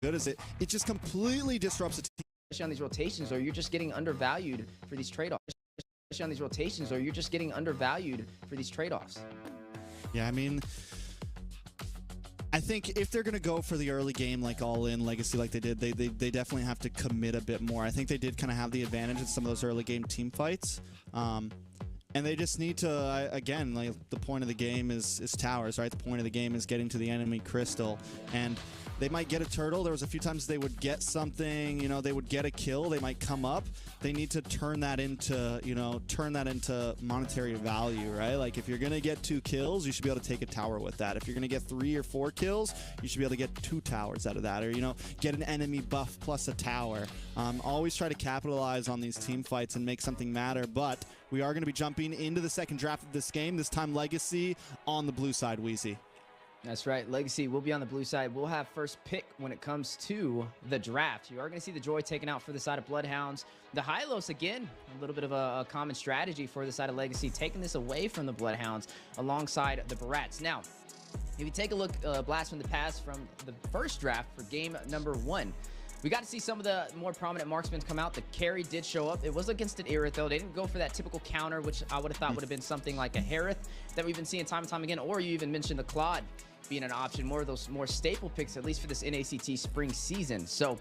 good as it just completely disrupts the team. Especially on these rotations, or you're just getting undervalued for these trade-offs. Especially on these rotations, or you're just getting undervalued for these trade-offs. Yeah, I mean, I think if they're going to go for the early game, like all-in legacy like they did, they definitely have to commit a bit more. I think they did kind of have the advantage in some of those early game team fights. And they just need to, again, like the point of the game is towers, right? The point of the game is getting to the enemy crystal. And they might get a turtle. There was a few times they would get something, you know, they would get a kill. They might come up. They need to turn that into, you know, monetary value, right? Like if you're going to get 2 kills, you should be able to take a tower with that. If you're going to get 3 or 4 kills, you should be able to get 2 towers out of that, or, you know, get an enemy buff plus a tower. Always try to capitalize on these team fights and make something matter, but we are going to be jumping into the second draft of this game, this time Legacy on the blue side, Wheezy. That's right. Legacy will be on the blue side. We'll have first pick when it comes to the draft. You are going to see the Joy taken out for the side of Bloodhounds. The Hylos, again, a little bit of a common strategy for the side of Legacy, taking this away from the Bloodhounds alongside the Barats. Now, if you take a look, blast from the past from the first draft for game number 1, we got to see some of the more prominent marksmen come out. The carry did show up. It was against an Irith, though. They didn't go for that typical counter, which I would have thought would have been something like a Harith that we've been seeing time and time again, or you even mentioned the Claude being an option, more of those more staple picks, at least for this NACT spring season. So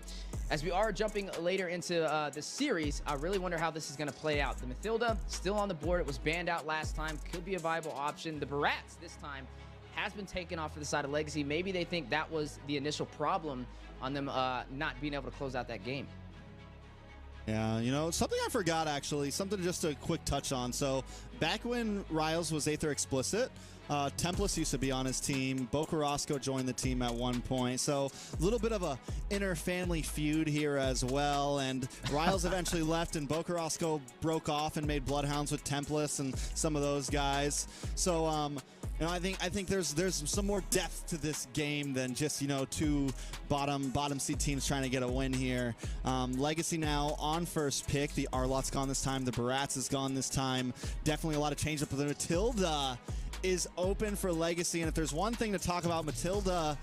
as we are jumping later into the series, I really wonder how this is going to play out. The Mathilda still on the board. It was banned out last time. Could be a viable option. The Barats this time has been taken off for the side of Legacy. Maybe they think that was the initial problem on them not being able to close out that game. Yeah, you know, something I forgot, actually, something just a quick touch on. So back when Riles was Aether Explicit, Tempest used to be on his team. Bokarosco joined the team at one point. So a little bit of a inner family feud here as well. And Riles eventually left, and Bokarosco broke off and made Bloodhounds with Tempest and some of those guys. So, you know, I think there's some more depth to this game than just, you know, 2 bottom seed teams trying to get a win here. Legacy now on first pick. The Arlot's gone this time. The Barats is gone this time. Definitely a lot of change up. The Matilda is open for Legacy, and if there's one thing to talk about, Matilda,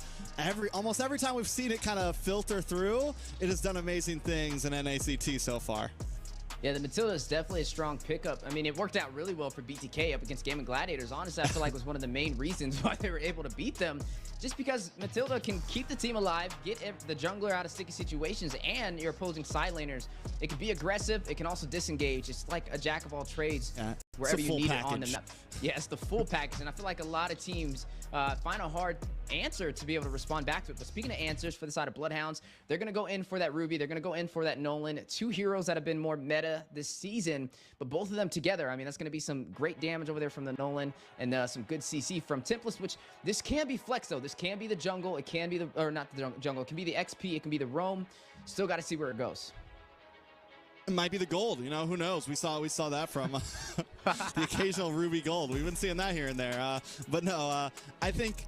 almost every time we've seen it kind of filter through, it has done amazing things in NACT so far. Yeah, the Matilda is definitely a strong pickup. I mean, it worked out really well for BTK up against Gaming Gladiators. Honestly, I feel like it was one of the main reasons why they were able to beat them. Just because Matilda can keep the team alive, get the jungler out of sticky situations, and your opposing side laners. It can be aggressive. It can also disengage. It's like a jack of all trades wherever you need it on the map. Yeah, it's the full package, and I feel like a lot of teams find a hard answer to be able to respond back to it. But speaking of answers for the side of Bloodhounds, they're going to go in for that Ruby. They're going to go in for that Nolan. 2 heroes that have been more meta this season, but both of them together, I mean, that's going to be some great damage over there from the Nolan, and some good CC from Tempest, which this can be flex, though. This can be the jungle. It can be the, or not the jungle. It can be the XP. It can be the roam. Still got to see where it goes. It might be the gold, you know, who knows? We saw that from the occasional Ruby gold. We've been seeing that here and there. But no, I think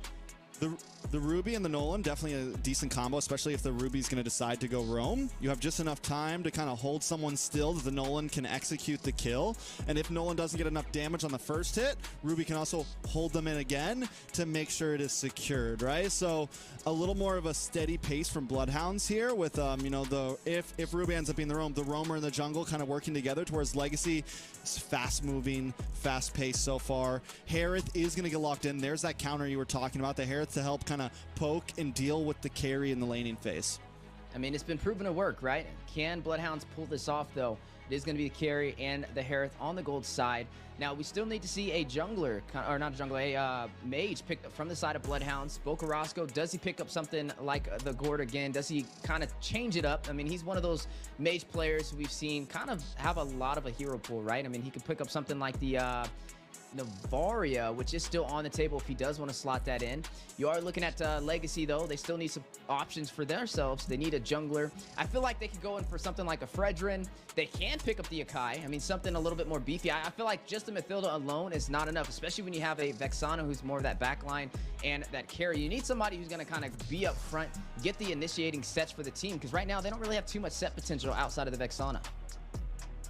the Ruby and the Nolan, definitely a decent combo, especially if the Ruby's going to decide to go roam. You have just enough time to kind of hold someone still that the Nolan can execute the kill. And if Nolan doesn't get enough damage on the first hit, Ruby can also hold them in again to make sure it is secured, right? So a little more of a steady pace from Bloodhounds here with, you know, if Ruby ends up being the roamer in the jungle kind of working together, towards Legacy is fast moving, fast paced so far. Harith is going to get locked in. There's that counter you were talking about, the Harith to help kind of poke and deal with the carry in the laning phase. I mean, it's been proven to work, right? Can Bloodhounds pull this off, though? It is going to be the carry and the Harith on the gold side. Now, we still need to see a jungler, or not a jungler, a mage picked up from the side of Bloodhounds. Bokarosco, does he pick up something like the Gord again? Does he kind of change it up? I mean, he's one of those mage players we've seen kind of have a lot of a hero pool, right? I mean, he could pick up something like the Navaria, which is still on the table if he does want to slot that in. You are looking at Legacy, though. They still need some options for themselves. They need a jungler. I feel like they could go in for something like a Fredrin. They can pick up the Akai. I mean, something a little bit more beefy. I feel like just a Mathilda alone is not enough, especially when you have a Vexana who's more of that backline and that carry. You need somebody who's going to kind of be up front, get the initiating sets for the team, because right now they don't really have too much set potential outside of the Vexana.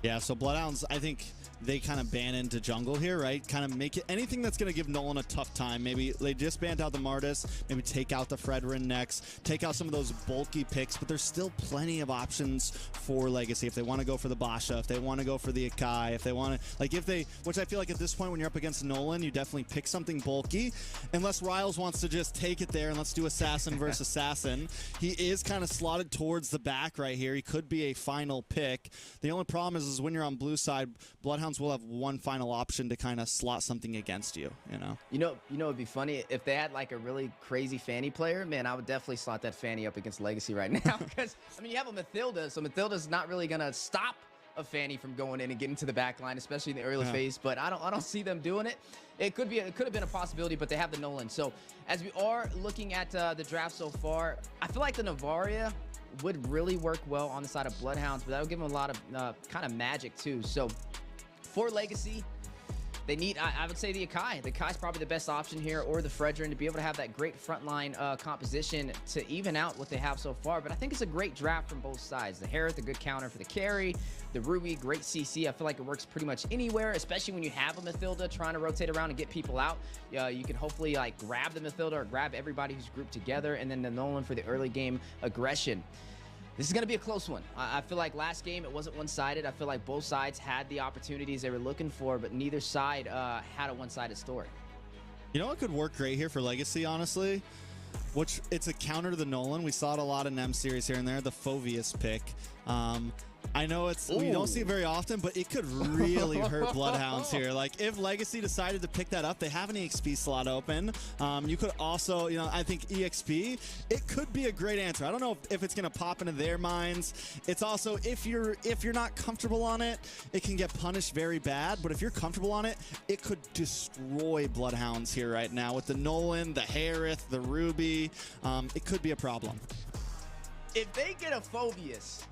Yeah, so Bloodhounds, I think they kind of ban into jungle here, right? Kind of make it anything that's going to give Nolan a tough time. Maybe they just banned out the Martis, maybe take out the Fredrin next, take out some of those bulky picks, but there's still plenty of options for Legacy if they want to go for the Basha, if they want to go for the Akai, if they want to, like if they, which I feel like at this point when you're up against Nolan, you definitely pick something bulky, unless Riles wants to just take it there and let's do Assassin versus Assassin. He is kind of slotted towards the back right here. He could be a final pick. The only problem is when you're on blue side, Bloodhounds will have one final option to kind of slot something against you, you know? You know, it'd be funny if they had like a really crazy Fanny player. Man, I would definitely slot that Fanny up against Legacy right now because I mean you have a Mathilda, so Mathilda's not really gonna stop a Fanny from going in and getting to the back line, especially in the early phase. But I don't see them doing it. It could have been a possibility, but they have the Nolan. So as we are looking at the draft so far, I feel like the Navaria would really work well on the side of Bloodhounds, but that would give them a lot of kind of magic too. So for Legacy, they need, I would say the Akai. The Akai's probably the best option here, or the Fredrin, to be able to have that great frontline composition to even out what they have so far. But I think it's a great draft from both sides. The Harith, a good counter for the carry. The Ruby, great CC. I feel like it works pretty much anywhere, especially when you have a Mathilda trying to rotate around and get people out. You can hopefully like grab the Mathilda or grab everybody who's grouped together, and then the Nolan for the early game aggression. This is going to be a close one. I feel like last game, it wasn't one-sided. I feel like both sides had the opportunities they were looking for, but neither side had a one-sided story. You know what could work great here for Legacy, honestly? Which, it's a counter to the Nolan. We saw it a lot in M series here and there, the Phoveus pick. I know we don't see it very often, but it could really hurt Bloodhounds here. Like, if Legacy decided to pick that up, they have an EXP slot open. You could also, you know, I think EXP, it could be a great answer. I don't know if it's going to pop into their minds. It's also, if you're not comfortable on it, it can get punished very bad. But if you're comfortable on it, it could destroy Bloodhounds here right now. With the Nolan, the Harith, the Ruby, it could be a problem. If they get a Phoveus,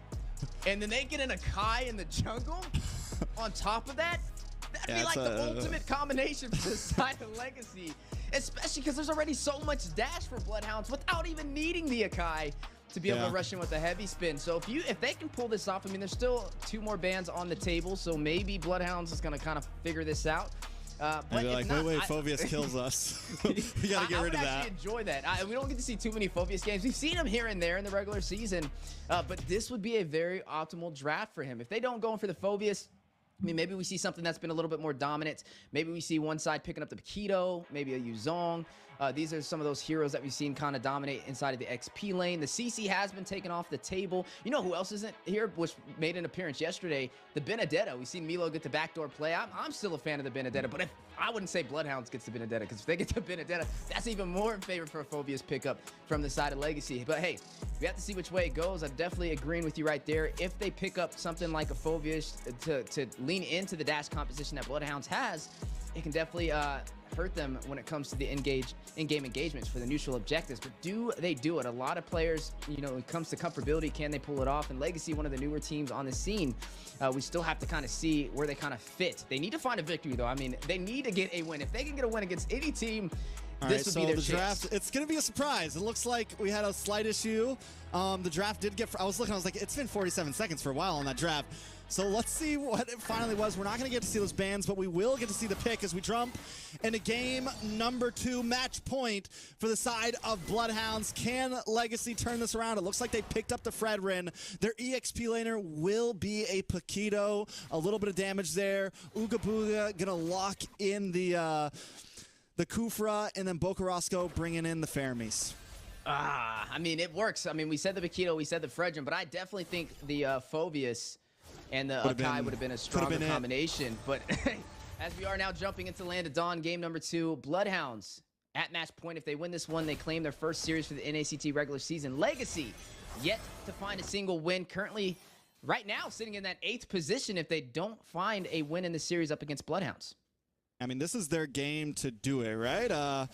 and then they get an Akai in the jungle on top of that, that'd be like the ultimate combination for the side of Legacy, especially because there's already so much dash for Bloodhounds without even needing the Akai to be able to rush in with a heavy spin. So if they can pull this off, I mean, there's still 2 more bans on the table, so maybe Bloodhounds is going to kind of figure this out. But like, not, wait, Phoveus kills us. We gotta get rid of that. I would actually enjoy that. We don't get to see too many Phoveus games. We've seen him here and there in the regular season, but this would be a very optimal draft for him. If they don't go in for the Phoveus, I mean, maybe we see something that's been a little bit more dominant. Maybe we see one side picking up the Paquito, maybe a Yuzong. These are some of those heroes that we've seen kind of dominate inside of the XP lane. The CC has been taken off the table. You know who else isn't here, which made an appearance yesterday? The Benedetta. We've seen Milo get the backdoor play. I'm still a fan of the Benedetta, but I wouldn't say Bloodhounds gets the Benedetta, because if they get the Benedetta, that's even more in favor for a Phoveus pickup from the side of Legacy. But hey, we have to see which way it goes. I'm definitely agreeing with you right there. If they pick up something like a Phoveus to lean into the dash composition that Bloodhounds has, it can definitely hurt them when it comes to the in-game engagements for the neutral objectives. But do they do it? A lot of players, you know, when it comes to comfortability, can they pull it off? And Legacy, one of the newer teams on the scene, we still have to kind of see where they kind of fit. They need to find a victory, though. I mean, they need to get a win. If they can get a win against any team, this would be their chance. Draft, it's going to be a surprise. It looks like we had a slight issue. The draft did get, I was like, it's been 47 seconds for a while on that draft. So let's see what it finally was. We're not going to get to see those bans, but we will get to see the pick as we jump into game number 2, match point for the side of Bloodhounds. Can Legacy turn this around? It looks like they picked up the Fredrin. Their EXP laner will be a Paquito. A little bit of damage there. Ooga Booga going to lock in the Kufra, and then Bokarosco bringing in the Fermis. I mean, it works. I mean, we said the Paquito, we said the Fredrin, but I definitely think the Phoveus and the Akai would have been a stronger combination. But as we are now jumping into Land of Dawn, game number 2, Bloodhounds at match point. If they win this one, they claim their first series for the NACT regular season. Legacy yet to find a single win. Currently, right now, sitting in that 8th position if they don't find a win in the series up against Bloodhounds. I mean, this is their game to do it, right?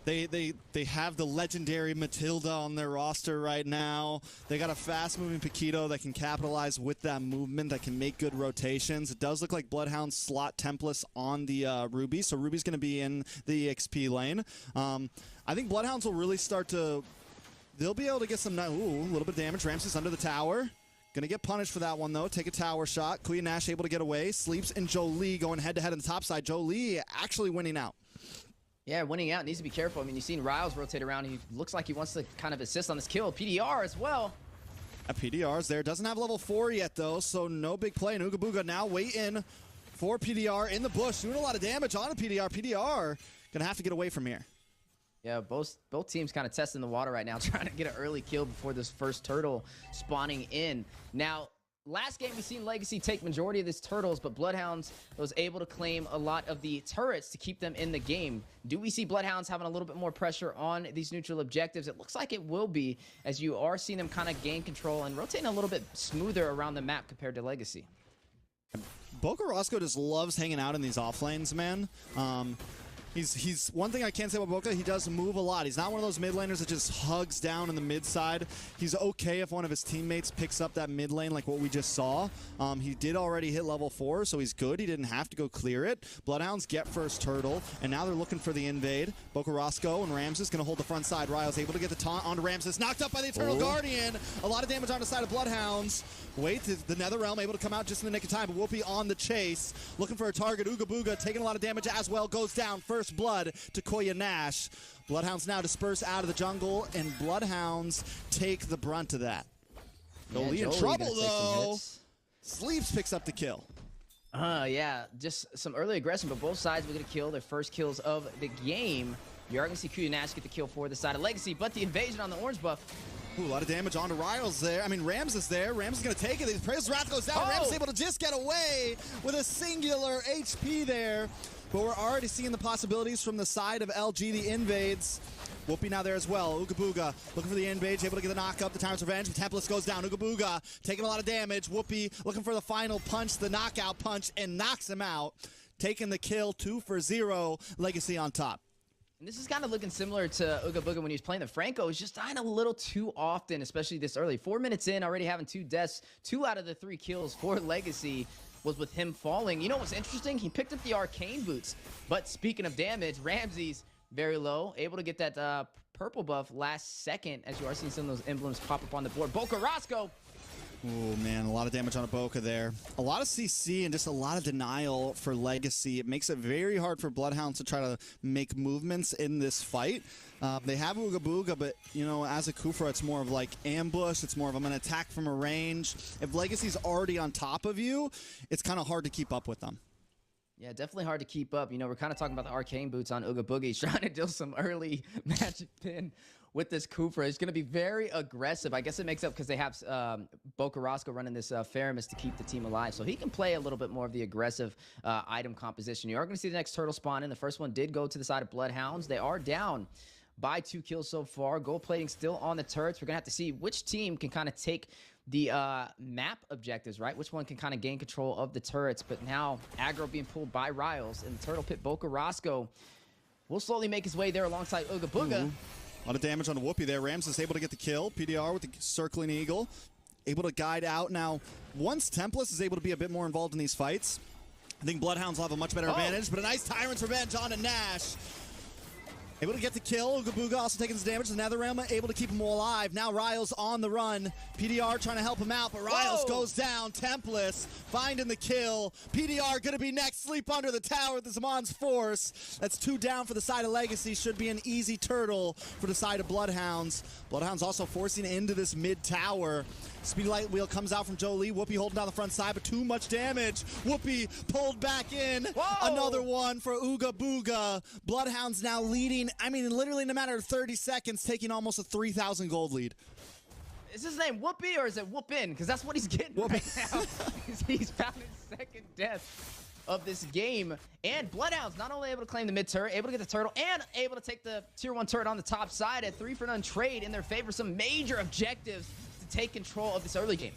They have the legendary Matilda on their roster right now. They got a fast-moving Paquito that can capitalize with that movement, that can make good rotations. It does look like Bloodhound slot templates on the Ruby, so Ruby's going to be in the XP lane. I think Bloodhounds will really start to... They'll be able to get some... Ooh, a little bit of damage. Ramses under the tower. Gonna get punished for that one, though. Take a tower shot. Kuya Nash able to get away. Sleeps, and Jolie going head-to-head on the top side. Jolie actually winning out. Yeah, winning out. Needs to be careful. I mean, you've seen Riles rotate around. He looks like he wants to kind of assist on this kill. PDR as well. PDR's there. Doesn't have level 4 yet, though, so no big play. And Ooga Booga now waiting for PDR in the bush. Doing a lot of damage on a PDR. PDR gonna have to get away from here. Yeah, both teams kind of testing the water right now, trying to get an early kill before this first turtle spawning in. Now, last game we seen Legacy take majority of these turtles, but Bloodhounds was able to claim a lot of the turrets to keep them in the game. Do we see Bloodhounds having a little bit more pressure on these neutral objectives? It looks like it will be, as you are seeing them kind of gain control and rotating a little bit smoother around the map compared to Legacy. Boca Roscoe just loves hanging out in these off lanes, man. He's one thing I can say about Boca, he does move a lot. He's not one of those mid laners that just hugs down in the mid side. He's okay if one of his teammates picks up that mid lane like what we just saw. He did already hit level 4, so he's good. He didn't have to go clear it. Bloodhounds get first turtle, and now they're looking for the invade. Boca Roscoe and Ramses gonna hold the front side. Ryle's able to get the taunt onto Ramses. Knocked up by the Eternal Guardian. A lot of damage on the side of Bloodhounds. Wait, the Netherrealm able to come out just in the nick of time, but Whoopi on the chase. Looking for a target. Ooga Booga taking a lot of damage as well. Goes down. First blood to Kuya Nash. Bloodhounds now disperse out of the jungle, and Bloodhounds take the brunt of that. Jolie in trouble, though. Sleeps picks up the kill. Yeah, just some early aggression, but both sides were going to kill their first kills of the game. You are going to see Kuya Nash get the kill for the side of Legacy, but the invasion on the orange buff. Ooh, a lot of damage onto Riles there. I mean, Rams is there. Rams is going to take it. Praise Wrath goes down. Rams is able to just get away with a singular HP there. But we're already seeing the possibilities from the side of LG, the invades. Whoopi now there as well. Ooga Booga looking for the invade, able to get the knock up. The Tyrant's Revenge. Tempest goes down. Ooga Booga taking a lot of damage. Whoopi looking for the final punch, the knockout punch, and knocks him out. Taking the kill, 2 for 0. Legacy on top. And this is kind of looking similar to Ooga Booga when he was playing the Franco. He's just dying a little too often, especially this early. 4 minutes in, already having 2 deaths. 2 out of the 3 kills for Legacy was with him falling. You know what's interesting? He picked up the arcane boots. But speaking of damage, Ramses very low, able to get that purple buff last second, as you are seeing some of those emblems pop up on the board. Boca Roscoe. Oh man, a lot of damage on a Boca there. A lot of CC and just a lot of denial for Legacy. It makes it very hard for Bloodhounds to try to make movements in this fight. They have Ooga Booga, but you know, as a Kufra, it's more of like ambush. It's more of I'm gonna attack from a range. If Legacy's already on top of you, it's kind of hard to keep up with them. Yeah, definitely hard to keep up. You know, we're kind of talking about the arcane boots on Ooga Booga. He's trying to deal some early magic pin with this Kufra. It's going to be very aggressive. I guess it makes up because they have Boca Roscoe running this Faramis to keep the team alive. So he can play a little bit more of the aggressive item composition. You are going to see the next turtle spawn in. The first one did go to the side of Bloodhounds. They are down by 2 kills so far. Gold plating still on the turrets. We're going to have to see which team can kind of take the map objectives, right? Which one can kind of gain control of the turrets. But now aggro being pulled by Riles, and the turtle pit Boca Roscoe will slowly make his way there alongside Ooga Booga. A lot of damage on the Whoopi there. Rams is able to get the kill. PDR with the circling eagle. Able to guide out. Now, once Tempest is able to be a bit more involved in these fights, I think Bloodhounds will have a much better advantage. But a nice Tyrant's Revenge on to Nash. Able to get the kill. Ooga Booga also taking some damage. The Netherrealm able to keep him alive. Now Riles on the run. PDR trying to help him out, but Riles goes down. Templess finding the kill. PDR going to be next. Sleep under the tower with the Zaman's Force. That's 2 down for the side of Legacy. Should be an easy turtle for the side of Bloodhounds. Bloodhounds also forcing into this mid tower. Speedy Light Wheel comes out from Jolie. Whoopi holding down the front side, but too much damage. Whoopi pulled back in. Another one for Ooga Booga. Bloodhounds now leading, I mean, literally in a matter of 30 seconds, taking almost a 3,000 gold lead. Is his name Whoopi or is it Whoopin? Because that's what he's getting right now. He's found his 2nd death of this game. And Bloodhounds not only able to claim the mid turret, able to get the turtle, and able to take the tier 1 turret on the top side at 3-for-none trade in their favor. Some major objectives to take control of this early game.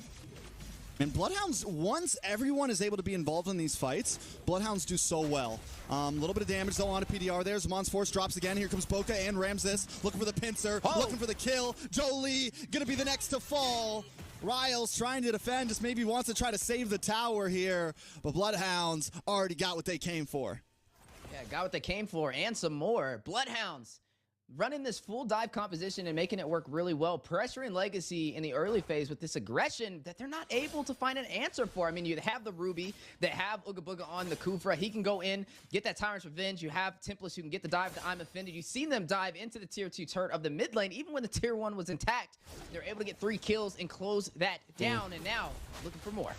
And Bloodhounds, once everyone is able to be involved in these fights, Bloodhounds do so well. A little bit of damage though on a PDR there. Zaman's Force drops again. Here comes Boca and Ramses looking for the pincer, looking for the kill. Jolie gonna be the next to fall. Riles trying to defend, just maybe wants to try to save the tower here, but Bloodhounds already got what they came for. Yeah, got what they came for and some more. Bloodhounds running this full dive composition and making it work really well, pressuring Legacy in the early phase with this aggression that they're not able to find an answer for. I mean, you have the Ruby, they have Ooga Booga on the Kufra. He can go in, get that Tyrant's Revenge. You have Templest who can get the dive to I'm Offended. You've seen them dive into the tier 2 turret of the mid lane. Even when the tier 1 was intact, they're able to get 3 kills and close that down. And now, looking for more.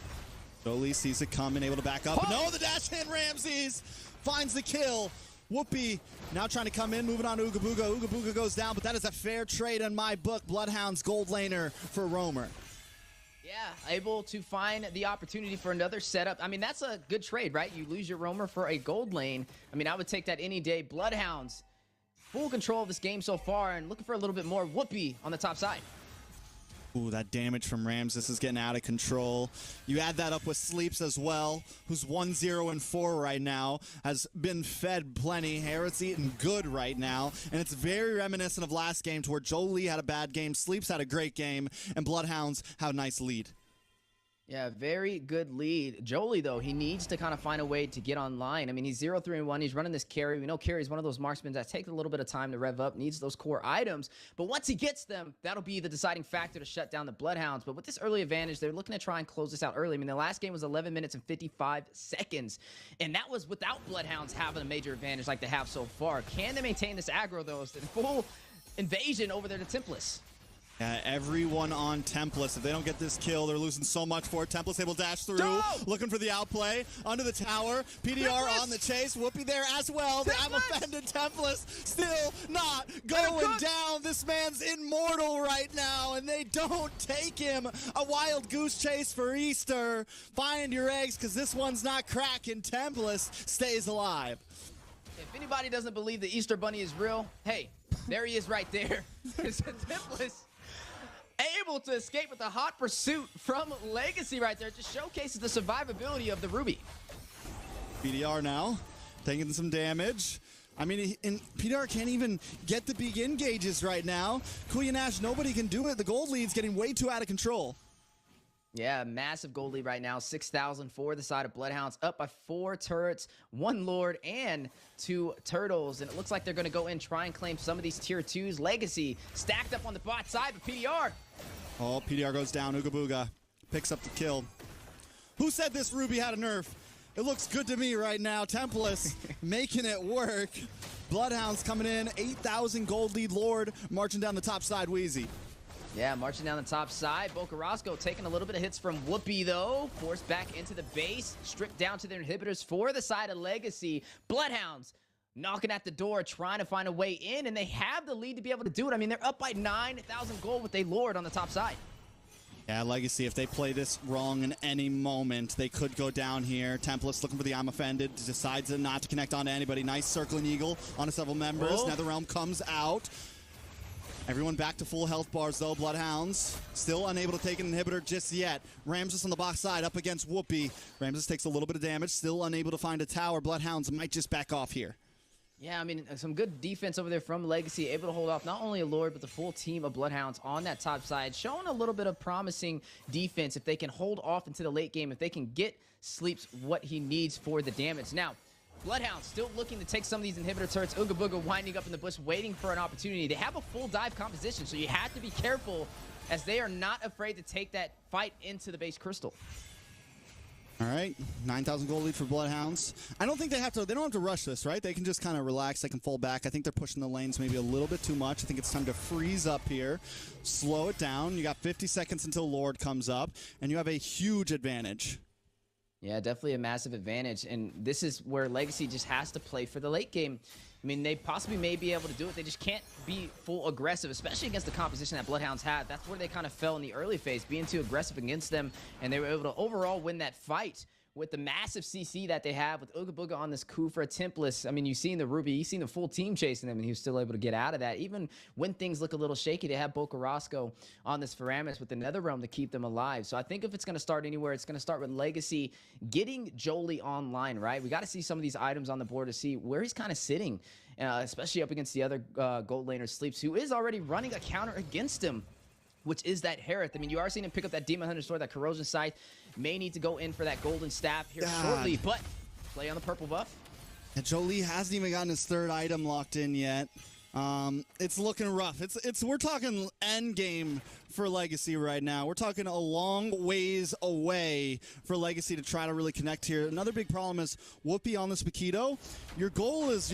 Jolie sees it coming, able to back up. No, the dash in, Ramses finds the kill. Whoopi now trying to come in, moving on to Ooga Booga. Ooga Booga goes down, but that is a fair trade in my book. Bloodhound's gold laner for Roamer. Yeah, able to find the opportunity for another setup. I mean, that's a good trade, right? You lose your Roamer for a gold lane. I mean, I would take that any day. Bloodhounds, full control of this game so far and looking for a little bit more. Whoopi on the top side. Ooh, that damage from Rams. This is getting out of control. You add that up with Sleeps as well, who's 1-0-4 right now, has been fed plenty. Harris eating good right now, and it's very reminiscent of last game to where Jolie had a bad game, Sleeps had a great game, and Bloodhounds have a nice lead. Yeah, very good lead. Jolie, though, he needs to kind of find a way to get online. I mean, he's 0-3-1. He's running this carry. We know carry is one of those marksmen that takes a little bit of time to rev up, needs those core items. But once he gets them, that'll be the deciding factor to shut down the Bloodhounds. But with this early advantage, they're looking to try and close this out early. I mean, the last game was 11 minutes and 55 seconds. And that was without Bloodhounds having a major advantage like they have so far. Can they maintain this aggro, though? It's the full invasion over there to Templest. Everyone on Templest. If they don't get this kill, they're losing so much for it. Templest able to dash through, looking for the outplay. Under the tower, PDR on the chase. Whoopi there as well. I'm offended. Templest still not going down. This man's immortal right now, and they don't take him. A wild goose chase for Easter. Find your eggs, because this one's not cracking. Templest stays alive. If anybody doesn't believe the Easter Bunny is real, hey, there he is right there. Templest able to escape with a hot pursuit from Legacy right there. It just showcases the survivability of the Ruby. PDR now taking some damage. I mean, PDR can't even get the big engages right now. Kuya Nash, nobody can do it. The gold lead's getting way too out of control. Yeah, massive gold lead right now. 6,000 for the side of Bloodhounds, up by 4 turrets, 1 Lord, and 2 turtles. And it looks like they're going to go in and try and claim some of these tier 2s. Legacy stacked up on the bot side, but PDR. Oh, PDR goes down. Ooga Booga picks up the kill. Who said this Ruby had a nerf? It looks good to me right now. Templest making it work. Bloodhounds coming in. 8,000 gold lead Lord marching down the top side. Wheezy. Yeah, marching down the top side. Boca Roscoe taking a little bit of hits from Whoopi, though. Forced back into the base. Stripped down to their inhibitors for the side of Legacy. Bloodhounds knocking at the door, trying to find a way in, and they have the lead to be able to do it. I mean, they're up by 9,000 gold with a Lord on the top side. Yeah, Legacy, if they play this wrong in any moment, they could go down here. Templest looking for the I'm Offended, decides not to connect onto anybody. Nice circling eagle onto several members. Netherrealm comes out. Everyone back to full health bars, though. Bloodhounds still unable to take an inhibitor just yet. Ramses on the box side up against Whoopi. Ramses takes a little bit of damage, still unable to find a tower. Bloodhounds might just back off here. Yeah, I mean, some good defense over there from Legacy, able to hold off not only a Lord, but the full team of Bloodhounds on that top side, showing a little bit of promising defense if they can hold off into the late game, if they can get Sleeps what he needs for the damage. Now, Bloodhounds still looking to take some of these inhibitor turrets. Ooga Booga winding up in the bush, waiting for an opportunity. They have a full dive composition, so you have to be careful as they are not afraid to take that fight into the base crystal. All right, 9,000 gold lead for Bloodhounds. I don't think they don't have to rush this, right? They can just kind of relax. They can fall back. I think they're pushing the lanes maybe a little bit too much. I think it's time to freeze up here, slow it down. You got 50 seconds until Lord comes up, and you have a huge advantage. Yeah, definitely a massive advantage, and this is where Legacy just has to play for the late game. I mean, they possibly may be able to do it. They just can't be full aggressive, especially against the composition that Bloodhounds had. That's where they kind of fell in the early phase, being too aggressive against them, and they were able to overall win that fight with the massive CC that they have with Ooga Booga on this Kufra. Templest, I mean, you've seen the Ruby, you've seen the full team chasing them, and he was still able to get out of that. Even when things look a little shaky, they have Boca Roscoe on this Faramis with the Netherrealm to keep them alive. So I think if it's going to start anywhere, it's going to start with Legacy getting Jolie online, right? We got to see some of these items on the board to see where he's kind of sitting, especially up against the other gold laner Sleeps, who is already running a counter against him, which is that Harith. I mean, you are seeing him pick up that Demon Hunter sword, that Corrosion Scythe. May need to go in for that golden staff here shortly, but play on the purple buff. And Jolie hasn't even gotten his 3rd item locked in yet. It's looking rough. We're talking end game for Legacy right now. We're talking a long ways away for Legacy to try to really connect here. Another big problem is Whoopi on this Paquito. Your goal is,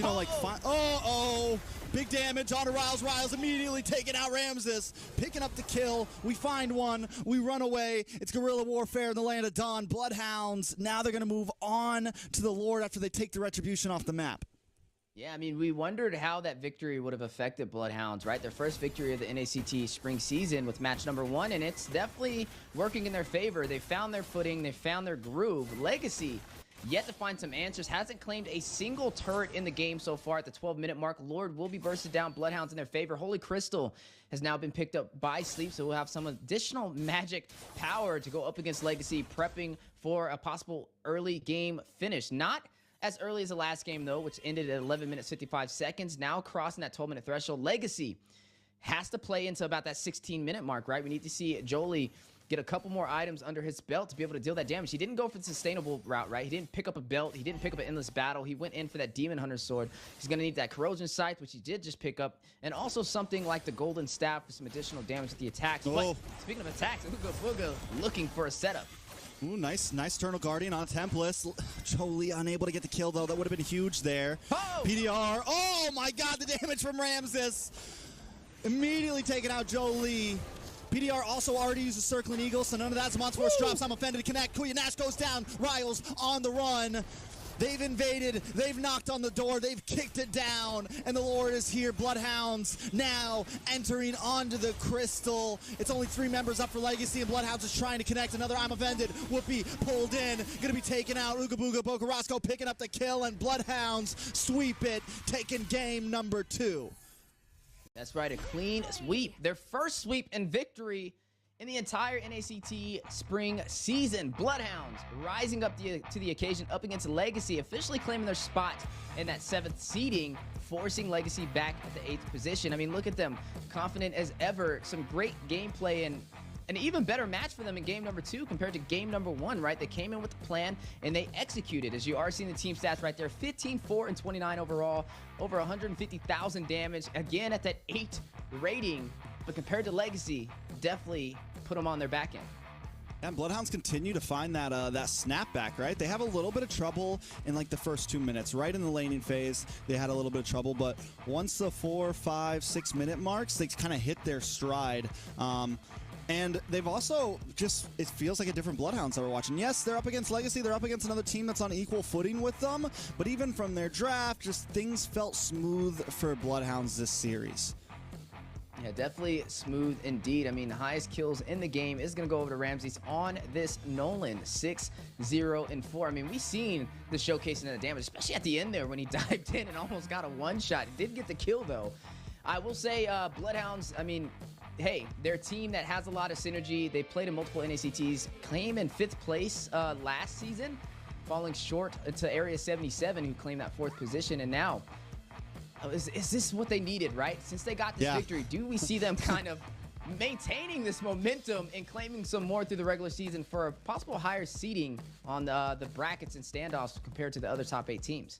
big damage onto Riles. Riles immediately taking out Ramses, picking up the kill. We find one. We run away. It's guerrilla warfare in the land of Dawn. Bloodhounds. Now they're going to move on to the Lord after they take the Retribution off the map. Yeah, I mean, we wondered how that victory would have affected Bloodhounds, right? Their first victory of the NACT spring season with match number 1, and it's definitely working in their favor. They found their footing. They found their groove. Legacy, yet to find some answers, hasn't claimed a single turret in the game so far at the 12-minute mark. Lord will be bursted down. Bloodhounds in their favor. Holy Crystal has now been picked up by Sleep, so we'll have some additional magic power to go up against Legacy, prepping for a possible early game finish. Not as early as the last game, though, which ended at 11 minutes 55 seconds. Now crossing that 12-minute threshold. Legacy has to play into about that 16-minute mark, right? We need to see Jolie get a couple more items under his belt to be able to deal that damage. He didn't go for the sustainable route, right? He didn't pick up a belt. He didn't pick up an endless battle. He went in for that Demon Hunter sword. He's going to need that corrosion scythe, which he did just pick up, and also something like the golden staff for some additional damage with the attacks. But speaking of attacks, Ooga Booga looking for a setup. Ooh, nice Eternal Guardian on Tempest. Jolie unable to get the kill, though. That would have been huge there. Oh! PDR. Oh, my God, the damage from Ramses. Immediately taking out Jolie. PDR also already uses Circling Eagle, so none of that's Monster Force drops. I'm offended to connect. Kuya Nash goes down. Riles on the run. They've invaded, they've knocked on the door, they've kicked it down, and the Lord is here. Bloodhounds now entering onto the Crystal. It's only 3 members up for Legacy, and Bloodhounds is trying to connect. Another I'm offended. Whoopi pulled in, gonna be taken out. Ooga Booga Bokarosco picking up the kill, and Bloodhounds sweep it, taking game number 2. That's right, a clean sweep. Their first sweep and victory in the entire NACT spring season. Bloodhounds rising up to the occasion up against Legacy, officially claiming their spot in that 7th seeding, forcing Legacy back at the 8th position. I mean, look at them, confident as ever. Some great gameplay and an even better match for them in game number 2 compared to game number 1, right? They came in with a plan and they executed. As you are seeing the team stats right there, 15, 4, and 29 overall, over 150,000 damage, again at that 8 rating. But compared to Legacy, definitely put them on their back end. And Bloodhounds continue to find that snapback, right? They have a little bit of trouble in like the first 2 minutes, right in the laning phase. They had a little bit of trouble, but once the 4, 5, 6 minute marks, they kind of hit their stride. And they've also just, it feels like a different Bloodhounds that we're watching. Yes, they're up against Legacy. They're up against another team that's on equal footing with them. But even from their draft, just things felt smooth for Bloodhounds this series. Yeah, definitely smooth indeed. I mean, the highest kills in the game is going to go over to Ramses on this Nolan, 6, 0, and 4. I mean, we've seen the showcasing of the damage, especially at the end there when he dived in and almost got a one-shot. Did get the kill, though. I will say Bloodhounds, I mean, hey, they're a team that has a lot of synergy. They played in multiple NACTs, claim in 5th place last season, falling short to Area 77, who claimed that 4th position, and now is this what they needed, right? Since they got this victory, do we see them kind of maintaining this momentum and claiming some more through the regular season for a possible higher seeding on the brackets and standoffs compared to the other top 8 teams?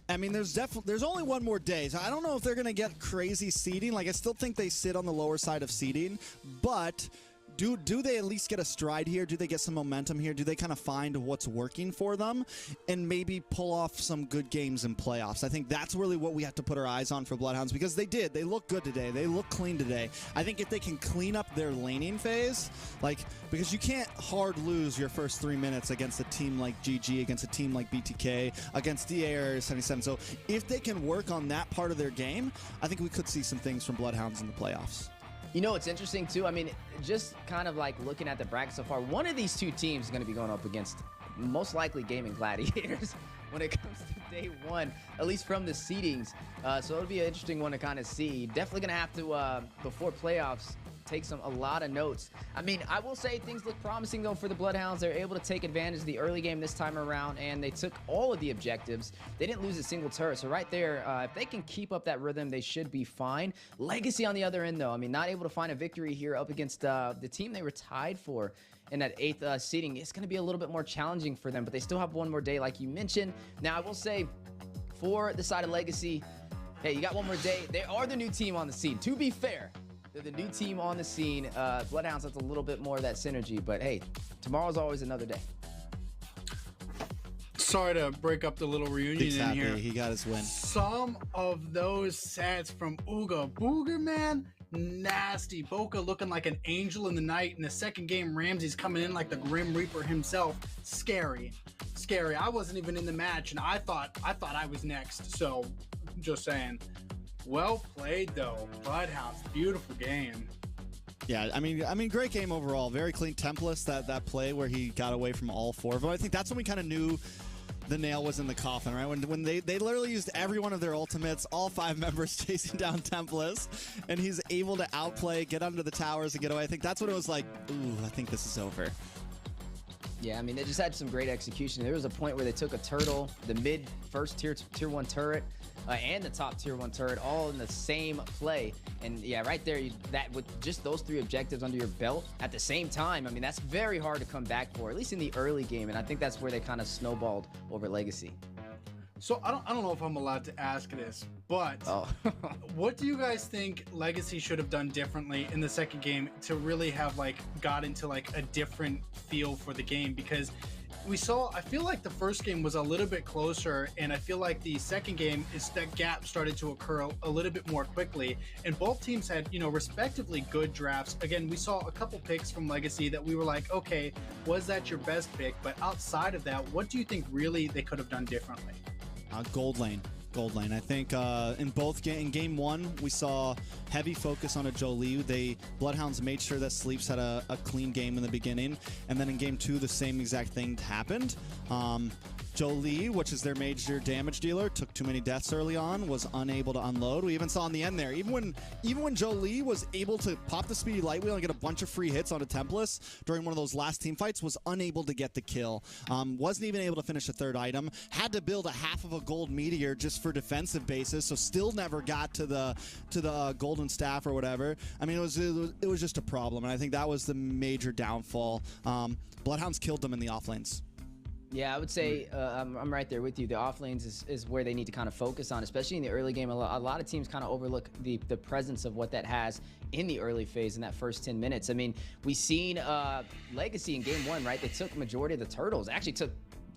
I mean, there's only one more day, so I don't know if they're going to get crazy seeding. Like, I still think they sit on the lower side of seeding, but do they at least get a stride here? Do they get some momentum here? Do they kind of find what's working for them and maybe pull off some good games in playoffs? I think that's really what we have to put our eyes on for Bloodhounds, because they did. They look good today. They look clean today. I think if they can clean up their laning phase, like, because you can't hard lose your first 3 minutes against a team like GG, against a team like BTK, against DA Area 77. So if they can work on that part of their game, I think we could see some things from Bloodhounds in the playoffs. You know, it's interesting, too. I mean, just kind of like looking at the bracket so far, one of these 2 teams is going to be going up against most likely Gaming Gladiators when it comes to day 1, at least from the seedings. So it'll be an interesting one to kind of see. Definitely going to have to, before playoffs, take a lot of notes. I mean, I will say things look promising, though, for the Bloodhounds. They're able to take advantage of the early game this time around, and they took all of the objectives. They didn't lose a single turret. So right there, if they can keep up that rhythm, they should be fine. Legacy on the other end, though, I mean, not able to find a victory here up against the team they were tied for in that 8th seeding. It's going to be a little bit more challenging for them, but they still have one more day, like you mentioned. Now, I will say, for the side of Legacy, Hey, you got one more day. They are the new team on the scene. To be fair, they're the new team on the scene. Bloodhounds has a little bit more of that synergy, but hey, tomorrow's always another day. Sorry to break up the little reunion in here. He got his win. Some of those sets from Ooga Booga, man, nasty. Boca looking like an angel in the night. In the second game, Ramsey's coming in like the Grim Reaper himself. Scary. I wasn't even in the match, and I thought I was next. So, just saying. Well played, though. Bloodhounds, beautiful game. Yeah, I mean, great game overall. Very clean templates. That play where he got away from all four of them. I think that's when we kind of knew the nail was in the coffin, right? When they literally used every one of their ultimates, all 5 members chasing down Templars, and he's able to outplay, get under the towers, and get away. I think that's when it was like, ooh, I think this is over. Yeah, I mean, they just had some great execution. There was a point where they took a turtle, the mid first tier 1 turret, and the top tier 1 turret all in the same play. And yeah, right there, that with just those 3 objectives under your belt at the same time, I mean, that's very hard to come back for, at least in the early game. And I think that's where they kind of snowballed over Legacy. So I don't know if I'm allowed to ask this, but what do you guys think Legacy should have done differently in the second game to really have like got into like a different feel for the game? Because I feel like the first game was a little bit closer, and I feel like the second game is that gap started to occur a little bit more quickly, and both teams had, respectively good drafts. Again, we saw a couple picks from Legacy that we were like, okay, was that your best pick? But outside of that, what do you think really they could have done differently? Gold lane. I think in game 1 we saw heavy focus on a Jolie. Bloodhounds made sure that Sleeps had a clean game in the beginning, and then in game 2 the same exact thing happened. Jolie, which is their major damage dealer, took too many deaths early on, was unable to unload. We even saw in the end there, even when Jolie was able to pop the speedy light wheel and get a bunch of free hits on a Templars during one of those last team fights, was unable to get the kill. Wasn't even able to finish a 3rd item. Had to build a half of a gold meteor just for defensive basis, so still never got to the golden staff or whatever. I mean, it was just a problem, and I think that was the major downfall. Bloodhounds killed them in the off lanes. Yeah, I would say I'm right there with you. The off lanes is where they need to kind of focus on, especially in the early game. A lot of teams kind of overlook the presence of what that has in the early phase in that first 10 minutes. I mean, we seen Legacy in game 1, right? They took majority of the turtles. Actually took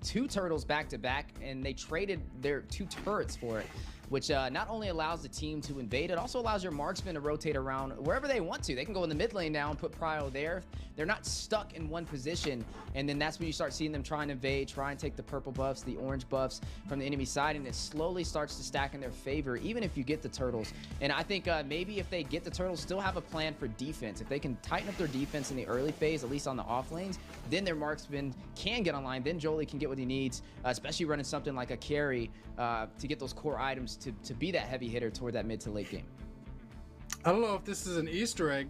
2 turtles back to back, and they traded their 2 turrets for it, which not only allows the team to invade, it also allows your marksman to rotate around wherever they want to. They can go in the mid lane now and put prio there. They're not stuck in one position, and then that's when you start seeing them try and invade, try and take the purple buffs, the orange buffs from the enemy side, and it slowly starts to stack in their favor, even if you get the turtles. And I think maybe if they get the turtles, still have a plan for defense. If they can tighten up their defense in the early phase, at least on the off lanes, then their marksman can get online. Then Jolie can get what he needs, especially running something like a carry to get those core items to be that heavy hitter toward that mid to late game. I don't know if this is an Easter egg.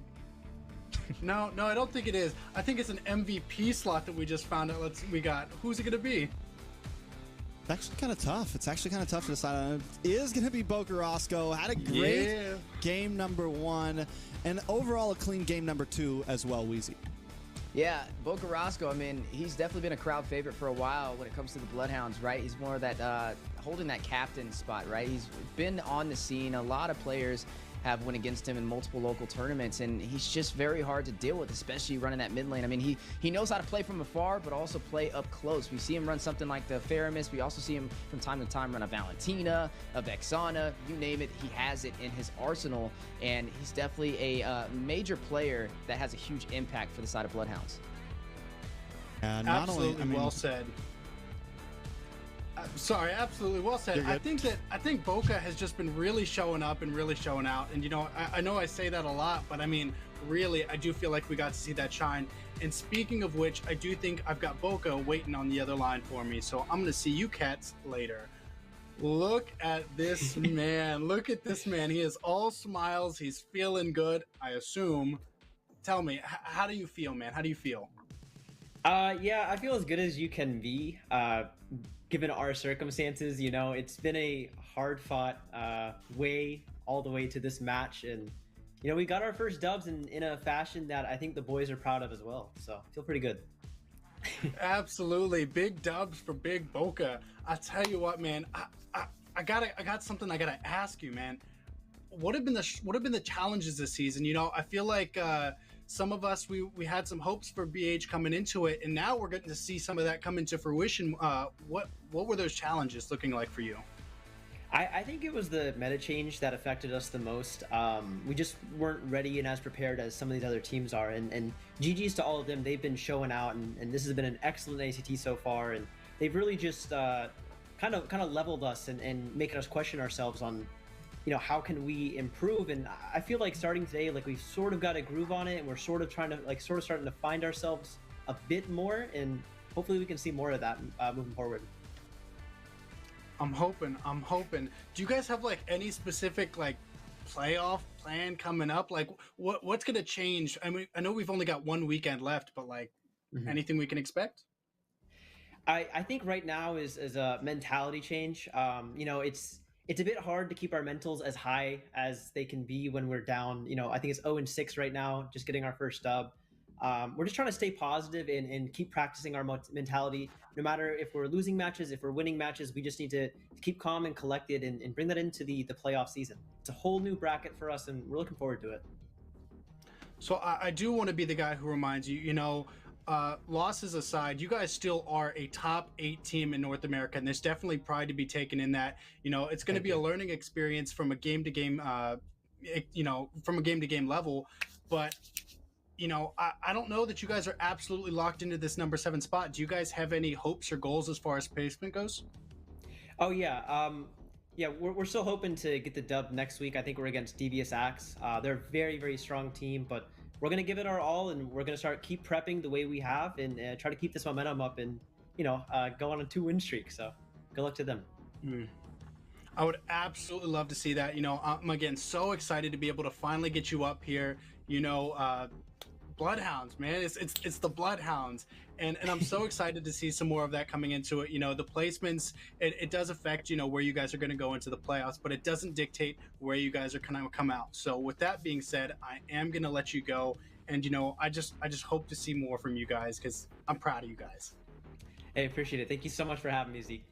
No, I don't think it is. I think it's an MVP slot that we just found out we got. Who's it going to be? It's actually kind of tough. It's actually kind of tough to decide on. It is going to be Boca Roscoe. Had a great game number 1, and overall a clean game number 2 as well, Wheezy. Yeah, Boca Roscoe, I mean, he's definitely been a crowd favorite for a while when it comes to the Bloodhounds, right? He's more of that holding that captain spot, right? He's been on the scene. A lot of players have went against him in multiple local tournaments, and he's just very hard to deal with, especially running that mid lane. I mean, he knows how to play from afar, but also play up close. We see him run something like the Faramis. We also see him from time to time run a Valentina, a Vexana, you name it. He has it in his arsenal, and he's definitely a major player that has a huge impact for the side of Bloodhounds. Absolutely well said. Sorry, absolutely well said. I think Boca has just been really showing up and really showing out. And I know I say that a lot, but I mean, really, I do feel like we got to see that shine. And speaking of which, I do think I've got Boca waiting on the other line for me. So I'm gonna see you cats later. Look at this man. Look at this man. He is all smiles. He's feeling good, I assume. Tell me, how do you feel, man? How do you feel? Yeah, I feel as good as you can be. Given our circumstances, it's been a hard-fought way all the way to this match, and we got our first dubs in a fashion that I think the boys are proud of as well. So I feel pretty good. Absolutely, big dubs for Big Boca. I tell you what, man, I got something I gotta ask you, man. What have been the challenges this season? You know, I feel like some of us we had some hopes for BH coming into it, and now we're getting to see some of that come into fruition. What were those challenges looking like for you? I think it was the meta change that affected us the most. We just weren't ready and as prepared as some of these other teams are. And GG's to all of them. They've been showing out, and this has been an excellent ACT so far. And they've really just kind of leveled us and making us question ourselves on, you know, how can we improve? And I feel like starting today, like we've sort of got a groove on it, and we're sort of starting to find ourselves a bit more. And hopefully we can see more of that moving forward. I'm hoping. Do you guys have like any specific like playoff plan coming up? Like what's going to change? I mean, I know we've only got one weekend left, but like anything we can expect? I think right now is a mentality change. You know, it's a bit hard to keep our mentals as high as they can be when we're down. You know, I think it's 0-6 right now, just getting our first dub. We're just trying to stay positive and keep practicing our mentality. No matter if we're losing matches, if we're winning matches, we just need to keep calm and collected and bring that into the playoff season. It's a whole new bracket for us, and we're looking forward to it. So I do want to be the guy who reminds you, you know, losses aside, you guys still are a top 8 team in North America, and there's definitely pride to be taken in that. You know, it's going to be a learning experience from a game to game, from a game to game level, but you know, I don't know that you guys are absolutely locked into this number 7 spot. Do you guys have any hopes or goals as far as placement goes? Oh, yeah. We're still hoping to get the dub next week. I think we're against Devious Axe. They're a very, very strong team, but we're going to give it our all, and we're going to keep prepping the way we have and try to keep this momentum up and, you know, go on a 2-win streak. So good luck to them. I would absolutely love to see that. You know, I'm again so excited to be able to finally get you up here. You know, Bloodhounds, man, it's the Bloodhounds, and I'm so excited to see some more of that coming into it. You know, the placements, it does affect, you know, where you guys are going to go into the playoffs, but it doesn't dictate where you guys are going to come out. So with that being said, I am going to let you go, and you know, I just hope to see more from you guys because I'm proud of you guys. Hey, appreciate it. Thank you so much for having me, Zeke.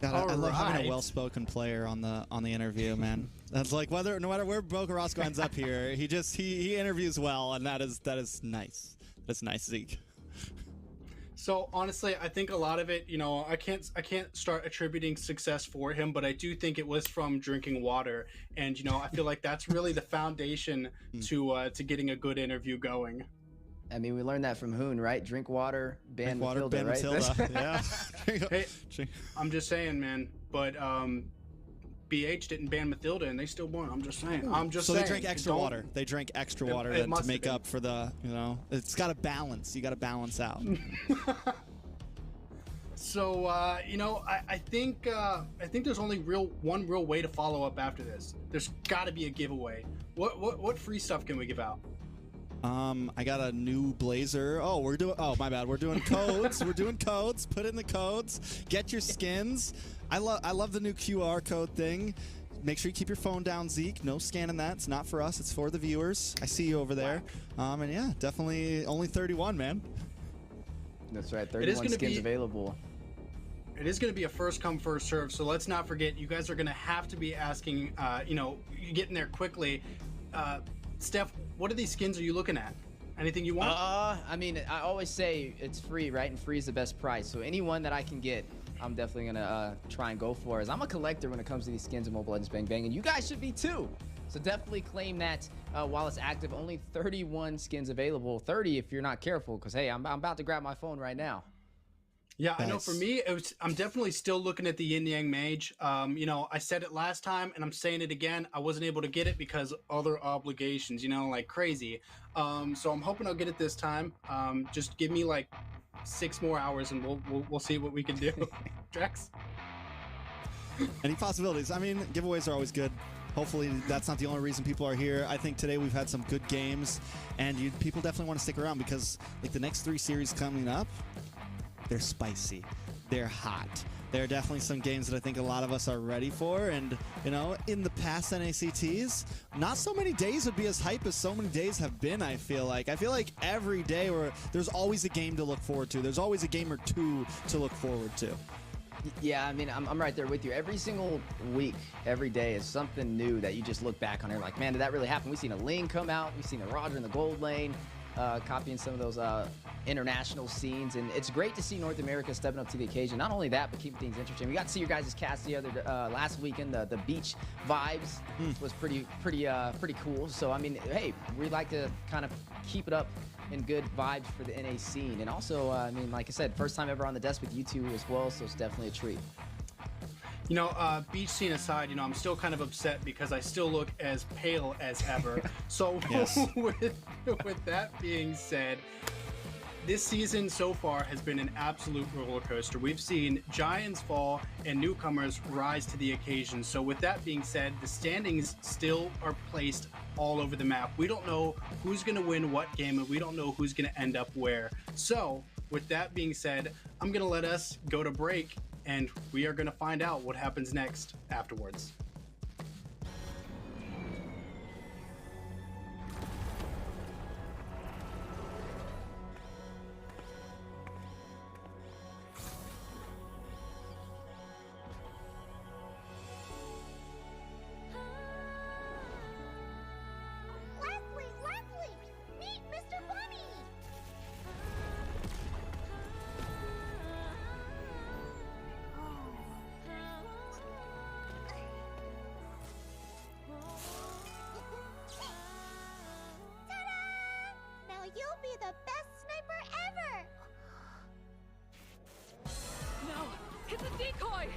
God, I love having a well-spoken player on the interview, man. That's like no matter where Bo Carrasco ends up here, he interviews well, and that is nice. That's nice, Zeke. So honestly, I think a lot of it, you know, I can't start attributing success for him, but I do think it was from drinking water, and you know, I feel like that's really the foundation to getting a good interview going. I mean, we learned that from Hoon, right? Drink water, ban Matilda, ban right? Matilda. Yeah. Hey, I'm just saying, man. But BH didn't ban Matilda, and they still won. I'm just saying. So they drank extra water. They drank extra water to make up for the, you know, it's got to balance. You got to balance out. So, you know, I think there's only one real way to follow up after this. There's got to be a giveaway. What free stuff can we give out? I got a new blazer. Oh, my bad. We're doing codes. We're doing codes. Put in the codes. Get your skins. I love the new QR code thing. Make sure you keep your phone down, Zeke. No scanning that. It's not for us. It's for the viewers. I see you over there. And yeah, definitely only 31, man. That's right. 31 skins available. It is going to be a first come, first serve. So let's not forget, you guys are going to have to be asking, you know, getting there quickly. Steph, what are these skins are you looking at? Anything you want? I mean, I always say it's free, right? And free is the best price. So anyone that I can get, I'm definitely gonna try and go for. As I'm a collector when it comes to these skins in Mobile Legends Bang Bang, and you guys should be too. So definitely claim that while it's active. Only 31 skins available. 30 if you're not careful, because hey, I'm about to grab my phone right now. Yeah, nice. I know for me, I'm definitely still looking at the Yin Yang Mage. You know, I said it last time, and I'm saying it again. I wasn't able to get it because other obligations, you know, like crazy. So I'm hoping I'll get it this time. Just give me like 6 more hours, and we'll see what we can do. Drex? Any possibilities? I mean, giveaways are always good. Hopefully that's not the only reason people are here. I think today we've had some good games, and people definitely want to stick around because like the next 3 series coming up, they're spicy, they're hot. There are definitely some games that I think a lot of us are ready for, and you know, in the past NACTs, not so many days would be as hype as so many days have been. I feel like every day there's always a game to look forward to. There's always a game or two to look forward to. Yeah, I mean, I'm right there with you. Every single week, every day is something new that you just look back on and you're like, man, did that really happen? We've seen a Ling come out. We've seen a Roger in the gold lane, copying some of those international scenes. And it's great to see North America stepping up to the occasion. Not only that, but keeping things interesting. We got to see your guys' cast the other last weekend. The beach vibes was pretty cool. So, I mean, hey, we like to kind of keep it up and good vibes for the NA scene. And also, I mean, like I said, first time ever on the desk with you two as well, so it's definitely a treat. You know, beach scene aside, you know, I'm still kind of upset because I still look as pale as ever. So with that being said, this season so far has been an absolute roller coaster. We've seen giants fall and newcomers rise to the occasion. So with that being said, the standings still are placed all over the map. We don't know who's going to win what game, and we don't know who's going to end up where. So with that being said, I'm going to let us go to break, and we are going to find out what happens next afterwards. You'll be the best sniper ever! No! It's a decoy!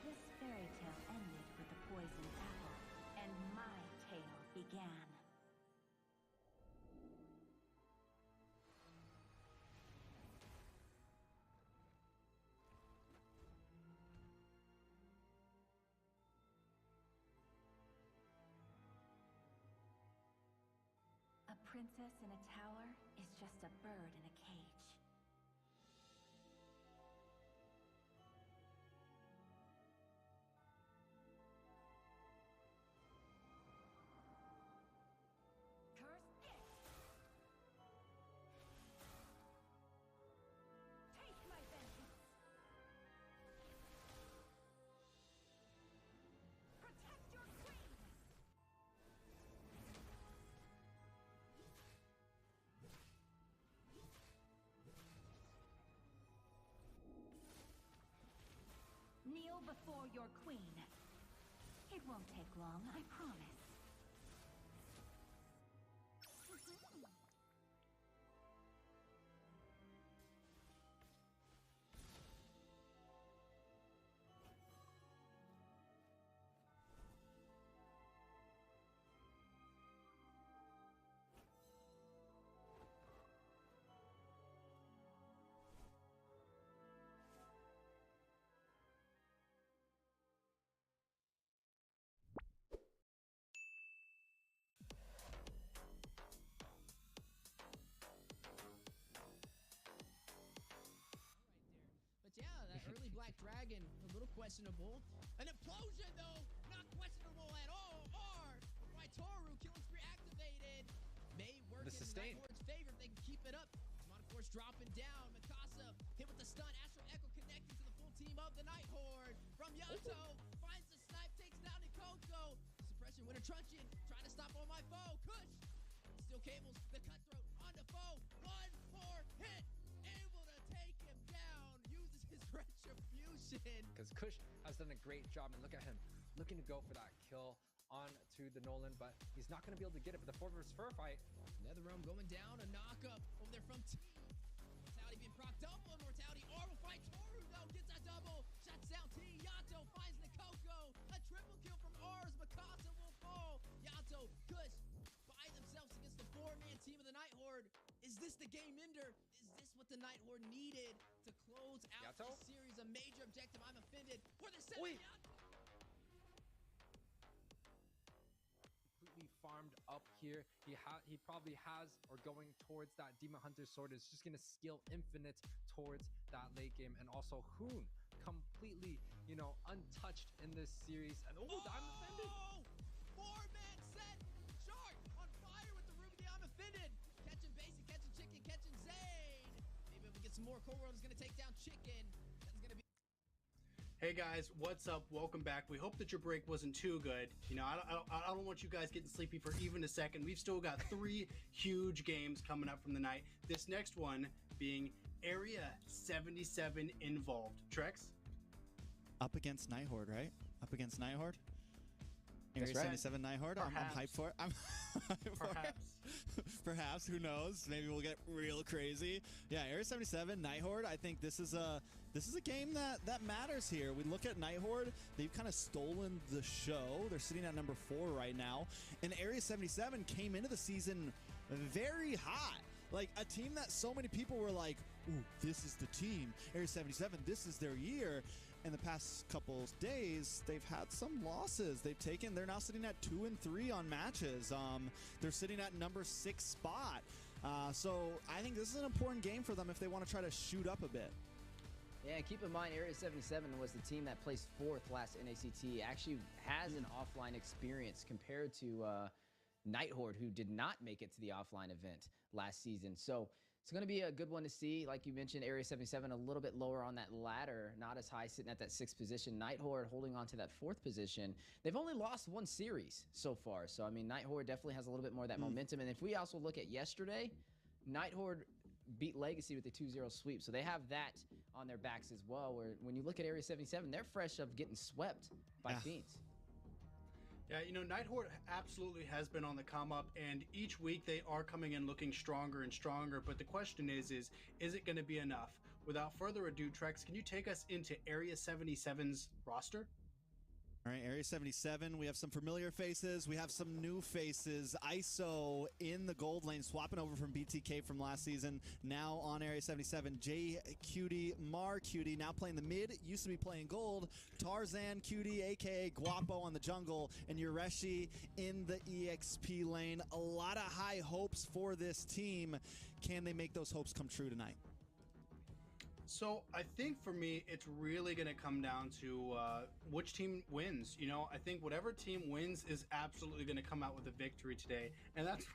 This fairy tale ended with the poisoned apple, and my tale began. A princess in a tower is just a bird in a cage. Curse it! Take my vengeance! Protect your queen! Kneel before your queen. It won't take long, I promise. early Black Dragon, a little questionable. An implosion, though, not questionable at all. R by Toru, killing spree activated. May work in Nighthorde's favor if they can keep it up. Force dropping down. Mikasa hit with the stun. Astro Echo connecting to the full team of the Night Horde. From Yato, finds the snipe, takes down Ikoko. Suppression with a truncheon, trying to stop on my foe. Kush, still cables, the cutthroat on the foe. One more hit, able to take him down. Uses his retribution. Because Kush has done a great job, and look at him, looking to go for that kill on to the Nolan, but he's not going to be able to get it for the 4 vs 4 fight. NetherRealm going down, a knock-up over there from T. Mortality being proc double, Mortality R will fight Toru though, gets that double, shuts down T. Yato finds Nikoko, a triple kill from R's, Mikasa will fall. Yato, Kush, by themselves against the 4-man team of the Night Horde. Is this the game ender? Is this what the Night Horde needed to close out Yato? the series? A major objective, I'm offended. For the 7 Yato. Completely farmed up here. He probably has, or going towards that Demon Hunter sword, is just gonna skill infinite towards that late game. And also Hoon completely, you know, untouched in this series. And Diamond offended. 4-man set. Shark on fire with the Ruby. I'm offended. Catching Basic, catching Chicken, catching Zane. Maybe if we get some more, Cold World is gonna take down Chicken. That's gonna be. Hey guys, what's up? Welcome back. We hope that your break wasn't too good. You know, I don't want you guys getting sleepy for even a second. We've still got 3 huge games coming up from the night. This next one being Area 77 involved. Trex? Up against Night Horde, right? Up against Night Horde? Area That's right. 77 Night Horde. I'm hyped for it. I'm hyped for Perhaps. it. Perhaps. Who knows? Maybe we'll get real crazy. Yeah, Area 77 Night Horde. I think this is a game that matters here. We look at Night Horde. They've kind of stolen the show. They're sitting at number 4 right now. And Area 77 came into the season very hot. Like a team that so many people were like, ooh, this is the team. Area 77, this is their year. In the past couple days, they've had some losses. They're now sitting at 2-3 on matches. They're sitting at number 6 spot. So I think this is an important game for them if they want to try to shoot up a bit. Yeah, keep in mind, Area 77 was the team that placed 4th last NACT. Actually has an offline experience compared to Night Horde, who did not make it to the offline event last season. So it's going to be a good one to see. Like you mentioned, Area 77 a little bit lower on that ladder, not as high, sitting at that 6th position. Night Horde holding on to that 4th position. They've only lost 1 series so far. So, I mean, Night Horde definitely has a little bit more of that momentum. And if we also look at yesterday, Night Horde beat Legacy with the 2-0 sweep. So they have that on their backs as well, where when you look at Area 77, they're fresh of getting swept by Fiends. Yeah, you know, Night Horde absolutely has been on the come up, and each week they are coming in looking stronger and stronger. But the question is it going to be enough? Without further ado, Trex, can you take us into Area 77's roster? All right, Area 77, we have some familiar faces. We have some new faces. ISO in the gold lane, swapping over from BTK from last season. Now on Area 77, J Cutie, Mar Cutie, now playing the mid. Used to be playing gold. Tarzan Cutie, a.k.a. Guapo on the jungle. And Yureshi in the EXP lane. A lot of high hopes for this team. Can they make those hopes come true tonight? So I think for me, it's really going to come down to which team wins. You know, I think whatever team wins is absolutely going to come out with a victory today. And that's...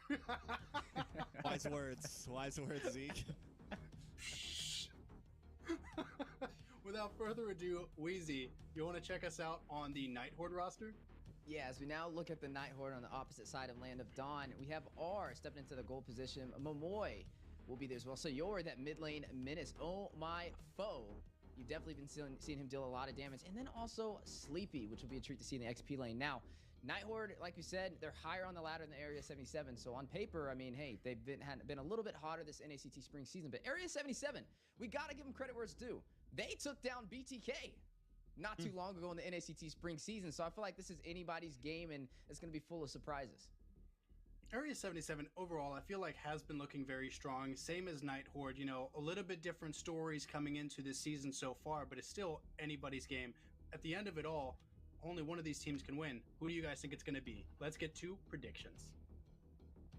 Wise words. Wise words, Zeke. Without further ado, Wheezy, you want to check us out on the Night Horde roster? Yeah, as we now look at the Night Horde on the opposite side of Land of Dawn, we have R stepping into the gold position. Momoy will be there as well. So you're that mid lane menace. Oh my foe. You've definitely been seeing him deal a lot of damage. And then also Sleepy, which will be a treat to see in the XP lane. Now, Night Horde, like you said, they're higher on the ladder than Area 77. So on paper, I mean, hey, they've been a little bit hotter this NACT spring season. But Area 77, we got to give them credit where it's due. They took down BTK not too long ago in the NACT spring season. So I feel like this is anybody's game, and it's going to be full of surprises. Area 77 overall, I feel like has been looking very strong. Same as Night Horde, you know, a little bit different stories coming into this season so far, but it's still anybody's game. At the end of it all, only one of these teams can win. Who do you guys think it's going to be? Let's get to predictions.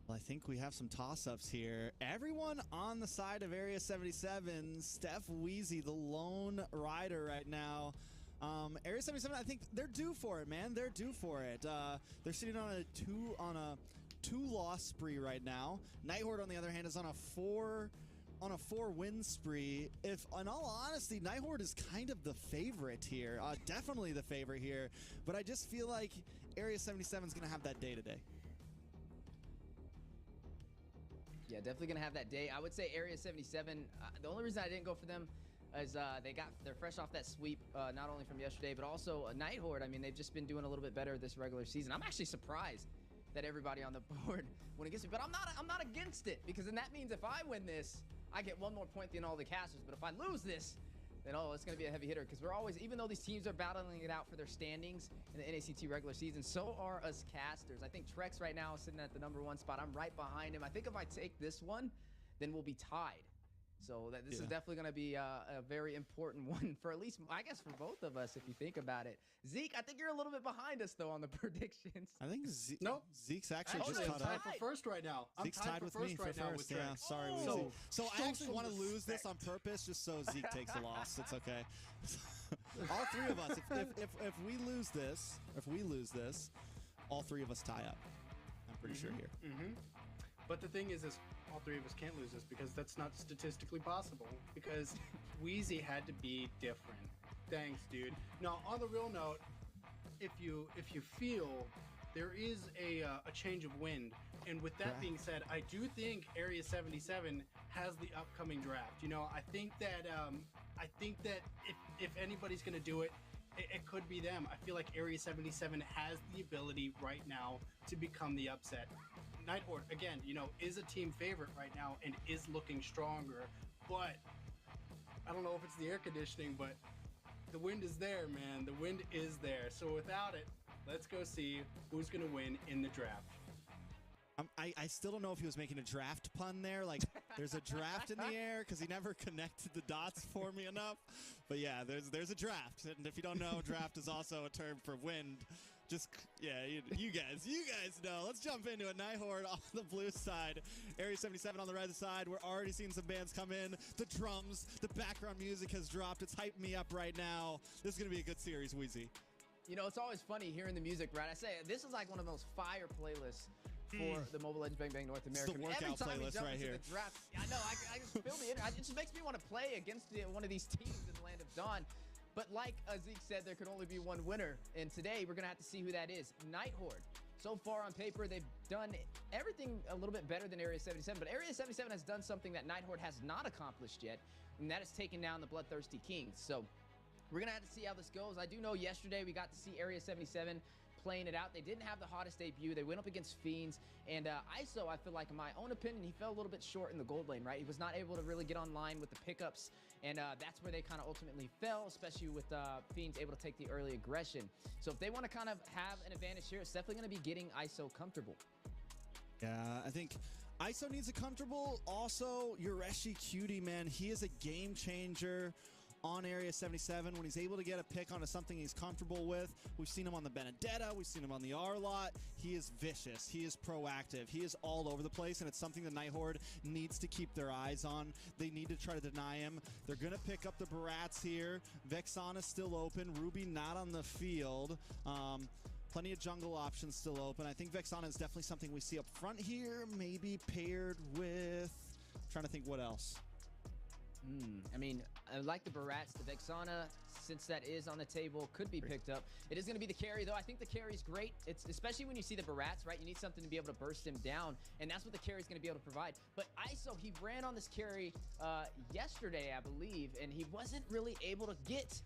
Well, I think we have some toss-ups here. Everyone on the side of Area 77. Steph Wheezy, the lone rider right now. Area 77, I think they're due for it, man. They're due for it. They're sitting on a two-loss spree right now. Nighthorde, on the other hand, is on a four-win spree. If, in all honesty, Nighthorde is kind of the favorite here. Definitely the favorite here. But I just feel like Area 77 is going to have that day today. Yeah, definitely going to have that day. I would say Area 77, the only reason I didn't go for them is they're fresh off that sweep, not only from yesterday, but also Nighthorde. I mean, they've just been doing a little bit better this regular season. I'm actually surprised that everybody on the board went against me, but I'm not against it, because then that means if I win this, I get one more point than all the casters. But if I lose this, then it's going to be a heavy hitter, because we're always, even though these teams are battling it out for their standings in the NACT regular season, so are us casters. I think Trex right now is sitting at the #1 spot. I'm right behind him. I think if I take this one, then we'll be tied. So this is definitely going to be a very important one for, at least, I guess, for both of us, if you think about it. Zeke, I think you're a little bit behind us, though, on the predictions. I think Zeke's actually just I'm caught tied up. for first right now. I'm Zeke's tied with me for first. Yeah, sorry, Weezy. So I actually want to lose this on purpose, just so Zeke takes the loss. It's okay. All three of us, if we lose this, all three of us tie up. I'm pretty sure here. But the thing is all three of us can't lose this, because that's not statistically possible, because Wheezy had to be different. Thanks, dude. Now, on the real note, if you feel there is a change of wind, and with that being said, I do think Area 77 has the upcoming draft. You know, I think that if anybody's going to do it, it could be them. I feel like Area 77 has the ability right now to become the upset. Nighthorde, again, you know, is a team favorite right now and is looking stronger, but I don't know if it's the air conditioning, but the wind is there, man. The wind is there. So without it, let's go see who's going to win in the draft. I still don't know if he was making a draft pun there. Like, there's a draft in the air, because he never connected the dots for me enough. But yeah, there's a draft. And if you don't know, draft is also a term for wind. Just, yeah, you guys know. Let's jump into it. Nighthorde on the blue side. Area 77 on the right side. We're already seeing some bands come in. The drums, the background music has dropped. It's hyping me up right now. This is going to be a good series, Wheezy. You know, it's always funny hearing the music, Brad. I say, this is like one of the most fire playlists for the Mobile Legends Bang Bang North America. It's the workout playlist right here. The draft, I know, I just feel the energy. It just makes me want to play against one of these teams in the Land of Dawn. But like Zeke said, there can only be one winner. And today, we're going to have to see who that is. Nighthorde. So far on paper, they've done everything a little bit better than Area 77. But Area 77 has done something that Nighthorde has not accomplished yet, and that is taking down the Bloodthirsty Kings. So we're going to have to see how this goes. I do know yesterday we got to see Area 77 playing it out. They didn't have the hottest debut. They went up against Fiends. And ISO, I feel like, in my own opinion, he fell a little bit short in the gold lane, right? He was not able to really get online with the pickups. And that's where they kind of ultimately fell, especially with Fiends able to take the early aggression. So if they want to kind of have an advantage here, it's definitely going to be getting ISO comfortable. Yeah, I think ISO needs a comfortable. Also, Yureshi Cutie, man, he is a game changer on Area 77 when he's able to get a pick onto something he's comfortable with. We've seen him on the Benedetta. We've seen him on the R-Lot. He is vicious. He is proactive. He is all over the place, and it's something the Nighthorde needs to keep their eyes on. They need to try to deny him. They're going to pick up the Barats here. Vexana's still open. Ruby not on the field. Plenty of jungle options still open. I think Vexana is definitely something we see up front here, maybe paired with... I'm trying to think what else. I mean, I like the Barats. The Vexana, since that is on the table, could be picked up. It is going to be the carry, though. I think the carry is great. It's especially when you see the Barats, right? You need something to be able to burst him down, and that's what the carry is going to be able to provide. But ISO, he ran on this carry yesterday, I believe, and he wasn't really able to get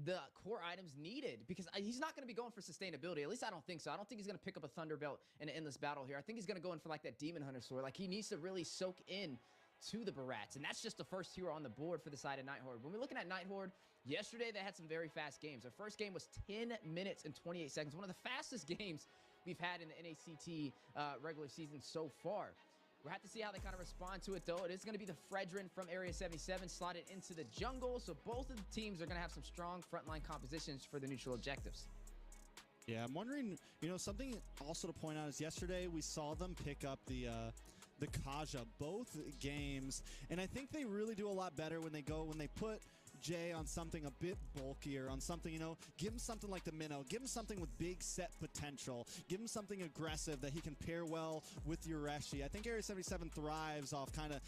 the core items needed, because he's not going to be going for sustainability. At least I don't think so. I don't think he's going to pick up a Thunder Belt in an endless battle here. I think he's going to go in for like that Demon Hunter sword. Like, he needs to really soak in to the Barats, and that's just the first hero on the board for the side of Nighthorde. When we're looking at Nighthorde, yesterday they had some very fast games. Their first game was 10 minutes and 28 seconds, one of the fastest games we've had in the NACT regular season so far. We'll have to see how they kind of respond to it, though. It is going to be the Fredrin from Area 77 slotted into the jungle, so both of the teams are going to have some strong frontline compositions for the neutral objectives. Yeah, I'm wondering, something also to point out is yesterday we saw them pick up the Kaja both games, and I think they really do a lot better when they put Jay on something a bit bulkier, on something, give him something like the Minnow, give him something with big set potential, give him something aggressive that he can pair well with Yureshi. I think Area 77 thrives off kind of,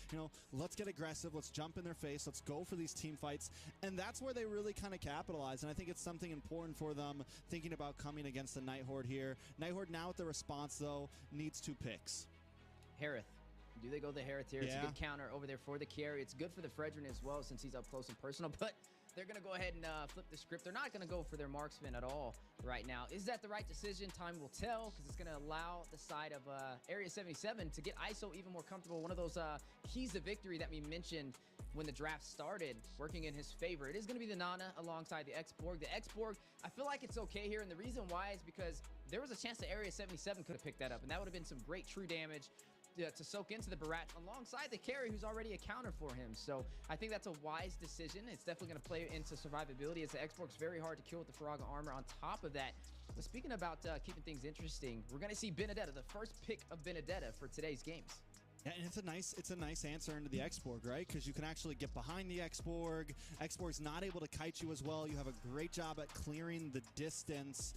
let's get aggressive, let's jump in their face, let's go for these team fights, and that's where they really kind of capitalize, and I think it's something important for them thinking about coming against the Night Horde here. Night Horde now with the response, though, needs 2 picks. Harith. Do they go the Harith here? It's a good counter over there for the carry. It's good for the Fredrin as well since he's up close and personal, but they're going to go ahead and flip the script. They're not going to go for their marksman at all right now. Is that the right decision? Time will tell, because it's going to allow the side of Area 77 to get ISO even more comfortable. One of those keys to victory that we mentioned when the draft started working in his favor. It is going to be the Nana alongside the X-Borg. The X-Borg, I feel like it's okay here, and the reason why is because there was a chance that Area 77 could have picked that up, and that would have been some great true damage to soak into the Barat alongside the carry who's already a counter for him. So I think that's a wise decision. It's definitely going to play into survivability as the X-Borg's very hard to kill with the Faraga armor on top of that. But speaking about keeping things interesting, we're going to see Benedetta, the first pick of Benedetta for today's games. Yeah, and it's a nice answer into the X-Borg, right? Because you can actually get behind the X-Borg. X-Borg's not able to kite you as well. You have a great job at clearing the distance.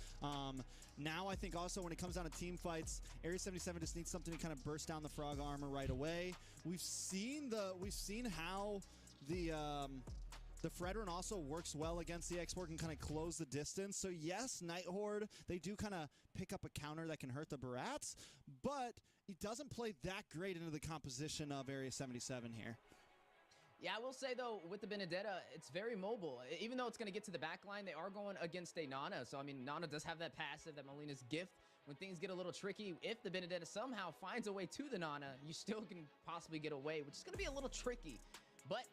Now I think also when it comes down to team fights, Area 77 just needs something to kind of burst down the Frog armor right away. We've seen how the Fredrin also works well against the X-Borg and kind of close the distance. So yes, Night Horde, they do kind of pick up a counter that can hurt the Barats, but it doesn't play that great into the composition of Area 77 here. Yeah, I will say, though, with the Benedetta, it's very mobile. Even though it's going to get to the back line, they are going against a Nana. So, I mean, Nana does have that passive, that Molina's gift. When things get a little tricky, if the Benedetta somehow finds a way to the Nana, you still can possibly get away, which is going to be a little tricky. But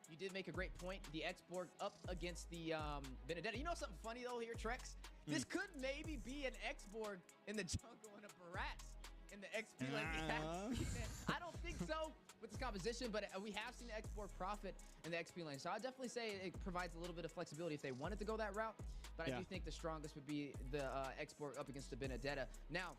you did make a great point. The X-Borg up against the Benedetta. You know something funny, though, here, Trex? This could maybe be an X-Borg in the jungle and a Barats in the XP lane. I don't think so with this composition, but we have seen the X-Borg profit in the XP lane. So I'd definitely say it provides a little bit of flexibility if they wanted to go that route. But I do think the strongest would be the X-Borg up against the Benedetta. Now,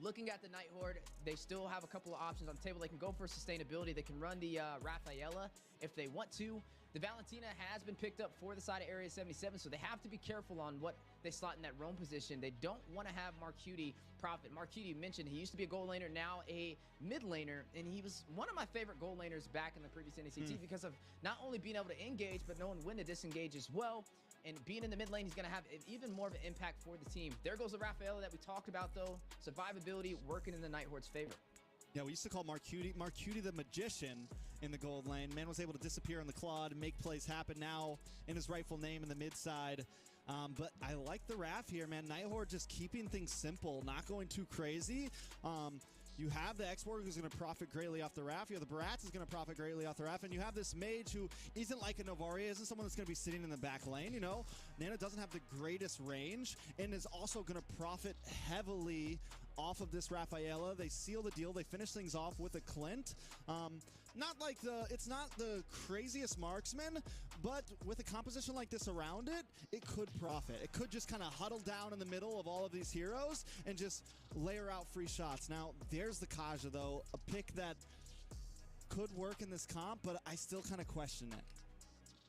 looking at the Night Horde, they still have a couple of options on the table. They can go for sustainability. They can run the Rafaela if they want to. The Valentina has been picked up for the side of Area 77, so they have to be careful on what they slot in that roam position. They don't want to have Marcuti profit. Marcuti mentioned he used to be a gold laner, now a mid laner, and he was one of my favorite gold laners back in the previous NACT because of not only being able to engage, but knowing when to disengage as well. And being in the mid lane, he's going to have even more of an impact for the team. There goes the Rafaela that we talked about, though. Survivability working in the Night Horde's favor. Yeah, we used to call Marcuti the magician in the gold lane. Man was able to disappear on the Claude, make plays happen now in his rightful name in the mid side. But I like the Raf here, man. Night Horde just keeping things simple, not going too crazy. You have the X-Borg who's going to profit greatly off the Raf. You have the Barats who's going to profit greatly off the Raf. And you have this Mage who isn't like a Novaria, isn't someone that's going to be sitting in the back lane, Nana doesn't have the greatest range and is also going to profit heavily off of this Rafaela. They seal the deal. They finish things off with a Clint. It's not the craziest marksman, but with a composition like this around it, it could profit. It could just kind of huddle down in the middle of all of these heroes and just layer out free shots. Now, there's the Kaja, though, a pick that could work in this comp, but I still kind of question it.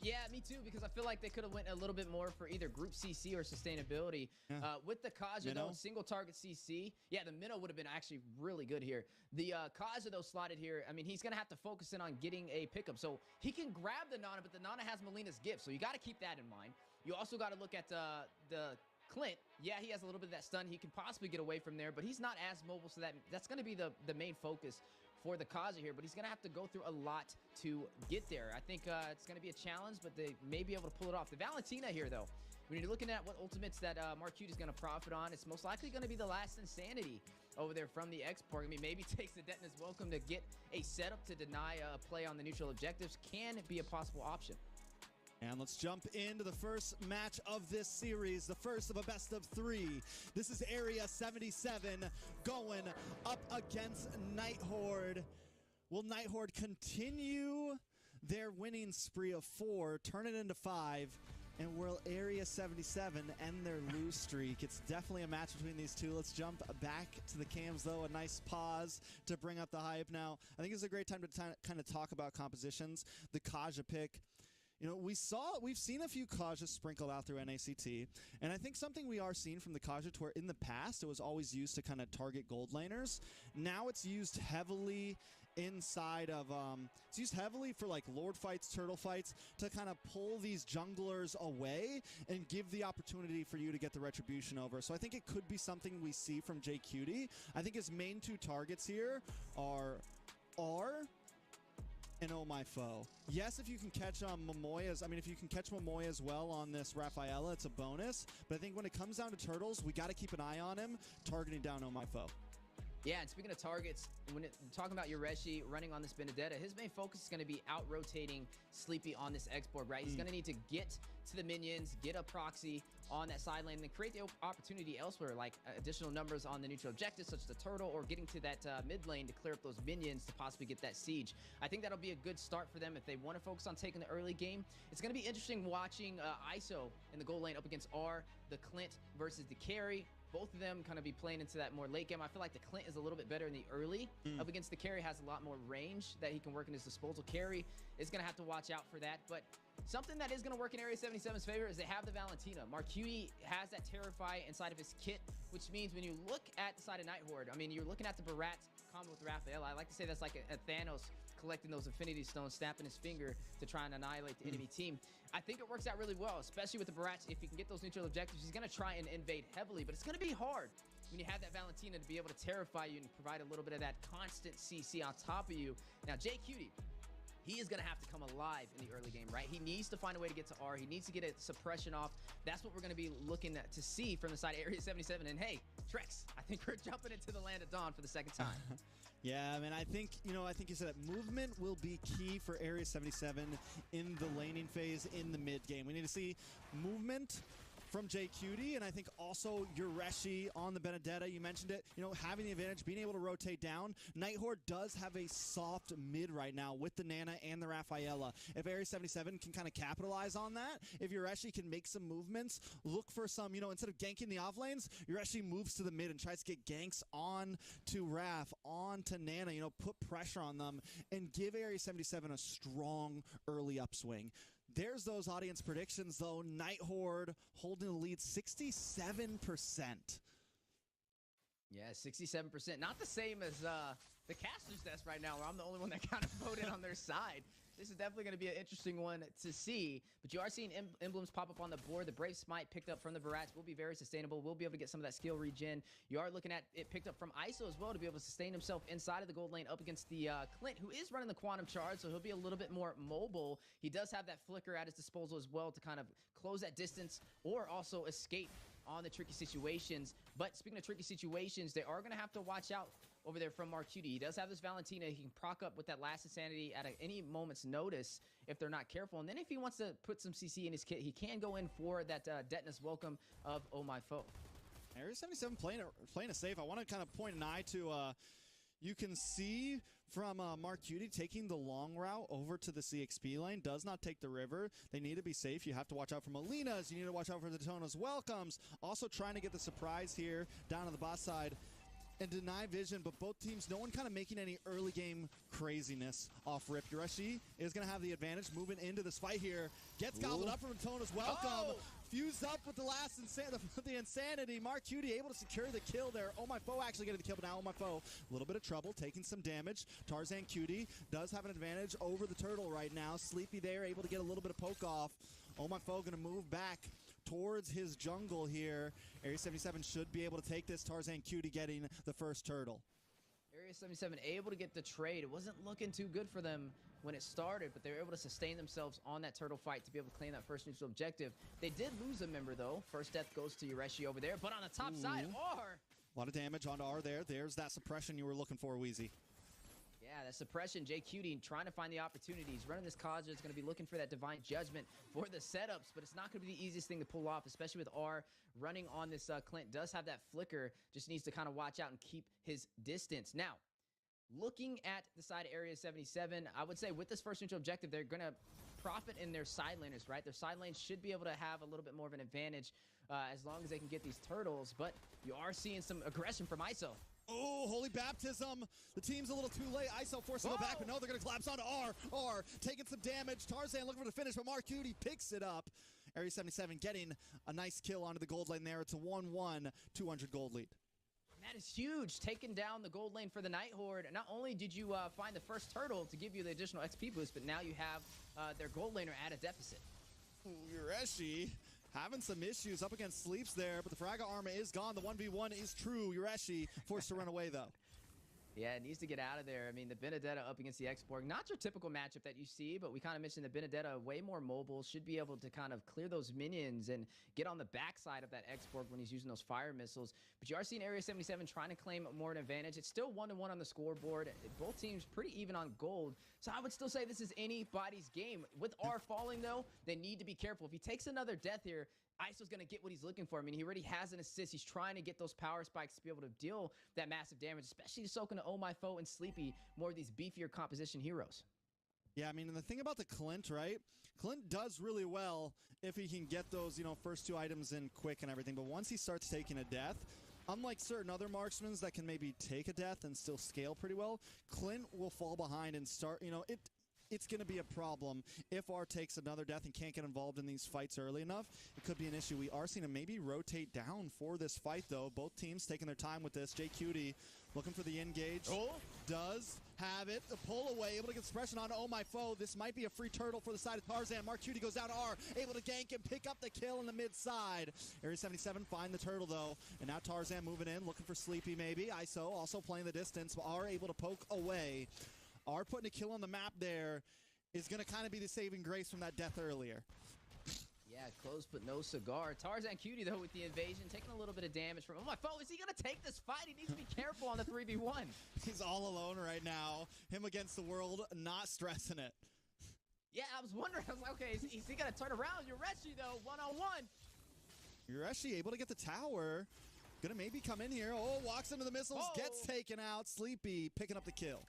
Yeah, me too, because I feel like they could have went a little bit more for either group CC or sustainability. Yeah. With the Kaja, though, single target CC, the Minnow would have been actually really good here. The Kaja, though, slotted here, I mean, he's going to have to focus in on getting a pickup. So he can grab the Nana, but the Nana has Molina's gift, so you got to keep that in mind. You also got to look at the Clint. Yeah, he has a little bit of that stun. He can possibly get away from there, but he's not as mobile, so that's going to be the main focus for the Kaja here, but he's going to have to go through a lot to get there. I think it's going to be a challenge, but they may be able to pull it off. The Valentina here, though, when you're looking at what ultimates that Marcuti is going to profit on, it's most likely going to be the last Insanity over there from the X-Borg. I mean, maybe takes the Detna's welcome to get a setup to deny a play on the neutral objectives can be a possible option. And let's jump into the first match of this series, the first of a best of 3. This is Area 77 going up against Night Horde. Will Night Horde continue their winning spree of 4, turn it into 5, And will Area 77 end their lose streak? It's definitely a match between these two. Let's jump back to the cams, though. A nice pause to bring up the hype. Now, I think it's a great time to kind of talk about compositions. The Kaja pick. You know, we've seen a few Kajas sprinkled out through NACT, and I think something we are seeing from the Kaja to where in the past it was always used to kind of target gold laners. Now it's used heavily inside of it's used heavily for like Lord fights, turtle fights, to kind of pull these junglers away and give the opportunity for you to get the retribution over. So I think it could be something we see from JQT. I think his main two targets here are and Oh My Foe. Yes, if you can catch Momoya's, I mean, if you can catch Momoya as well on this Rafaela, it's a bonus. But I think when it comes down to turtles, we got to keep an eye on him, targeting down Oh My Foe. Yeah, and speaking of targets, when talking about Yoreshi running on this Benedetta, his main focus is going to be out-rotating Sleepy on this X-board, right? He's going to need to get to the minions, get a proxy on that side lane, and then create the opportunity elsewhere, like additional numbers on the neutral objectives, such as the turtle, or getting to that mid lane to clear up those minions to possibly get that siege. I think that'll be a good start for them if they want to focus on taking the early game. It's going to be interesting watching ISO in the gold lane up against R, the Clint versus the carry. Both of them kind of be playing into that more late game. I feel like the Clint is a little bit better in the early. Up against the carry, has a lot more range that he can work in his disposal. Carry is going to have to watch out for that. But something that is going to work in Area 77's favor is they have the Valentina. Marcuti has that Terrify inside of his kit, which means when you look at the side of Nighthorde, I mean, you're looking at the Barat combo with Rafaela. I like to say that's like a Thanos collecting those Infinity Stones, snapping his finger to try and annihilate the enemy team. I think it works out really well, especially with the Barats. If he can get those neutral objectives, he's going to try and invade heavily, but it's going to be hard when you have that Valentina to be able to terrify you and provide a little bit of that constant CC on top of you. Now, JQT, he is going to have to come alive in the early game, right? He needs to find a way to get to R. He needs to get a suppression off. That's what we're going to be looking to see from the side of Area 77. And hey, Trex, I think we're jumping into the Land of Dawn for the second time. Yeah, I mean, I think you said that movement will be key for Area 77 in the laning phase in the mid game. We need to see movement from JQT, and I think also Yoreshi on the Benedetta. You mentioned it, having the advantage, being able to rotate down. Nighthorde does have a soft mid right now with the Nana and the Rafaela. If Area 77 can kind of capitalize on that, if Yoreshi can make some movements, look for some, instead of ganking the off lanes, Yoreshi moves to the mid and tries to get ganks on to Raf, on to Nana, put pressure on them and give Area 77 a strong early upswing. There's those audience predictions, though. Nighthorde holding the lead 67%. Yeah, 67%. Not the same as the caster's desk right now, where I'm the only one that kind of voted on their side. This is definitely going to be an interesting one to see. But you are seeing emblems pop up on the board. The Brave Smite picked up from the Barats will be very sustainable. We'll be able to get some of that skill regen. You are looking at it picked up from ISO as well to be able to sustain himself inside of the gold lane up against the Clint, who is running the Quantum Charge, so he'll be a little bit more mobile. He does have that flicker at his disposal as well to kind of close that distance or also escape on the tricky situations. But speaking of tricky situations, they are going to have to watch out over there from Marcuti. He does have this Valentina. He can proc up with that last insanity at any moment's notice if they're not careful. And then if he wants to put some CC in his kit, he can go in for that Detonus welcome of Oh My Foe. Area 77 playing it safe. I want to kind of point an eye to you can see from Marcuti taking the long route over to the CXP lane. Does not take the river. They need to be safe. You have to watch out for Molina's. You need to watch out for the Detona's welcomes. Also trying to get the surprise here down on the bot side and deny vision, but both teams, no one kind of making any early game craziness off rip. Yoreshi is going to have the advantage moving into this fight here. Gets gobbled up from Detona's welcome. Fused up with the last the insanity. Marcuti able to secure the kill there. Oh My Foe actually getting the kill, but now Oh My Foe, a little bit of trouble, taking some damage. Tarzan Cutie does have an advantage over the turtle right now. Sleepy there, able to get a little bit of poke off. Oh My Foe going to move back towards his jungle here. Area 77 should be able to take this. Tarzan Cutie getting the first turtle. Area 77 able to get the trade. It wasn't looking too good for them when it started, but they were able to sustain themselves on that turtle fight to be able to claim that first neutral objective. They did lose a member, though. First death goes to Yoreshi over there, but on the top side, R. A lot of damage onto R there. There's that suppression you were looking for, Wheezy. Yeah, that suppression, JQT trying to find the opportunities. Running this Kaja is going to be looking for that Divine Judgment for the setups, but it's not going to be the easiest thing to pull off, especially with R running on this Clint. Does have that flicker, just needs to kind of watch out and keep his distance. Now, looking at the side of Area 77, I would say with this first neutral objective, they're going to profit in their side laners, right? Their side lanes should be able to have a little bit more of an advantage as long as they can get these turtles, but you are seeing some aggression from ISO. Oh, holy baptism. The team's a little too late. ISO forced to go back, but no, they're going to collapse onto R. R taking some damage. Tarzan looking for the finish, but Mark Cutie picks it up. Area 77 getting a nice kill onto the gold lane there. It's a 1-1, 200 gold lead. That is huge, taking down the gold lane for the Night Horde. Not only did you find the first turtle to give you the additional XP boost, but now you have their gold laner at a deficit. Ureshi having some issues up against Sleeps there, but the Fragga armor is gone. The 1v1 is true. Ureshi forced to run away, though. Yeah, it needs to get out of there. I mean, the Benedetta up against the X-Borg, not your typical matchup that you see, but we kind of mentioned the Benedetta way more mobile, should be able to kind of clear those minions and get on the backside of that X-Borg when he's using those fire missiles. But you are seeing Area 77 trying to claim more an advantage. It's still 1-1 on the scoreboard. Both teams pretty even on gold. So I would still say this is anybody's game. With R falling, though, they need to be careful. If he takes another death here, ISO's going to get what he's looking for. I mean, he already has an assist. He's trying to get those power spikes to be able to deal that massive damage, especially soaking to Oh My Foe and Sleepy, more of these beefier composition heroes. Yeah, I mean, and the thing about the Clint, right? Clint does really well if he can get those, you know, first two items in quick and everything. But once he starts taking a death, unlike certain other marksmen that can maybe take a death and still scale pretty well, Clint will fall behind and start, you know, it's going to be a problem if R takes another death and can't get involved in these fights early enough. It could be an issue. We are seeing him maybe rotate down for this fight, though. Both teams taking their time with this. JQT looking for the engage. Oh, does have it. The pull away, able to get suppression on Oh My Foe. This might be a free turtle for the side of Tarzan. Mark Cutie goes down to R, able to gank and pick up the kill in the mid side. Area 77 find the turtle, though. And now Tarzan moving in, looking for Sleepy maybe. ISO also playing the distance, but R able to poke away. R putting a kill on the map there is going to kind of be the saving grace from that death earlier. Yeah, close but no cigar. Tarzan Cutie, though, with the invasion, taking a little bit of damage from Oh My Foe. Is he going to take this fight? He needs to be careful on the 3v1. He's all alone right now. Him against the world, not stressing it. Yeah, I was wondering. I was like, okay, is he going to turn around? Ureshi, though, one-on-one. Ureshi able to get the tower. Gonna maybe come in here. Oh, walks into the missiles, gets taken out. Sleepy picking up the kill.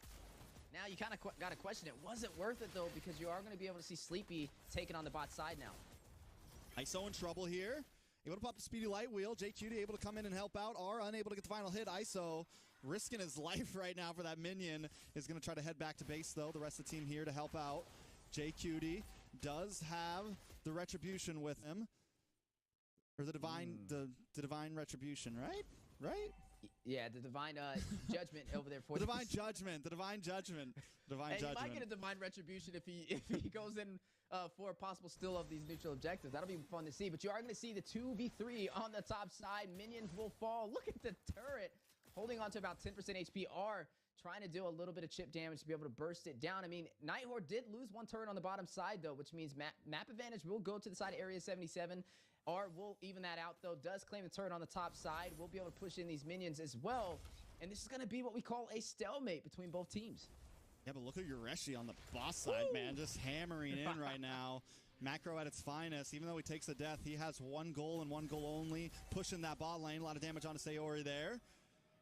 Now you kind of got to question it. Was it worth it, though? Because you are going to be able to see Sleepy taking on the bot side now. ISO in trouble here. Able to pop the speedy light wheel. JQT able to come in and help out. R unable to get the final hit. ISO risking his life right now for that minion. Is going to try to head back to base, though. The rest of the team here to help out. JQT does have the retribution with him. Or the divine, the divine retribution, right? Right? Yeah, the divine judgment over there for the divine judgment. The divine judgment. Divine judgment. He might get a divine retribution if he goes in for a possible steal of these neutral objectives. That'll be fun to see. But you are going to see the 2v3 on the top side. Minions will fall. Look at the turret holding on to about 10% HP. R trying to do a little bit of chip damage to be able to burst it down. I mean, Night Horde did lose one turret on the bottom side, though, which means map advantage will go to the side of Area 77. R will even that out, though. Does claim the turret on the top side. We'll be able to push in these minions as well. And this is going to be what we call a stalemate between both teams. Yeah, but look at Ureshi on the boss side, man. Just hammering in right now. Macro at its finest. Even though he takes a death, he has one goal and one goal only. Pushing that bot lane. A lot of damage on Sayori there.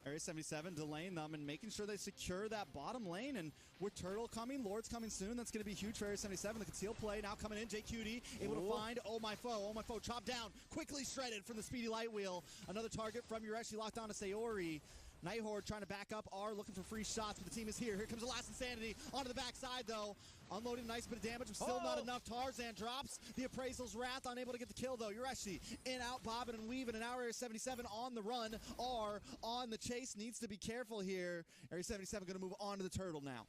Area 77 delaying them and making sure they secure that bottom lane. And with Turtle coming, Lord's coming soon. That's going to be huge for Area 77. The concealed play now coming in. JQT able to find Oh My Foe. Oh My Foe chopped down. Quickly shredded from the speedy light wheel. Another target from Ureshi locked on to Sayori. Night Horde trying to back up. R looking for free shots, but the team is here. Here comes the last Insanity onto the backside, though. Unloading a nice bit of damage, but still not enough. Tarzan drops the Appraisal's Wrath, unable to get the kill, though. Ureshi in, out, bobbing and weaving, and now Area 77 on the run. R on the chase, needs to be careful here. Area 77 going to move on to the turtle now.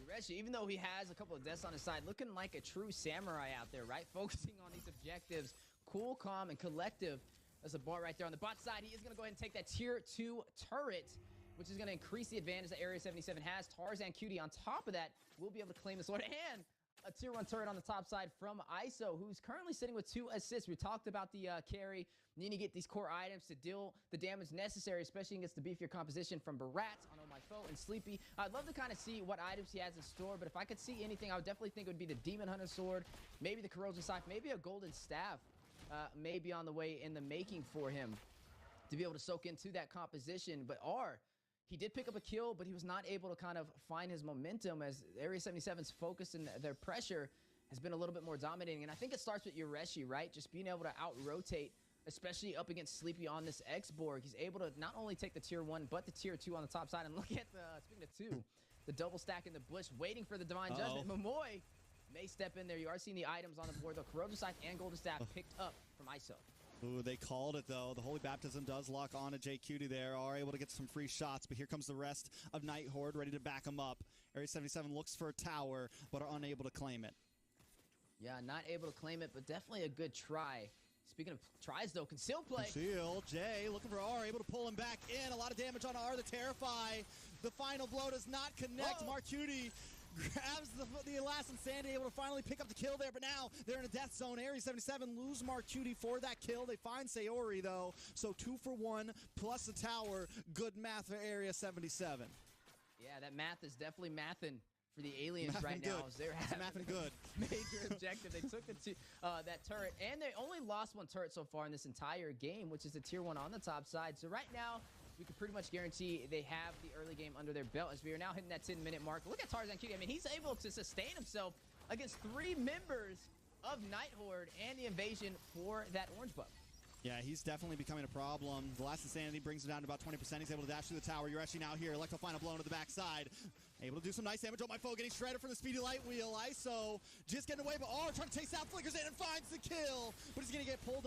Ureshi, even though he has a couple of deaths on his side, looking like a true samurai out there, right? Focusing on these objectives. Cool, calm, and collective. That's a bar right there on the bot side. He is going to go ahead and take that tier 2 turret, which is going to increase the advantage that Area 77 has. Tarzan Cutie on top of that will be able to claim this one. And a tier 1 turret on the top side from ISO, who's currently sitting with 2 assists. We talked about the carry. Needing to get these core items to deal the damage necessary, especially against the beefier composition from Barat on Oh My Foe and Sleepy. I'd love to kind of see what items he has in store, but if I could see anything, I would definitely think it would be the Demon Hunter Sword, maybe the Corrosion Scythe, maybe a Golden Staff. May be on the way in the making for him to be able to soak into that composition. But R, he did pick up a kill, but he was not able to kind of find his momentum as Area 77's focus and their pressure has been a little bit more dominating. And I think it starts with Yureshi, right? Just being able to out-rotate, especially up against Sleepy on this X-Borg. He's able to not only take the tier 1, but the tier 2 on the top side. And look at the, speaking of 2, the double stack in the bush, waiting for the Divine Judgment. Momoy may step in there. You are seeing the items on the board, though. Corrosion Scythe and Golden Staff picked up from ISO. Ooh, they called it, though. The Holy Baptism does lock on to JQT there, are able to get some free shots, but here comes the rest of Night Horde ready to back him up. Area 77 looks for a tower, but are unable to claim it. Yeah, not able to claim it, but definitely a good try. Speaking of tries, though, conceal play. Conceal, Jay looking for R, able to pull him back in. A lot of damage on R, the Terrify. The final blow does not connect. Marcuti grabs the last Insanity, able to finally pick up the kill there, but now they're in a death zone. Area 77 lose Marcuti for that kill. They find Sayori, though, so 2 for 1, plus the tower. Good math for Area 77. Yeah, that math is definitely mathing for the aliens right now. They're having good. Major objective. They took that turret, and they only lost 1 turret so far in this entire game, which is the tier 1 on the top side. So right now, we can pretty much guarantee they have the early game under their belt as we are now hitting that 10-minute mark. Look at Tarzan Cutie. I mean, he's able to sustain himself against 3 members of Night Horde and the invasion for that orange buff. Yeah, he's definitely becoming a problem. The last Insanity brings him down to about 20%. He's able to dash through the tower. Yureshi now here. Electro final blow into the backside. Able to do some nice damage. Oh, my foe getting shredded from the speedy light wheel. ISO just getting away, but trying to chase out, flickers in and finds the kill. But he's going to get pulled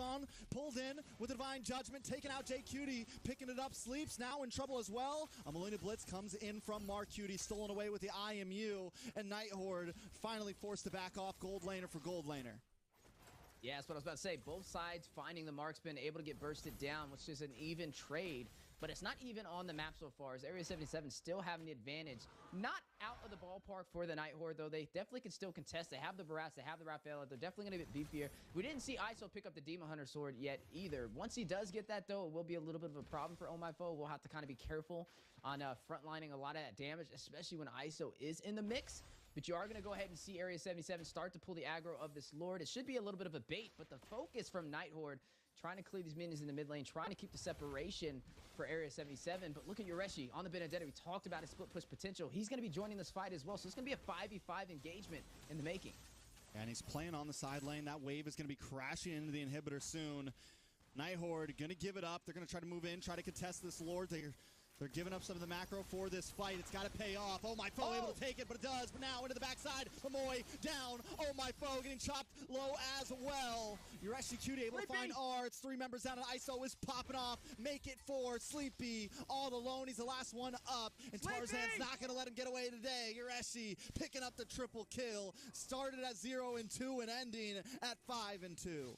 in with the Divine Judgment, taking out JQT, picking it up. Sleeps now in trouble as well. A Melina Blitz comes in from Marcuti, stolen away with the IMU, and Night Horde finally forced to back off Gold Laner for Gold Laner. Yeah, that's what I was about to say. Both sides finding the marksman, able to get bursted down, which is an even trade. But it's not even on the map so far, as Area 77 still having the advantage. Not out of the ballpark for the Night Horde, though. They definitely can still contest. They have the Barats, they have the Raphael. They're definitely going to get beefier. We didn't see ISO pick up the Demon Hunter sword yet either. Once he does get that, though, it will be a little bit of a problem for Oh My Foe. We'll have to kind of be careful on frontlining a lot of that damage, especially when ISO is in the mix. But you are going to go ahead and see Area 77 start to pull the aggro of this Lord. It should be a little bit of a bait, but the focus from Night Horde, trying to clear these minions in the mid lane, trying to keep the separation for Area 77. But look at Yureshi on the Benedetta. We talked about his split push potential. He's going to be joining this fight as well. So it's going to be a 5v5 engagement in the making. And he's playing on the side lane. That wave is going to be crashing into the inhibitor soon. Night Horde going to give it up. They're going to try to move in, try to contest this Lord. They're giving up some of the macro for this fight. It's got to pay off. Oh, my foe able to take it, but it does. But now into the backside. Momoy down. Oh, my foe getting chopped low as well. Yureshi Cutie able to find R. It's 3 members down, and ISO is popping off. Make it 4. Sleepy all alone. He's the last one up. And Tarzan's not going to let him get away today. Yureshi picking up the triple kill. Started at 0-2 and ending at 5-2.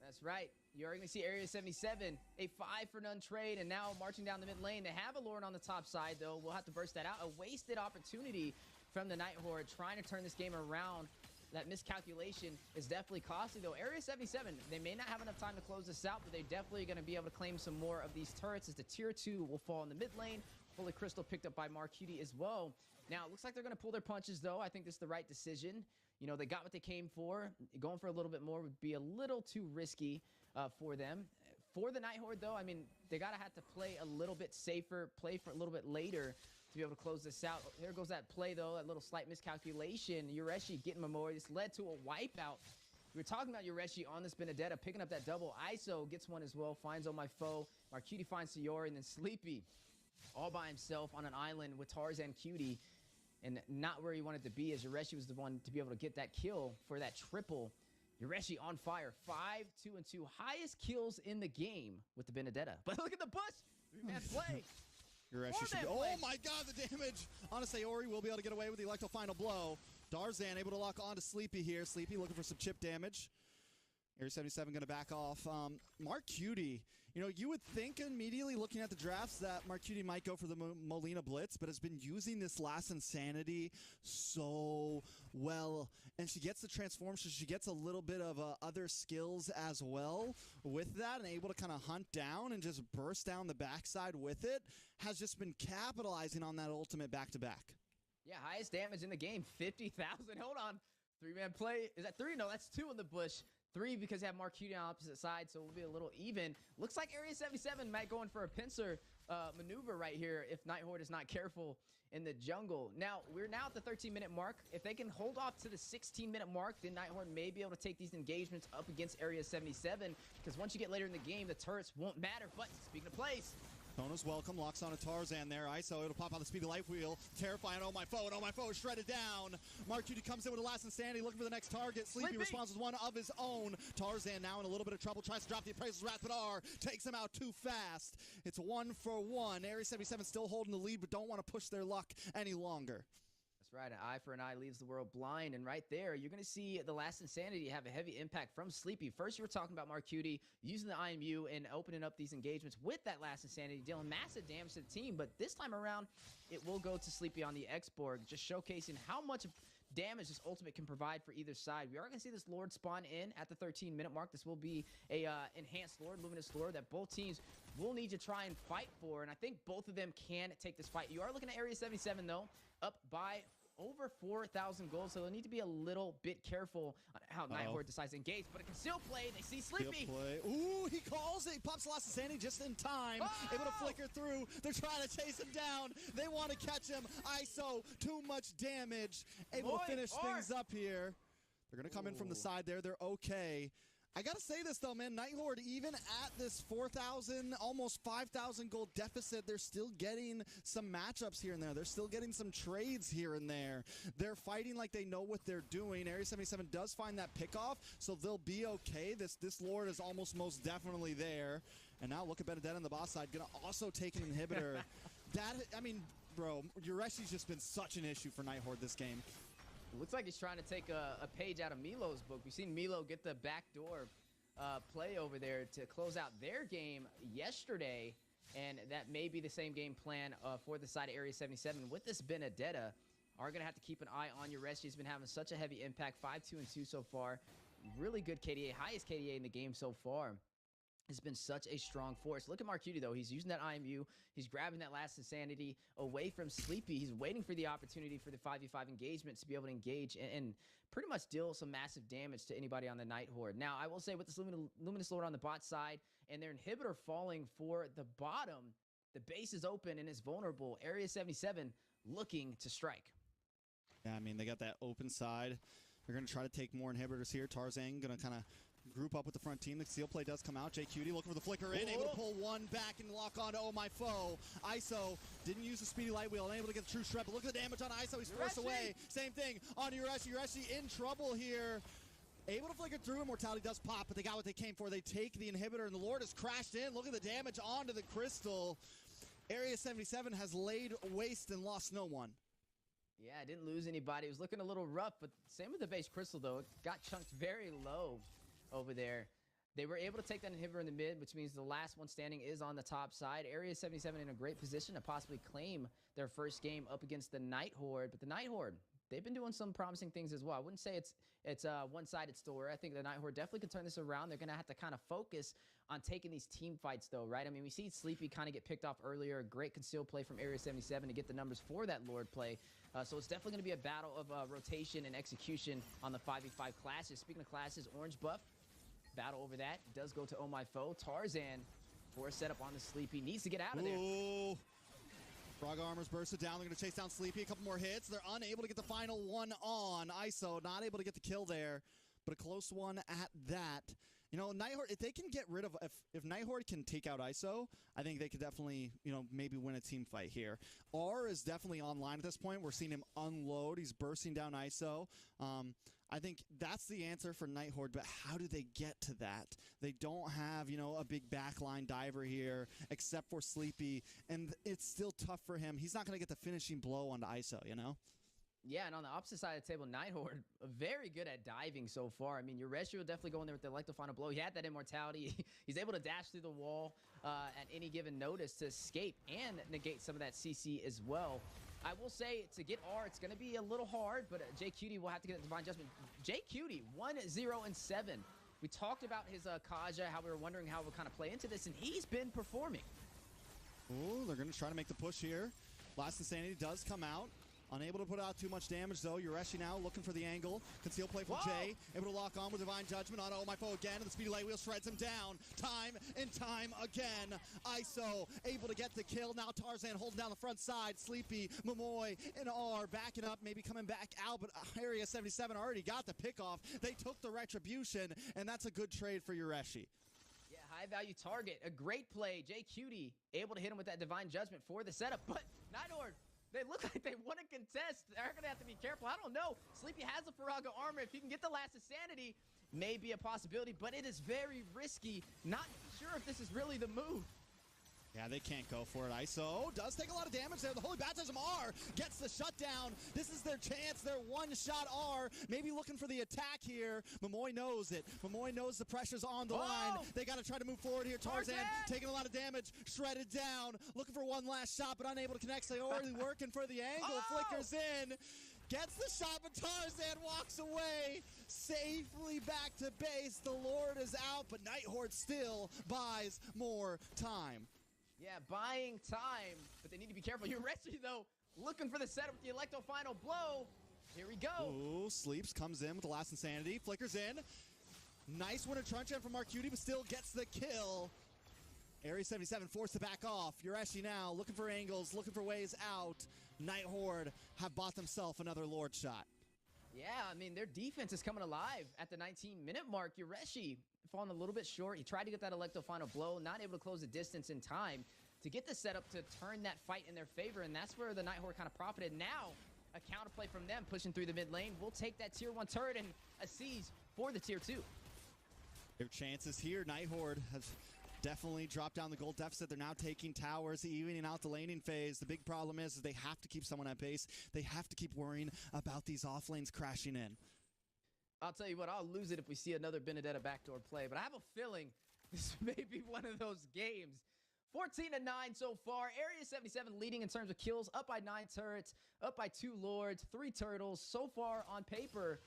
That's right. You're going to see Area 77, a 5-for-none trade, and now marching down the mid lane. They have a Lord on the top side, though. We'll have to burst that out. A wasted opportunity from the Night Horde trying to turn this game around. That miscalculation is definitely costly, though. Area 77, they may not have enough time to close this out, but they're definitely going to be able to claim some more of these turrets as the tier 2 will fall in the mid lane. Holy Crystal picked up by Marcuti as well. Now, it looks like they're going to pull their punches, though. I think this is the right decision. You know, they got what they came for. Going for a little bit more would be a little too risky for them. For the Night Horde, though, I mean, they got to have to play a little bit safer, play for a little bit later to be able to close this out. There goes that play, though, that little slight miscalculation. Yureshi getting Memorial. This led to a wipeout. We were talking about Yureshi on this Benedetta, picking up that double. ISO gets one as well, finds Oh My Foe. Marcuti finds Sayori, and then Sleepy all by himself on an island with Tarzan Cutie. And not where he wanted to be, as Yureshi was the one to be able to get that kill for that triple. Yureshi on fire, 5-2-2, highest kills in the game with the Benedetta. But look at the bush, 3-man play. Yureshi oh my god, the damage on a Sayori will be able to get away with the Electro final blow. Tarzan able to lock on to Sleepy here. Sleepy looking for some chip damage. Area 77 going to back off. Marcuti, you know, you would think immediately looking at the drafts that Marcuti might go for the Molina Blitz, but has been using this last Insanity so well. And she gets the transform, so she gets a little bit of other skills as well with that, and able to kind of hunt down and just burst down the backside with it. Has just been capitalizing on that ultimate back-to-back. Yeah, highest damage in the game, 50,000. Hold on. 3-man play. Is that 3? No, that's 2 in the bush. 3 because they have Marcuti on opposite side, so we'll be a little even. Looks like Area 77 might go in for a pincer maneuver right here if Nighthorde is not careful in the jungle. Now, we're now at the 13-minute mark. If they can hold off to the 16-minute mark, then Nighthorde may be able to take these engagements up against Area 77, because once you get later in the game, the turrets won't matter. But speaking of plays, Bonus welcome, locks on a Tarzan there. ISO, it'll pop on the speedy life wheel. Terrifying, oh my foe, and oh my foe is shredded down. Mark Cutie comes in with a last insanity, looking for the next target. Sleepy responds with one of his own. Tarzan now in a little bit of trouble, tries to drop the appraisal's wrath, but R takes him out too fast. It's 1-for-1. Area 77 still holding the lead, but don't want to push their luck any longer. That's right, an eye for an eye leaves the world blind, and right there, you're going to see the last insanity have a heavy impact from Sleepy. First, you were talking about Mark Cutie using the IMU and opening up these engagements with that last insanity, dealing massive damage to the team, but this time around, it will go to Sleepy on the X-Borg, just showcasing how much damage this ultimate can provide for either side. We are going to see this Lord spawn in at the 13-minute mark. This will be a enhanced Lord, luminous Lord that both teams will need to try and fight for, and I think both of them can take this fight. You are looking at Area 77, though, up by over 4,000 gold, so they'll need to be a little bit careful on how Nighthorde decides to engage, but it can still play. They see Sleepy. Ooh, he calls it. He pops the last insanity just in time. Able to flicker through. They're trying to chase him down. They want to catch him. ISO, too much damage. Able to finish things up here. They're going to come in from the side there. They're okay. I gotta say this though, man, Nighthorde, even at this 4,000, almost 5,000 gold deficit, they're still getting some matchups here and there. They're still getting some trades here and there. They're fighting like they know what they're doing. Area 77 does find that pickoff, so they'll be okay. This Lord is almost most definitely there. And now look at Benedetta on the boss side, gonna also take an inhibitor. I mean, bro, Ureshi's just been such an issue for Nighthorde this game. Looks like he's trying to take a page out of Milo's book. We've seen Milo get the backdoor play over there to close out their game yesterday, and that may be the same game plan for the side of Area 77. With this Benedetta, are going to have to keep an eye on Ureshi. He's been having such a heavy impact, 5-2-2 so far. Really good KDA, highest KDA in the game so far. Has been such a strong force. Look at Mark Cutie, though. He's using that IMU. He's grabbing that last insanity away from Sleepy. He's waiting for the opportunity for the 5v5 engagement to be able to engage and pretty much deal some massive damage to anybody on the Nighthorde. Now, I will say with this Luminous Lord on the bot side and their inhibitor falling for the bottom, the base is open and is vulnerable. Area 77 looking to strike. Yeah, I mean, they got that open side. They're going to try to take more inhibitors here. Tarzan going to kind of group up with the front team. The seal play does come out. JQT looking for the flicker in, able to pull one back and lock on to Oh My Foe. ISO didn't use the speedy light wheel, unable to get the true shred, but look at the damage on ISO. He's forced away. Same thing on Ureshi. Ureshi in trouble here. Able to flicker through. Immortality does pop, but they got what they came for. They take the inhibitor, and the Lord has crashed in. Look at the damage onto the crystal. Area 77 has laid waste and lost no one. Yeah, didn't lose anybody. It was looking a little rough, but same with the base crystal, though. It got chunked very low over there. They were able to take that inhibitor in the mid, which means the last one standing is on the top side. Area 77 in a great position to possibly claim their first game up against the Nighthorde. But the Nighthorde, they've been doing some promising things as well. I wouldn't say it's a one-sided story. I think the Nighthorde definitely can turn this around. They're going to have to kind of focus on taking these team fights, though, right? I mean, we see Sleepy kind of get picked off earlier. Great concealed play from Area 77 to get the numbers for that Lord play. So it's definitely going to be a battle of rotation and execution on the 5v5 classes. Speaking of classes, orange buff, battle over that does go to Oh My Foe. Tarzan for a setup on the Sleepy. Needs to get out of there. Ooh. Frog Armor's bursted down. They're going to chase down Sleepy. A couple more hits. They're unable to get the final one on. ISO not able to get the kill there, but a close one at that. You know, Nighthorde, if they can get rid of, if Nighthorde can take out ISO, I think they could definitely, you know, maybe win a team fight here. R is definitely online at this point. We're seeing him unload. He's bursting down ISO. I think that's the answer for Nighthorde, but how do they get to that? They don't have, you know, a big backline diver here, except for Sleepy, and it's still tough for him. He's not going to get the finishing blow onto ISO, you know? Yeah, and on the opposite side of the table, Nighthorde, very good at diving so far. I mean, Ureshi will definitely go in there with the like to final blow. He had that immortality. He's able to dash through the wall at any given notice to escape and negate some of that CC as well. I will say, to get R, it's going to be a little hard, but JQT will have to get a divine adjustment. JQT, 1-0-7. We talked about his Kaja, how we were wondering how it would kind of play into this, and he's been performing. Ooh, they're going to try to make the push here. Last Insanity does come out. Unable to put out too much damage, though. Yureshi now looking for the angle. Conceal play from Jay. Able to lock on with Divine Judgment on Oh My Foe again. And the speedy light wheel shreds him down. Time and time again. ISO able to get the kill. Now Tarzan holding down the front side. Sleepy, Momoy, and R backing up. Maybe coming back out, but Area 77 already got the pick off. They took the retribution, and that's a good trade for Yureshi. Yeah, high value target. A great play. Jay Cutie able to hit him with that Divine Judgment for the setup, but Nighthorde, they look like they want to contest. They're going to have to be careful. I don't know. Sleepy has a Faraga armor. If he can get the last of sanity, may be a possibility, but it is very risky. Not sure if this is really the move. Yeah, they can't go for it. ISO does take a lot of damage there. The Holy Baptism R gets the shutdown. This is their chance, their one-shot R. Maybe looking for the attack here. Momoy knows it. Momoy knows the pressure's on the line. They got to try to move forward here. Tarzan taking a lot of damage, shredded down. Looking for one last shot, but unable to connect. They already working for the angle. Flickers in. Gets the shot, but Tarzan walks away safely back to base. The Lord is out, but Nighthorde still buys more time. Yeah, buying time, but they need to be careful. Yureshi, though, looking for the setup with the Electro Final Blow. Here we go. Ooh, Sleeps comes in with the last insanity. Flickers in. Nice winner truncheon from Marcuti, but still gets the kill. Area 77 forced to back off. Yureshi now looking for angles, looking for ways out. Nighthorde have bought themselves another Lord shot. Yeah, I mean, their defense is coming alive at the 19-minute mark. Yureshi falling a little bit short. He tried to get that Electro Final Blow, not able to close the distance in time to get the setup to turn that fight in their favor, and that's where the Nighthorde kind of profited. Now, a counterplay from them pushing through the mid lane. We'll take that tier 1 turret and a siege for the tier 2. Their chances here. Nighthorde has definitely dropped down the gold deficit. They're now taking towers, evening out the laning phase. The big problem is they have to keep someone at base. They have to keep worrying about these off lanes crashing in. I'll tell you what, I'll lose it if we see another Benedetta backdoor play, but I have a feeling this may be one of those games. 14-9 so far. Area 77 leading in terms of kills, up by 9 turrets, up by 2 lords, 3 turtles. So far on paper,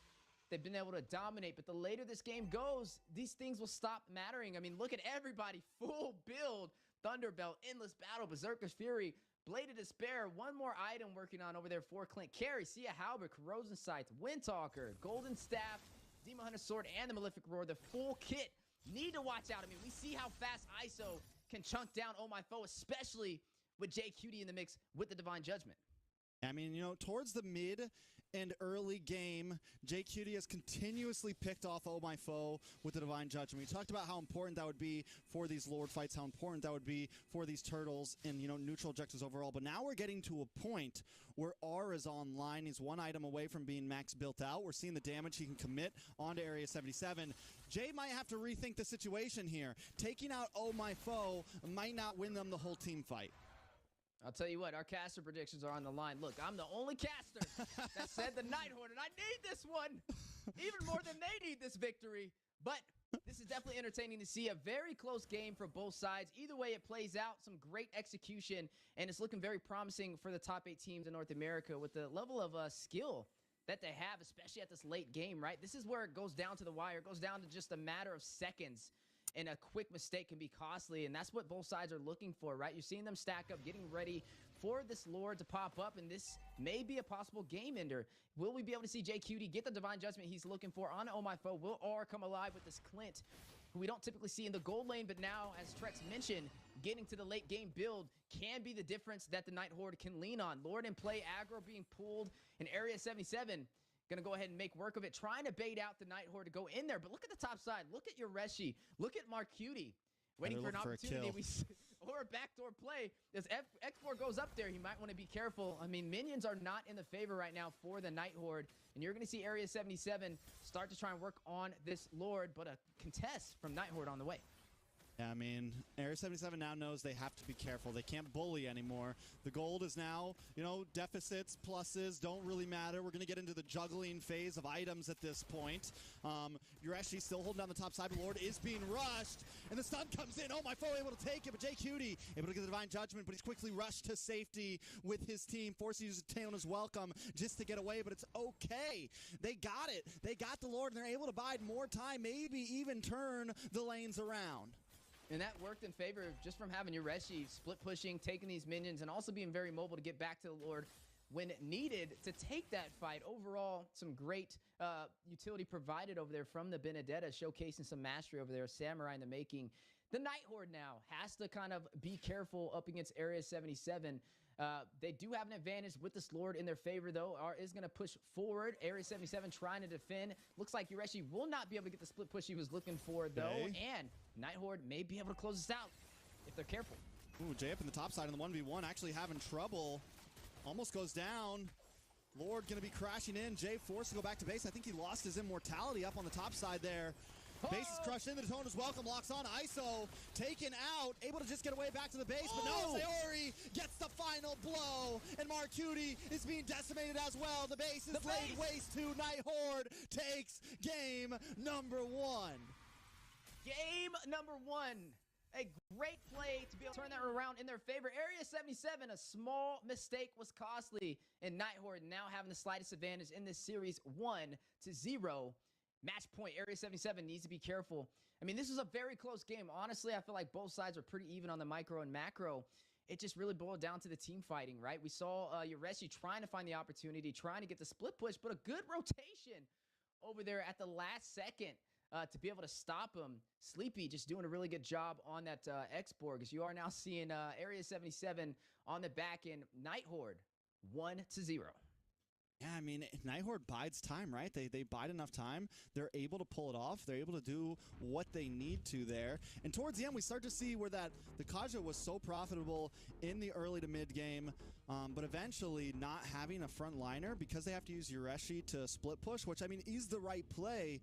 they've been able to dominate, but the later this game goes, these things will stop mattering. I mean, look at everybody, full build. Thunderbelt, Endless Battle, Berserker's Fury, Blade of Despair, one more item working on over there for Clint. Carry, Sia Halberd, Corrosion Scythe, Windtalker, Golden Staff, Demon Hunter Sword, and the Malefic Roar. The full kit. Need to watch out. I mean, we see how fast ISO can chunk down Oh My Foe, especially with Jay Cutie in the mix with the Divine Judgment. I mean, you know, towards the mid and early game, Jay Cutie has continuously picked off Oh My Foe with the Divine Judgment. We talked about how important that would be for these Lord fights, how important that would be for these turtles and, you know, neutral objectives overall. But now we're getting to a point where R is online. He's one item away from being max built out. We're seeing the damage he can commit onto Area 77. Jay might have to rethink the situation here. Taking out Oh My Foe might not win them the whole team fight. I'll tell you what, our caster predictions are on the line. Look, I'm the only caster that said the Nighthorde, and I need this one even more than they need this victory. But this is definitely entertaining to see. A very close game for both sides. Either way it plays out, some great execution, and it's looking very promising for the top 8 teams in North America with the level of skill that they have, especially at this late game, right? This is where it goes down to the wire. It goes down to just a matter of seconds. And a quick mistake can be costly, and that's what both sides are looking for, right? You're seeing them stack up, getting ready for this Lord to pop up, and this may be a possible game ender. Will we be able to see Jay Cutie get the Divine Judgment he's looking for on Oh My Foe? Will R come alive with this Clint, who we don't typically see in the gold lane, but now, as Trex mentioned, getting to the late game build can be the difference that the Nighthorde can lean on. Lord in play, aggro being pulled in Area 77. Going to go ahead and make work of it, trying to bait out the Nighthorde to go in there. But look at the top side. Look at Yureshi. Look at Marcuti. Waiting for an opportunity. Or a backdoor play. As X4 goes up there, he might want to be careful. I mean, minions are not in the favor right now for the Nighthorde. And you're going to see Area 77 start to try and work on this Lord, but a contest from Nighthorde on the way. Yeah, I mean, Area 77 now knows they have to be careful. They can't bully anymore. The gold is now, you know, deficits, pluses don't really matter. We're going to get into the juggling phase of items at this point. Yureshi still holding down the top side. The Lord is being rushed, and the stun comes in. Oh My Foe able to take it, but Jay Cutie able to get the Divine Judgment, but he's quickly rushed to safety with his team, forcing to use a tail on his welcome just to get away, but it's okay. They got it. They got the Lord, and they're able to bide more time, maybe even turn the lanes around. And that worked in favor just from having Yureshi split pushing, taking these minions, and also being very mobile to get back to the Lord when needed to take that fight. Overall, some great utility provided over there from the Benedetta, showcasing some mastery over there. Samurai in the making. The Night Horde now has to kind of be careful up against Area 77. They do have an advantage with this Lord in their favor, though. Is going to push forward. Area 77 trying to defend. Looks like Yureshi will not be able to get the split push he was looking for, though. And Night Horde may be able to close this out if they're careful. Ooh, Jay up in the top side in the 1v1, actually having trouble. Almost goes down. Lord going to be crashing in. Jay forced to go back to base. I think he lost his immortality up on the top side there. Base is crushed in. The Daytona's welcome. Locks on. ISO taken out. Able to just get away back to the base. But no, Sayori gets the final blow. And Marcuti is being decimated as well. The base is laid waste to. Night Horde takes game number 1. Game number 1. A great play to be able to turn that around in their favor. Area 77, a small mistake was costly. And Night Horde now having the slightest advantage in this series, 1-0. Match point, Area 77 needs to be careful. I mean, this was a very close game. Honestly, I feel like both sides are pretty even on the micro and macro. It just really boiled down to the team fighting, right? We saw Yureshi trying to find the opportunity, trying to get the split push, but a good rotation over there at the last second to be able to stop him. Sleepy just doing a really good job on that X-Borg, as you are now seeing Area 77 on the back end. Night Horde, 1-0. Yeah, I mean, Night Horde bides time, right? They bide enough time. They're able to pull it off. They're able to do what they need to there. And towards the end, we start to see where the Kaja was so profitable in the early to mid game, but eventually not having a front liner because they have to use Yureshi to split push, which, I mean, is the right play,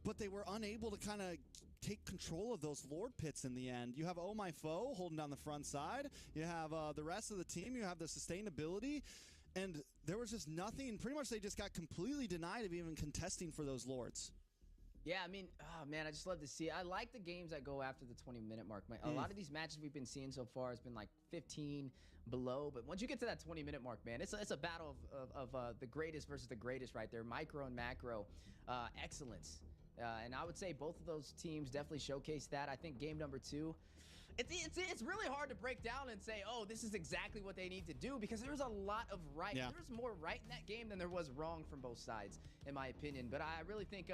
but they were unable to kind of take control of those Lord pits in the end. You have Oh My Foe holding down the front side. You have the rest of the team. You have the sustainability. And there was just nothing. Pretty much they just got completely denied of even contesting for those Lords. Yeah, I mean, oh man, I just love to see it. I like the games that go after the 20-minute mark. A lot of these matches we've been seeing so far has been like 15 below. But once you get to that 20-minute mark, man, it's a battle of the greatest versus the greatest right there. Micro and macro excellence. And I would say both of those teams definitely showcased that. I think game number 2, it's really hard to break down and say, oh, this is exactly what they need to do, because there's a lot of right. Yeah. There's more right in that game than there was wrong from both sides, in my opinion. But I really think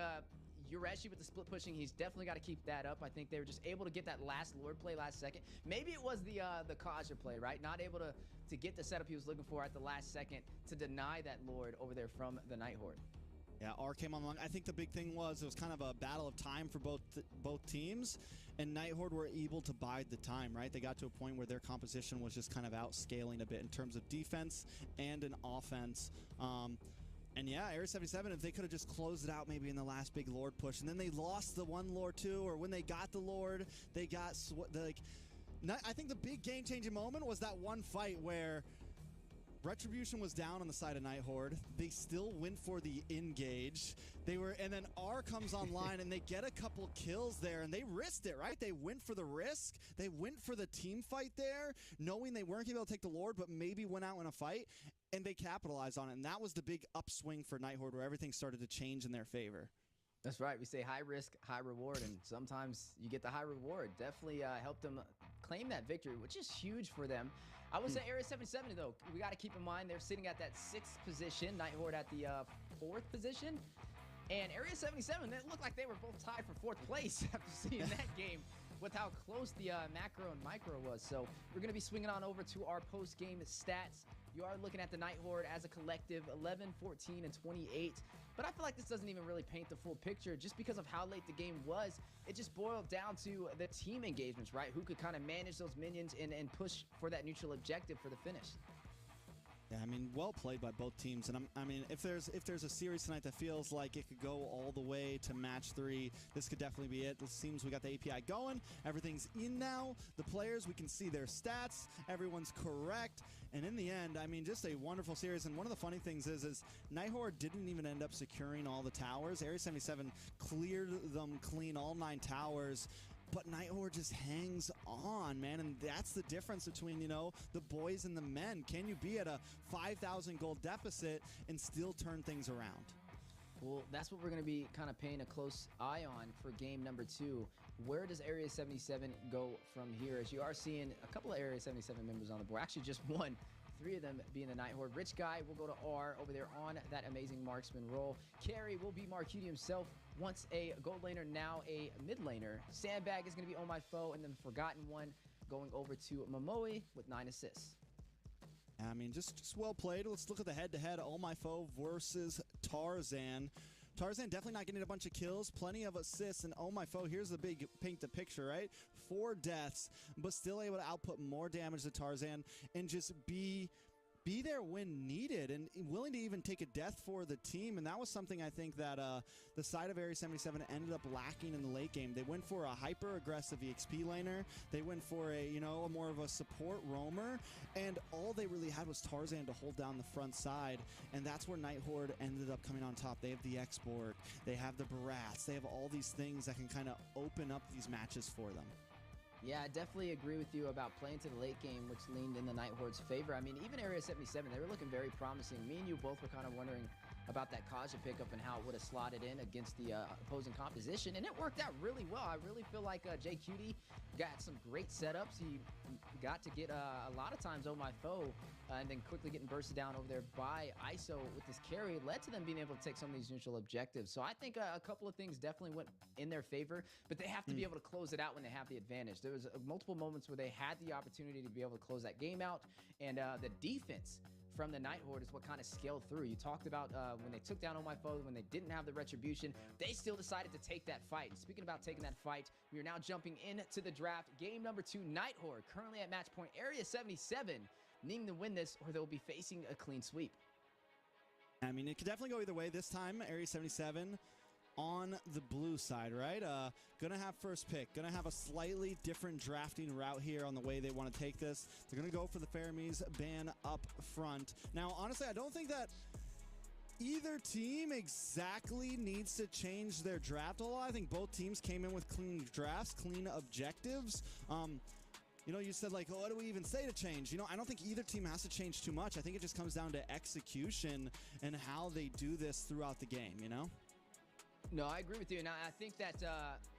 Yureshi with the split pushing, he's definitely got to keep that up. I think they were just able to get that last Lord play last second. Maybe it was the Kaja play, right? Not able to get the setup he was looking for at the last second to deny that Lord over there from the Night Horde. Yeah, R came on along. I think the big thing was it was kind of a battle of time for both teams, and Night Horde were able to bide the time, right? They got to a point where their composition was just kind of outscaling a bit in terms of defense and an offense. And yeah, Area 77, if they could have just closed it out maybe in the last big Lord push, and then they lost the one Lord too, or when they got the Lord, they got I think the big game-changing moment was that one fight where Retribution was down on the side of Night Horde. They still went for the engage. And then R comes online and they get a couple kills there, and they risked it, right? They went for the risk. They went for the team fight there, knowing they weren't able to take the Lord, but maybe went out in a fight, and they capitalized on it. And that was the big upswing for Night Horde, where everything started to change in their favor. That's right. We say high risk, high reward, and sometimes you get the high reward. Definitely helped them claim that victory, which is huge for them. I would say Area 77, though, we got to keep in mind they're sitting at that 6th position, Night Horde at the 4th position. And Area 77, it looked like they were both tied for 4th place after seeing that game with how close the macro and micro was. So we're going to be swinging on over to our post-game stats. You are looking at the Night Horde as a collective 11, 14, and 28. But I feel like this doesn't even really paint the full picture just because of how late the game was. It just boiled down to the team engagements, right? Who could kind of manage those minions and push for that neutral objective for the finish. Yeah, I mean, well played by both teams. And I mean, if there's a series tonight that feels like it could go all the way to match 3, this could definitely be it. It seems we got the API going. Everything's in now. The players, we can see their stats. Everyone's correct. And in the end, I mean, just a wonderful series. And one of the funny things is Night Horde didn't even end up securing all the towers. Area 77 cleared them clean, all 9 towers. But Night Horde just hangs on, man, and that's the difference between, you know, the boys and the men. Can you be at a 5,000 gold deficit and still turn things around? Well, that's what we're going to be kind of paying a close eye on for game number 2. Where does Area 77 go from here? As you are seeing a couple of Area 77 members on the board, actually just one 3 of them being the Night Horde. Rich Guy will go to R over there on that amazing marksman role. Carry will be Marcuti himself, once a gold laner, now a mid laner. Sandbag is going to be Oh My Foe, and then the Forgotten One going over to Momoe with 9 assists. I mean, just well played. Let's look at the head-to-head. Oh My Foe versus Tarzan. Tarzan definitely not getting a bunch of kills, plenty of assists, and Oh My Foe, here's the big paint the picture, right? 4 deaths, but still able to output more damage to Tarzan and just be there when needed and willing to even take a death for the team. And that was something I think that the side of Area 77 ended up lacking in the late game. They went for a hyper-aggressive EXP laner. They went for a more of a support roamer, and all they really had was Tarzan to hold down the front side, and that's where Night Horde ended up coming on top. They have the X-Borg, they have the Barats, they have all these things that can kind of open up these matches for them. Yeah, I definitely agree with you about playing to the late game, which leaned in the Night Horde's favor. I mean, even Area 77, they were looking very promising. Me and you both were kind of wondering about that Kaja pickup and how it would have slotted in against the opposing composition, and it worked out really well. I really feel like JQT got some great setups. He got to get a lot of times Oh My Foe, and then quickly getting bursted down over there by ISO with this carry led to them being able to take some of these neutral objectives. So I think a couple of things definitely went in their favor, but they have to be able to close it out when they have the advantage. There was multiple moments where they had the opportunity to be able to close that game out, and the defense from the Night Horde is what kind of scaled through. You talked about when they took down Oh My Foe, when they didn't have the retribution, they still decided to take that fight. And speaking about taking that fight, we are now jumping into the draft. Game number 2, Night Horde, currently at match point Area 77, needing to win this or they'll be facing a clean sweep. I mean, it could definitely go either way. This time, Area 77 on the blue side, right? Gonna have first pick. Gonna have a slightly different drafting route here on the way they want to take this. They're gonna go for the Ferromies ban up front. Now, honestly, I don't think that either team exactly needs to change their draft a lot. I think both teams came in with clean drafts, clean objectives. You said, like, oh, what do we even say to change? I don't think either team has to change too much. I think it just comes down to execution and how they do this throughout the game, No, I agree with you. Now, I think that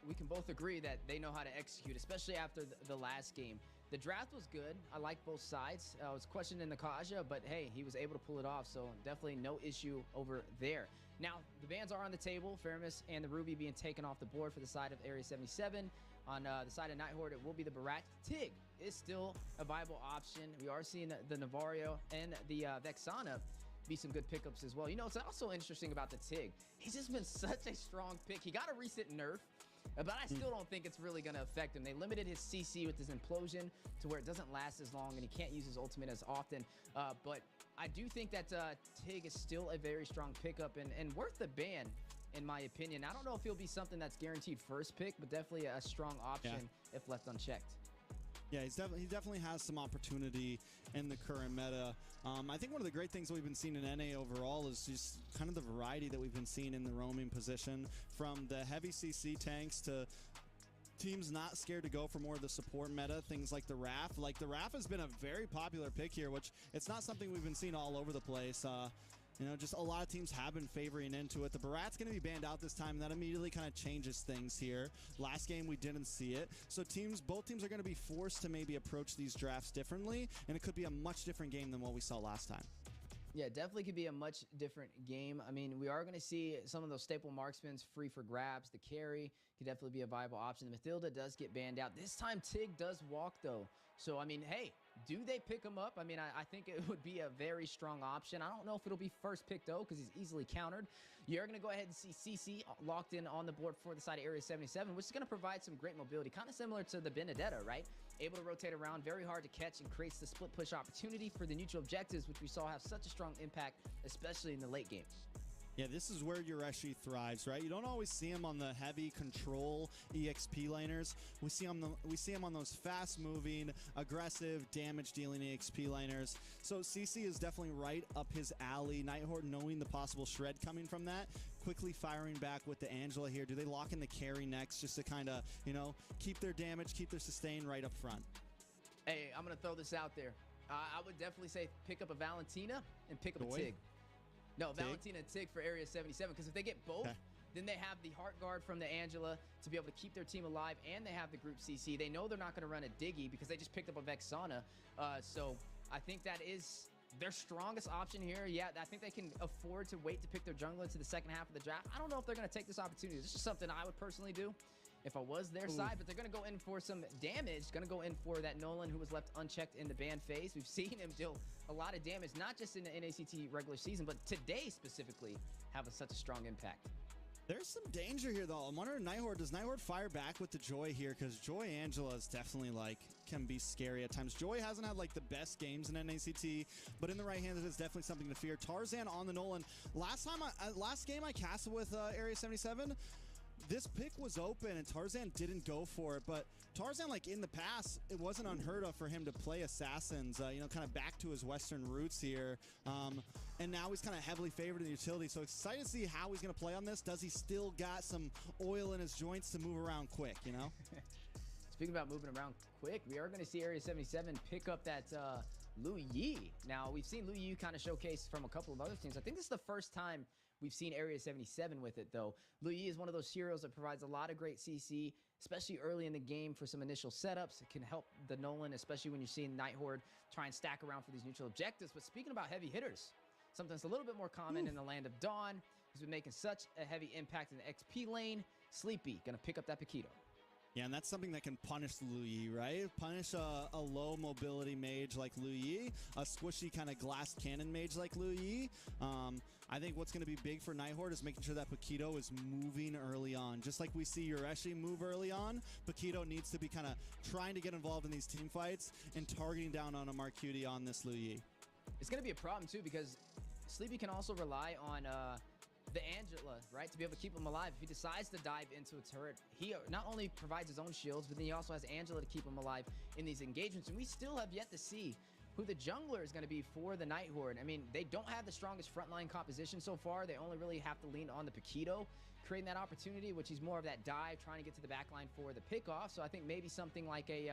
we can both agree that they know how to execute, especially after the last game. The draft was good. I like both sides. I was questioning the Kaja, but hey, he was able to pull it off, so definitely no issue over there. Now, the bans are on the table. Feramis and the Ruby being taken off the board for the side of Area 77. On the side of Night Horde, it will be the Barat. Tig is still a viable option. We are seeing the Navario and the Vexana be some good pickups as well. It's also interesting about the Tig. He's just been such a strong pick. He got a recent nerf, but I still don't think it's really going to affect him. They limited his CC with his implosion to where it doesn't last as long, and he can't use his ultimate as often. But I do think that Tig is still a very strong pickup and worth the ban, in my opinion. I don't know if he'll be something that's guaranteed first pick, but definitely a strong option if left unchecked. Yeah, he definitely has some opportunity in the current meta. I think one of the great things that we've been seeing in NA overall is just kind of the variety that we've been seeing in the roaming position, from the heavy CC tanks to teams not scared to go for more of the support meta, things like the Raph. Like, the Raph has been a very popular pick here, which it's not something we've been seeing all over the place. Just a lot of teams have been favoring into it. The Barat's going to be banned out this time, and that immediately kind of changes things here. Last game, we didn't see it. So both teams are going to be forced to maybe approach these drafts differently, and it could be a much different game than what we saw last time. Yeah, definitely could be a much different game. I mean, we are going to see some of those staple marksmen free for grabs. The carry could definitely be a viable option. The Mathilda does get banned out. This time, Tig does walk, though. So, I mean, hey, do they pick him up? I mean, I think it would be a very strong option. I don't know if it'll be first pick, though, because he's easily countered. You're going to go ahead and see CC locked in on the board for the side of Area 77, which is going to provide some great mobility, kind of similar to the Benedetta, right? Able to rotate around, very hard to catch, and creates the split push opportunity for the neutral objectives, which we saw have such a strong impact, especially in the late game. Yeah, this is where Yureshi thrives, right? You don't always see him on the heavy control EXP laners. We see him on those fast-moving, aggressive, damage-dealing EXP laners. So CC is definitely right up his alley. Night Horde, knowing the possible shred coming from that, quickly firing back with the Angela here. Do they lock in the carry next just to kind of, keep their damage, keep their sustain right up front? Hey, I'm going to throw this out there. I would definitely say pick up a Valentina and pick up a Tig. No, Tig? Valentina and Tig for Area 77, because if they get both, Then they have the Heart Guard from the Angela to be able to keep their team alive, and they have the Group CC. They know they're not going to run a Diggy because they just picked up a Vexana. So I think that is their strongest option here. Yeah, I think they can afford to wait to pick their jungler into the second half of the draft. I don't know if they're going to take this opportunity. This is something I would personally do if I was their side, but they're going to go in for some damage. Going to go in for that Nolan who was left unchecked in the ban phase. We've seen him deal a lot of damage, not just in the NACT regular season, but today specifically have such a strong impact. There's some danger here, though. I'm wondering, does Nighthorde fire back with the Joy here? Because Joy Angela is definitely, like, can be scary at times. Joy hasn't had, like, the best games in NACT, but in the right hands, it is definitely something to fear. Tarzan on the Nolan. Last game I casted with Area 77, this pick was open and Tarzan didn't go for it, but Tarzan, like in the past, it wasn't unheard of for him to play assassins, you know, kind of back to his Western roots here. And now he's kind of heavily favored in the utility. So excited to see how he's going to play on this. Does he still got some oil in his joints to move around quick, you know? Speaking about moving around quick, we are going to see Area 77 pick up that Lu Yi. Now, we've seen Lu Yi kind of showcased from a couple of other teams. I think this is the first time we've seen Area 77 with it, though. Lu Yi is one of those heroes that provides a lot of great CC, especially early in the game for some initial setups. It can help the Nolan, especially when you're seeing Nighthorde try and stack around for these neutral objectives. But speaking about heavy hitters, something that's a little bit more common in the Land of Dawn, who's been making such a heavy impact in the XP lane. Sleepy, going to pick up that Paquito. Yeah, and that's something that can punish Lu Yi, right? Punish a low mobility mage like Lu Yi, a squishy kind of glass cannon mage like Lu Yi. I think what's going to be big for Nighthorde is making sure that Paquito is moving early on. Just like we see Yureshi move early on, Paquito needs to be kind of trying to get involved in these team fights and targeting down on a Marcuti on this Lu Yi. It's going to be a problem, too, because Sleepy can also rely on the Angela, right, to be able to keep him alive. If he decides to dive into a turret, he not only provides his own shields, but then he also has Angela to keep him alive in these engagements. And we still have yet to see who the jungler is going to be for the Nighthorde. I mean, they don't have the strongest frontline composition so far. They only really have to lean on the Paquito, creating that opportunity, which is more of that dive, trying to get to the backline for the pickoff. So I think maybe something like a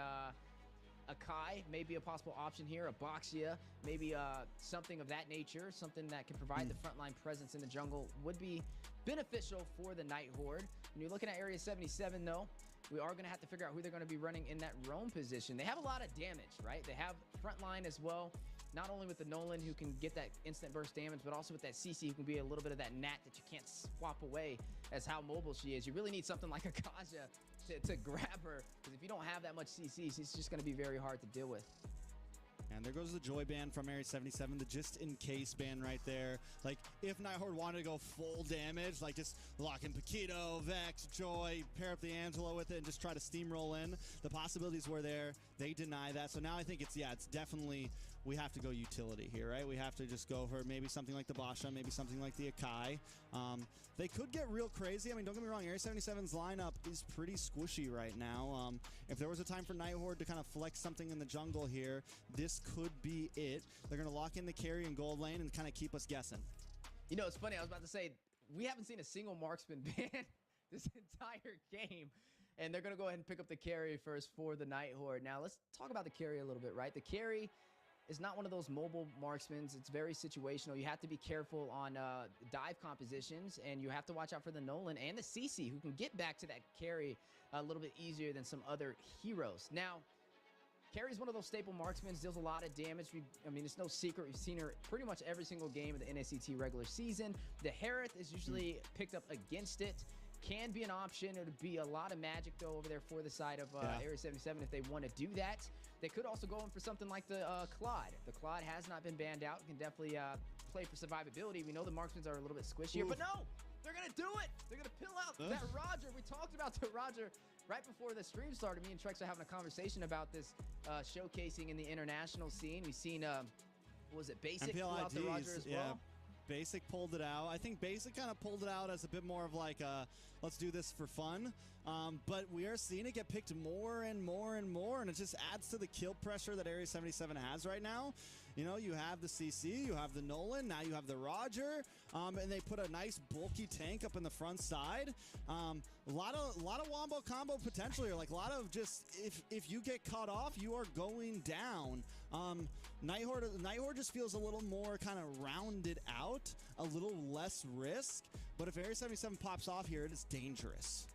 Kai may be a possible option here, a Boxia, maybe something of that nature, something that can provide the frontline presence in the jungle would be beneficial for the Nighthorde. When you're looking at Area 77, though, we are going to have to figure out who they're going to be running in that roam position. They have a lot of damage, right? They have frontline as well, not only with the Nolan, who can get that instant burst damage, but also with that CC, who can be a little bit of that gnat that you can't swap away as how mobile she is. You really need something like a Kaja to grab her, because if you don't have that much CC, it's just going to be very hard to deal with. And there goes the Joy ban from Area 77, the just in case ban right there. Like, if Nighthorde wanted to go full damage, like just lock in Paquito, Vex, Joy, pair up the Angela with it, and just try to steamroll in, the possibilities were there. They deny that. So now I think it's definitely, we have to go utility here, right? We have to just go for maybe something like the Basha, maybe something like the Akai. They could get real crazy. I mean, don't get me wrong, Area 77's lineup is pretty squishy right now. If there was a time for Nighthorde to kind of flex something in the jungle here, this could be it. They're going to lock in the carry in gold lane and kind of keep us guessing. You know, it's funny. I was about to say, we haven't seen a single marksman ban this entire game. And they're going to go ahead and pick up the carry first for the Nighthorde. Now, let's talk about the carry a little bit, right? The carry is not one of those mobile marksmen. It's very situational. You have to be careful on dive compositions, and you have to watch out for the Nolan and the CC, who can get back to that carry a little bit easier than some other heroes. Now, Carrie's one of those staple marksmen, deals a lot of damage. I mean, it's no secret. We've seen her pretty much every single game of the NACT regular season. The Harith is usually picked up against it. Can be an option. It would be a lot of magic, though, over there for the side of Area 77 if they want to do that. They could also go in for something like the Claude. The Claude has not been banned out. Can definitely play for survivability. We know the marksmen are a little bit squishier, but no! They're going to do it! They're going to pill out that Roger. We talked about the Roger right before the stream started. Me and Trex are having a conversation about this showcasing in the international scene. We've seen, what was it, Basic pull out the Roger as well? Basic pulled it out. I think Basic kind of pulled it out as a bit more of like a, let's do this for fun. But we are seeing it get picked more and more and more, and it just adds to the kill pressure that Area 77 has right now. You know, you have the CC, you have the Nolan, now you have the Roger, and they put a nice bulky tank up in the front side. A lot of wombo combo potential here. Like a lot of just, if you get caught off, you are going down. Nighthorde just feels a little more kind of rounded out, a little less risk, But if Area 77 pops off here, it is dangerous.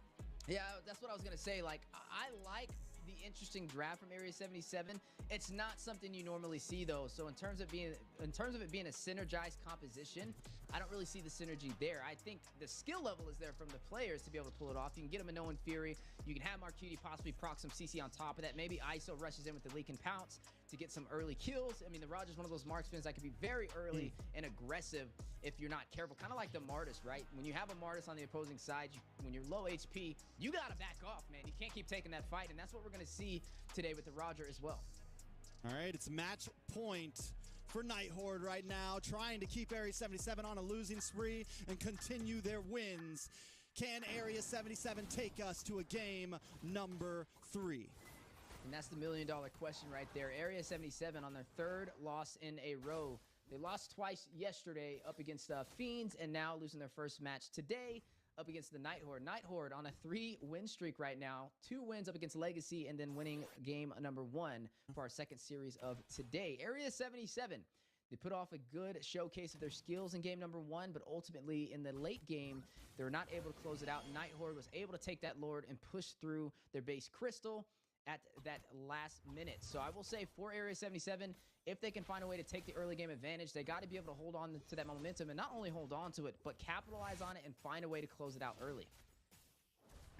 Yeah, that's what I was going to say. Like, I like the interesting draft from Area 77. It's not something you normally see, though. So in terms of it being a synergized composition, I don't really see the synergy there. I think the skill level is there from the players to be able to pull it off. You can get him a Noah Fury. You can have Marcuti possibly proc some CC on top of that. Maybe ISO rushes in with the leak and pounce to get some early kills. I mean, the Roger's one of those marksmans that can be very early and aggressive if you're not careful. Kind of like the Martis, right? When you have a Martis on the opposing side, when you're low HP, you got to back off, man. You can't keep taking that fight, and that's what we're going to see today with the Roger as well. All right, it's match point for Night Horde right now, trying to keep Area 77 on a losing spree and continue their wins. Can Area 77 take us to a game number 3? And that's the million-dollar question right there. Area 77 on their 3rd loss in a row. They lost twice yesterday up against Fiends, and now losing their first match today up against the Night Horde. Night Horde on a 3-win streak right now. 2 wins up against Legacy, and then winning game number 1 for our second series of today. Area 77, they put off a good showcase of their skills in game number 1, but ultimately in the late game, they were not able to close it out. Night Horde was able to take that Lord and push through their base Crystal at that last minute. So I will say for Area 77, if they can find a way to take the early game advantage, they got to be able to hold on to that momentum, and not only hold on to it, but capitalize on it and find a way to close it out early.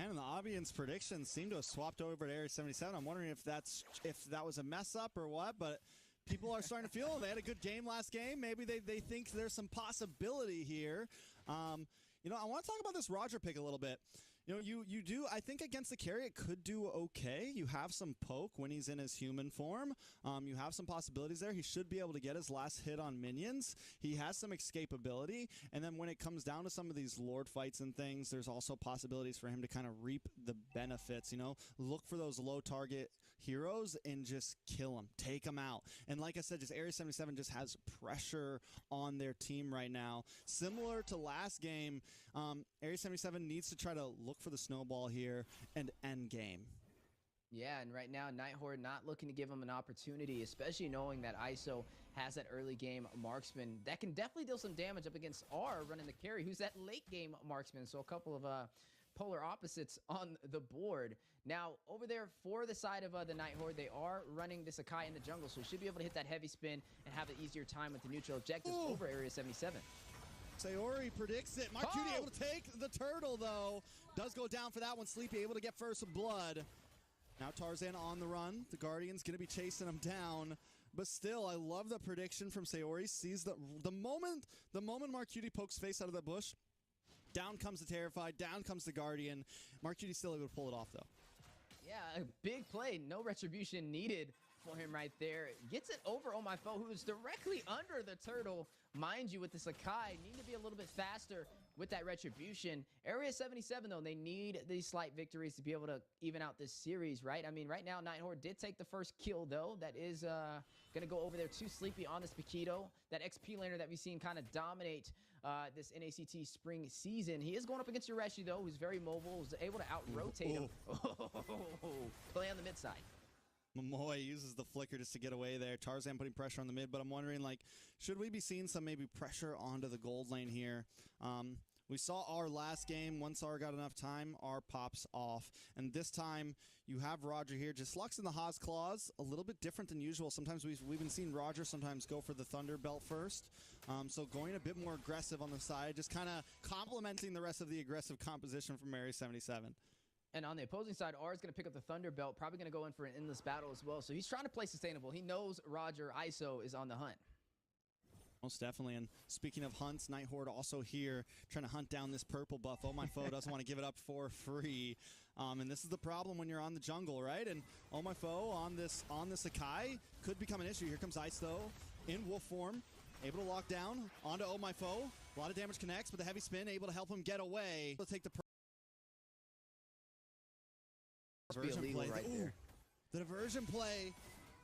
And the audience predictions seem to have swapped over to Area 77. I'm wondering if that was a mess up or what, but people are starting to feel they had a good game last game. Maybe they think there's some possibility here. You know, I want to talk about this Roger pick a little bit. You know, you do, I think against the carry, it could do okay. You have some poke when he's in his human form. You have some possibilities there. He should be able to get his last hit on minions. He has some escapability. And then when it comes down to some of these Lord fights and things, there's also possibilities for him to kind of reap the benefits, you know. Look for those low target heroes and just kill them. Take them out. And like I said, just Area 77 just has pressure on their team right now. Similar to last game, Area 77 needs to try to look for the snowball here and end game. Yeah, and right now, Night Horde not looking to give him an opportunity, especially knowing that ISO has that early game marksman that can definitely deal some damage up against R running the carry, who's that late game marksman. So a couple of polar opposites on the board. Now, over there for the side of the Night Horde, they are running this Akai in the jungle, so he should be able to hit that heavy spin and have an easier time with the neutral objectives over Area 77. Sayori predicts it. Marcuti able to take the turtle, though. Does go down for that one. Sleepy able to get first blood. Now Tarzan on the run. The Guardian's going to be chasing him down. But still, I love the prediction from Sayori. Sees the moment Marcuti pokes face out of the bush, down comes the Terrified, down comes the Guardian. Marcuti's still able to pull it off, though. Yeah, a big play. No retribution needed for him right there. Gets it over on my foe, who is directly under the turtle. Mind you, with the Sakai, need to be a little bit faster with that retribution. Area 77, though, they need these slight victories to be able to even out this series, right? I mean, right now, Night Horde did take the first kill, though. That is going to go over there to Sleepy on this Paquito. That XP laner that we've seen kind of dominate this NACT spring season. He is going up against Ureshi, though, who's very mobile, who's able to out-rotate him. Play on the mid side. Momoy uses the flicker just to get away there. Tarzan putting pressure on the mid, but I'm wondering, like, should we be seeing some maybe pressure onto the gold lane here? We saw our last game. Once R got enough time, R pops off. And this time, you have Roger here. Just locks in the Haas Claws. A little bit different than usual. Sometimes we've been seeing Roger sometimes go for the Thunder Belt first. So going a bit more aggressive on the side, just kind of complementing the rest of the aggressive composition from Area 77. And on the opposing side, R is going to pick up the Thunder Belt, probably going to go in for an endless battle as well. So he's trying to play sustainable. He knows Roger ISO is on the hunt. Most definitely. And speaking of hunts, Night Horde also here trying to hunt down this purple buff. Oh, my foe doesn't want to give it up for free. And this is the problem when you're on the jungle, right? And oh, my foe on this Akai could become an issue. Here comes ISO in wolf form, able to lock down onto oh, my foe. A lot of damage connects, but the heavy spin able to help him get away. Let's take the diversion play. Right there. The diversion play.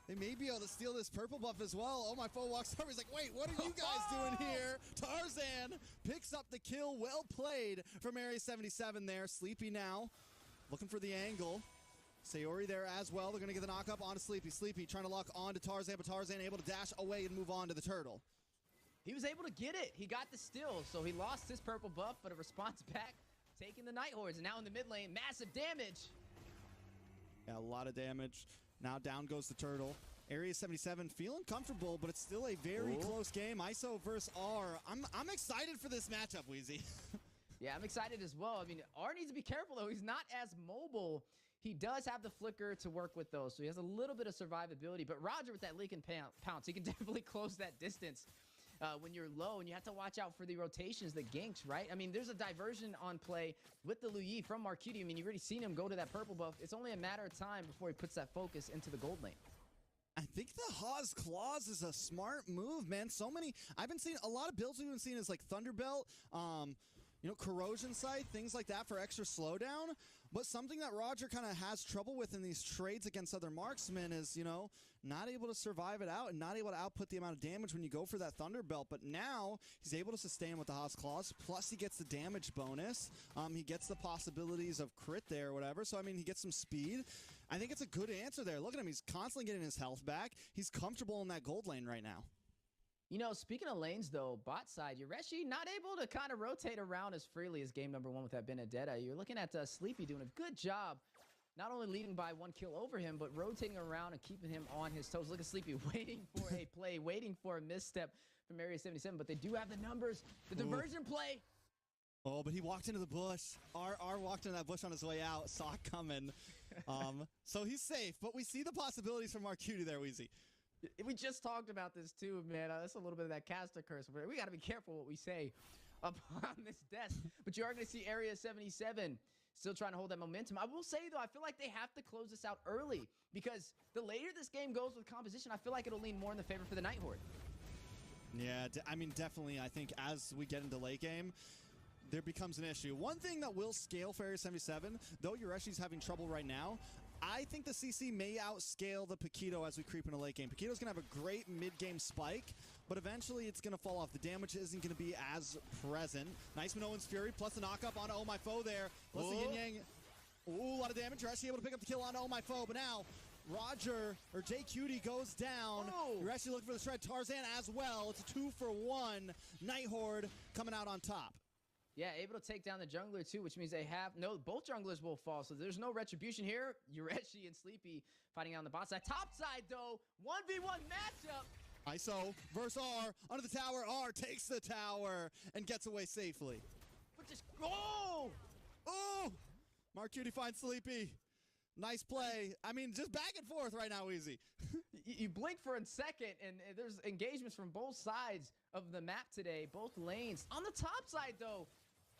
They may be able to steal this purple buff as well. Oh, my foe walks over. He's like, wait, what are you guys doing here? Tarzan picks up the kill. Well played from Area 77 there. Sleepy now looking for the angle. Sayori there as well. They're going to get the knock up onto Sleepy. Sleepy trying to lock on to Tarzan, but Tarzan able to dash away and move on to the turtle. he was able to get it. He got the steal, so he lost his purple buff, but a response back, taking the Night Hordes. And now in the mid lane, massive damage. Yeah, a lot of damage. Now down goes the turtle. Area 77 feeling comfortable, but it's still a very close game. ISO versus R. I'm excited for this matchup, Wheezy. Yeah, I'm excited as well. I mean, R needs to be careful, though. He's not as mobile. He does have the flicker to work with, though, so he has a little bit of survivability. But Roger with that leak and pounce, he can definitely close that distance when you're low, and you have to watch out for the rotations, the ganks, right? I mean, there's a diversion on play with the Luyi from Marcuti. I mean, you've already seen him go to that purple buff. It's only a matter of time before he puts that focus into the gold lane. I think the Haas Claws is a smart move, man. So many, I've been seeing a lot of builds we've been seeing is like Thunderbelt, you know, Corrosion Sight, things like that for extra slowdown. But something that Roger kind of has trouble with in these trades against other marksmen is, you know, not able to survive it out and not able to output the amount of damage when you go for that Thunderbelt. But now he's able to sustain with the Haas Claws, plus he gets the damage bonus. He gets the possibilities of crit there or whatever. So, I mean, he gets some speed. I think it's a good answer there. Look at him. He's constantly getting his health back. He's comfortable in that gold lane right now. You know, speaking of lanes, though, bot side, Yureshi not able to kind of rotate around as freely as game number 1 with that Benedetta. You're looking at Sleepy doing a good job, not only leading by 1 kill over him, but rotating around and keeping him on his toes. Look at Sleepy waiting for a play, waiting for a misstep from Area 77, but they do have the numbers. The diversion play. Oh, but he walked into the bush. R walked into that bush on his way out, saw it coming. So he's safe, but we see the possibilities from Marcuti there, Weezy. We just talked about this too, man. That's a little bit of that caster curse. We got to be careful what we say up on this desk. But you are going to see Area 77 still trying to hold that momentum. I will say, though, I feel like they have to close this out early because the later this game goes with composition, I feel like it'll lean more in the favor for the Night Horde. Yeah, I mean, definitely. I think as we get into late game, there becomes an issue. One thing that will scale for Area 77, though Yureshi's having trouble right now, I think the CC may outscale the Paquito as we creep into late game. Paquito's going to have a great mid-game spike, but eventually it's going to fall off. The damage isn't going to be as present. Nice Minoan's Fury, plus the knock-up on Oh My Foe there. Plus the Yin-Yang. Ooh, a lot of damage. Yureshi able to pick up the kill on Oh My Foe, but now Roger, or J Cutie, goes down. Yureshi looking for the shred. Tarzan as well. It's a 2-for-1. Night Horde coming out on top. Yeah, able to take down the jungler too, which means they have both junglers will fall, so there's no retribution here. Yureshi and Sleepy fighting on the bot side. Top side though, 1v1 matchup. ISO versus R under the tower. R takes the tower and gets away safely. But just oh, Marcuti finds Sleepy. Nice play. I mean, just back and forth right now, Easy. You blink for a second, and there's engagements from both sides of the map today, both lanes. On the top side, though,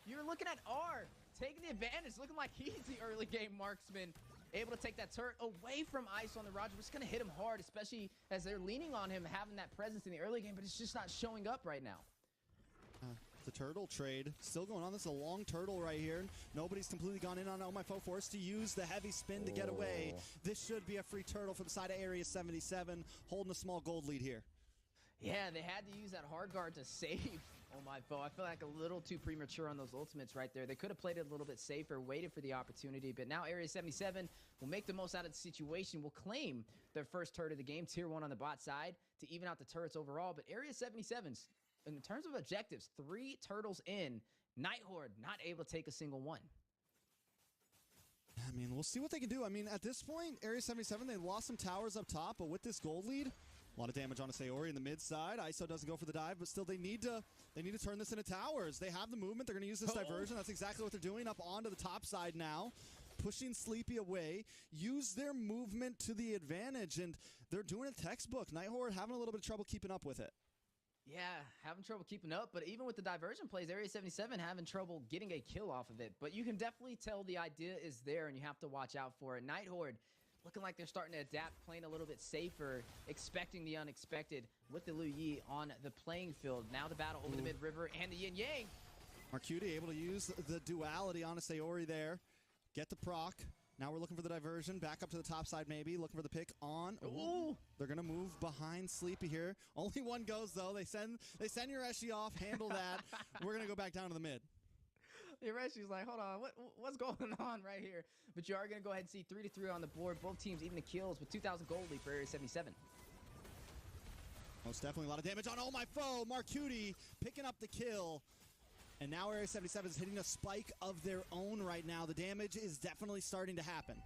you're looking at R taking the advantage, looking like he's the early game marksman, able to take that turret away from Ice on the Roger. It's going to hit him hard, especially as they're leaning on him, having that presence in the early game, but it's just not showing up right now. The turtle trade still going on. This is a long turtle right here. Nobody's completely gone in on Oh My Foe, forced to use the heavy spin to get away. This should be a free turtle from the side of Area 77, holding a small gold lead here. Yeah, they had to use that hard guard to save Oh My Foe. I feel like a little too premature on those ultimates right there. They could have played it a little bit safer, waited for the opportunity, but now Area 77 will make the most out of the situation, will claim their first turret of the game, tier 1 on the bot side, to even out the turrets overall. But Area 77's, in terms of objectives, 3 turtles in. Night Horde not able to take a single one. I mean, we'll see what they can do. I mean, at this point, Area 77, they lost some towers up top, but with this gold lead, a lot of damage on a Sayori in the mid side. ISO doesn't go for the dive, but still they need to turn this into towers. They have the movement. They're going to use this diversion. That's exactly what they're doing up onto the top side now. Pushing Sleepy away, use their movement to the advantage, and they're doing it textbook. Night Horde having a little bit of trouble keeping up with it. Yeah, having trouble keeping up, but even with the diversion plays, Area 77 having trouble getting a kill off of it. But you can definitely tell the idea is there, and you have to watch out for it. Night Horde looking like they're starting to adapt, playing a little bit safer, expecting the unexpected with the Luyi on the playing field. Now the battle over the mid-river and the yin-yang. Marcuti able to use the duality on a Sayori there. Get the proc. Now we're looking for the diversion. Back up to the top side maybe. Looking for the pick on. Ooh. They're going to move behind Sleepy here. Only one goes, though. They send Yureshi off. Handle that. We're going to go back down to the mid. Yureshi's like, hold on, what's going on right here? But you are going to go ahead and see 3-3 on the board. Both teams even the kills with 2,000 gold lead for Area 77. Most definitely a lot of damage on my foe. Marcuti picking up the kill. And now Area 77 is hitting a spike of their own right now. The damage is definitely starting to happen.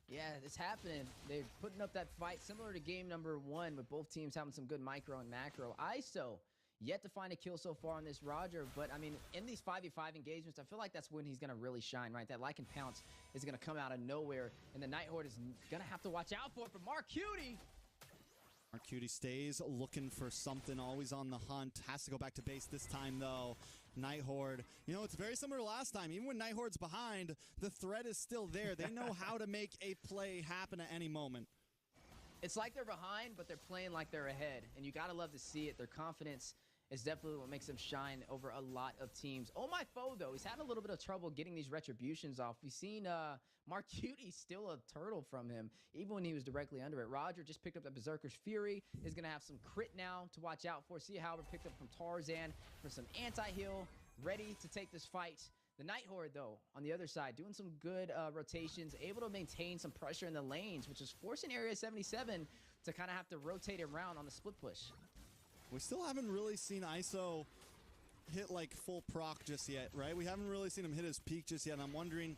Yeah, it's happening. They're putting up that fight similar to game number 1 with both teams having some good micro and macro. ISO yet to find a kill so far on this Roger, but I mean, in these 5v5 engagements, I feel like that's when he's going to really shine, right? That Lycan Pounce is going to come out of nowhere, and the Nighthorde is going to have to watch out for it. But Marcuti! Marcuti stays looking for something, always on the hunt. Has to go back to base this time, though. Nighthorde, you know, it's very similar to last time. Even when Nighthorde's behind, the threat is still there. They know how to make a play happen at any moment. It's like they're behind, but they're playing like they're ahead, and you got to love to see it. Their confidence is definitely what makes them shine over a lot of teams. Oh, my foe, though, he's had a little bit of trouble getting these retributions off. We've seen Marcuti steal a turtle from him, even when he was directly under it. Roger just picked up the Berserker's Fury, is going to have some crit now to watch out for. See how we're picked up from Tarzan for some anti-heal, ready to take this fight. The Nighthorde, though, on the other side, doing some good rotations, able to maintain some pressure in the lanes, which is forcing Area 77 to kind of have to rotate around on the split push. We still haven't really seen ISO hit like full proc just yet, right? We haven't really seen him hit his peak just yet, and I'm wondering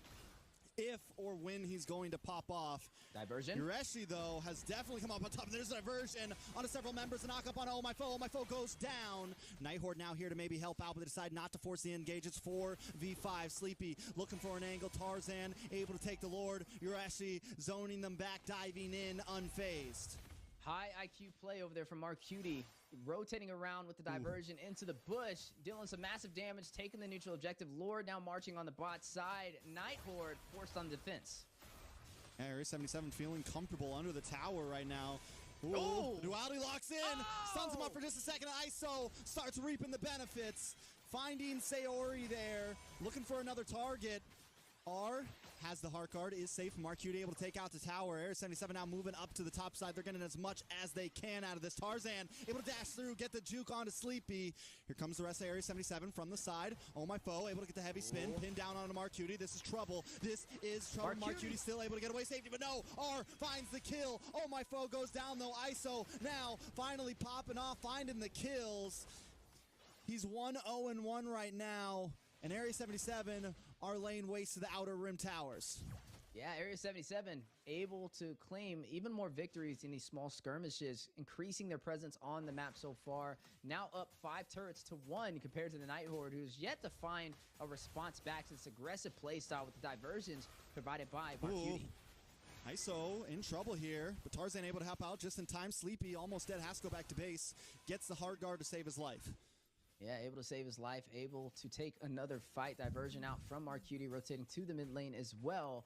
if or when he's going to pop off. Diversion. Yureshi, though, has definitely come up on top. There's a diversion onto several members. A knock up on Oh My Foe. Oh My Foe goes down. Nighthorde now here to maybe help out, but they decide not to force the engage. It's 4v5. Sleepy looking for an angle. Tarzan able to take the Lord. Yureshi zoning them back, diving in, unfazed. High IQ play over there from Marcuti, rotating around with the diversion into the bush, dealing some massive damage, taking the neutral objective. Lord now marching on the bot side. Nighthorde forced on defense. Area 77 feeling comfortable under the tower right now. Ooh, the duality locks in, stuns him up for just a second. ISO starts reaping the benefits, finding Sayori there, looking for another target. R has the heart guard, is safe. Marcuti able to take out the tower. Area 77 now moving up to the top side. They're getting as much as they can out of this. Tarzan able to dash through, get the juke onto Sleepy. Here comes the rest of Area 77 from the side. Oh My Foe able to get the heavy spin, pin down onto Marcuti. This is trouble. This is trouble. Marcuti still able to get away safety, but no. R finds the kill. Oh My Foe goes down though. ISO now finally popping off, finding the kills. He's 1-0-1 right now. And Area 77 are laying waste to the outer rim towers. Yeah, Area 77 able to claim even more victories in these small skirmishes, increasing their presence on the map so far. Now up 5 turrets to 1 compared to the Nighthorde, who's yet to find a response back to this aggressive playstyle with the diversions provided by Marcuti. ISO in trouble here, but Tarzan able to help out just in time. Sleepy almost dead, has to go back to base. Gets the hard guard to save his life. Yeah, able to save his life, able to take another fight. Diversion out from Marcuti, rotating to the mid lane as well.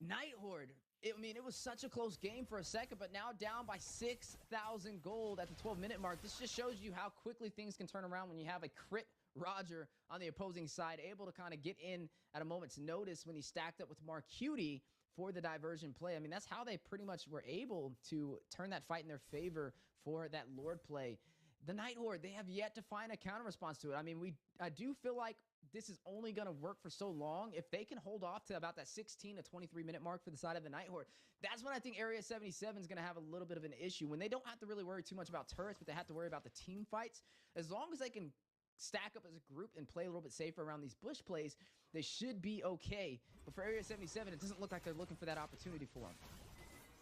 Nighthorde, I mean, it was such a close game for a second, but now down by 6,000 gold at the 12-minute mark. This just shows you how quickly things can turn around when you have a crit Roger on the opposing side, able to kind of get in at a moment's notice when he stacked up with Marcuti for the diversion play. I mean, that's how they pretty much were able to turn that fight in their favor for that Lord play. The Nighthorde, they have yet to find a counter response to it. I mean, I do feel like this is only going to work for so long. If they can hold off to about that 16 to 23-minute mark for the side of the Nighthorde, that's when I think Area 77 is going to have a little bit of an issue. When they don't have to really worry too much about turrets, but they have to worry about the team fights. As long as they can stack up as a group and play a little bit safer around these bush plays, they should be okay. But for Area 77, it doesn't look like they're looking for that opportunity for them.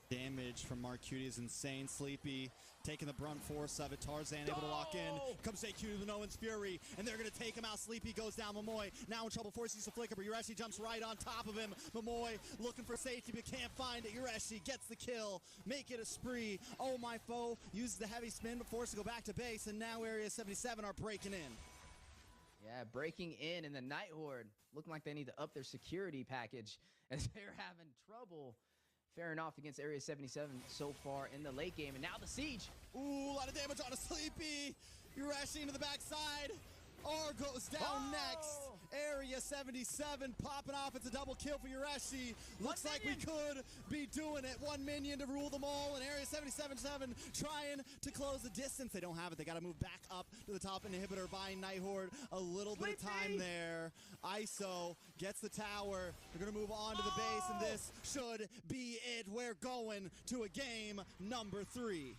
Damage from Marcuti is insane. Sleepy taking the brunt force of it. Tarzan able to lock in. Comes AQ with Nolan's Fury, and they're going to take him out. Sleepy goes down. Momoy now in trouble. Forces the flicker, but Yureshi jumps right on top of him. Momoy looking for safety, but can't find it. Yureshi gets the kill. Make it a spree. Oh My Foe uses the heavy spin, but forced to go back to base, and now Area 77 are breaking in. Yeah, breaking in, and the Nighthorde looking like they need to up their security package as they're having trouble faring off against Area 77 so far in the late game. And now the siege. Ooh, a lot of damage on a Sleepy. Yureshi into the backside. R goes down next. Area 77 popping off. It's a double kill for Yureshi. Looks like we could be doing it. 1 minion to rule them all. And Area 77 trying to close the distance. They don't have it. They got to move back up to the top inhibitor, buying Nighthorde a little bit of time there. ISO gets the tower. They're going to move on to the base, and this should be it. We're going to a game number 3.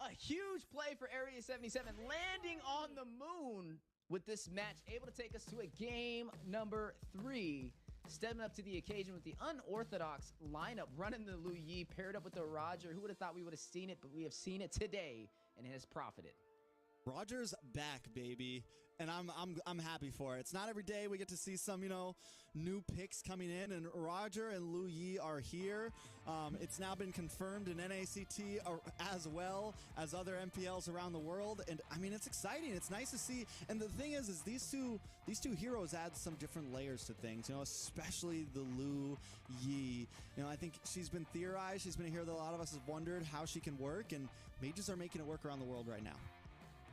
A huge play for Area 77, landing on the moon with this match, able to take us to a game number 3. Stepping up to the occasion with the unorthodox lineup, running the Lu Yi, paired up with the Roger. Who would have thought we would have seen it, but we have seen it today, and it has profited. Roger's back, baby, and I'm happy for it. It's not every day we get to see some, new picks coming in, and Roger and Lu Yi are here. It's now been confirmed in NACT as well as other MPLs around the world, and I mean, it's exciting. It's nice to see, and the thing is these two heroes add some different layers to things, especially the Lu Yi. I think she's been theorized. She's been a hero that a lot of us have wondered how she can work, and mages are making it work around the world right now.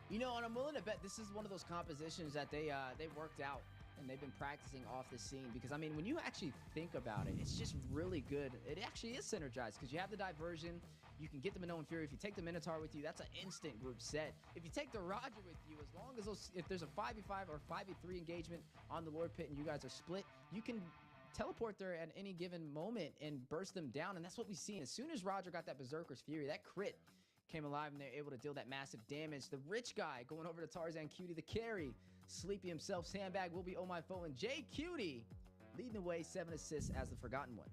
And I'm willing to bet this is one of those compositions that they worked out and they've been practicing off the scene, because, I mean, when you actually think about it, it's just really good. It actually is synergized because you have the diversion. You can get the Minoan Fury. If you take the Minotaur with you, that's an instant group set. If you take the Roger with you, as long as if there's a 5v5 or 5v3 engagement on the Lord Pit and you guys are split, you can teleport there at any given moment and burst them down, and that's what we've seen. As soon as Roger got that Berserker's Fury, that crit came alive, and they're able to deal that massive damage. The rich guy going over to Tarzan Cutie, the carry. Sleepy himself, Sandbag will be Oh My Foe, and Jay Cutie leading the way, 7 assists as the Forgotten One.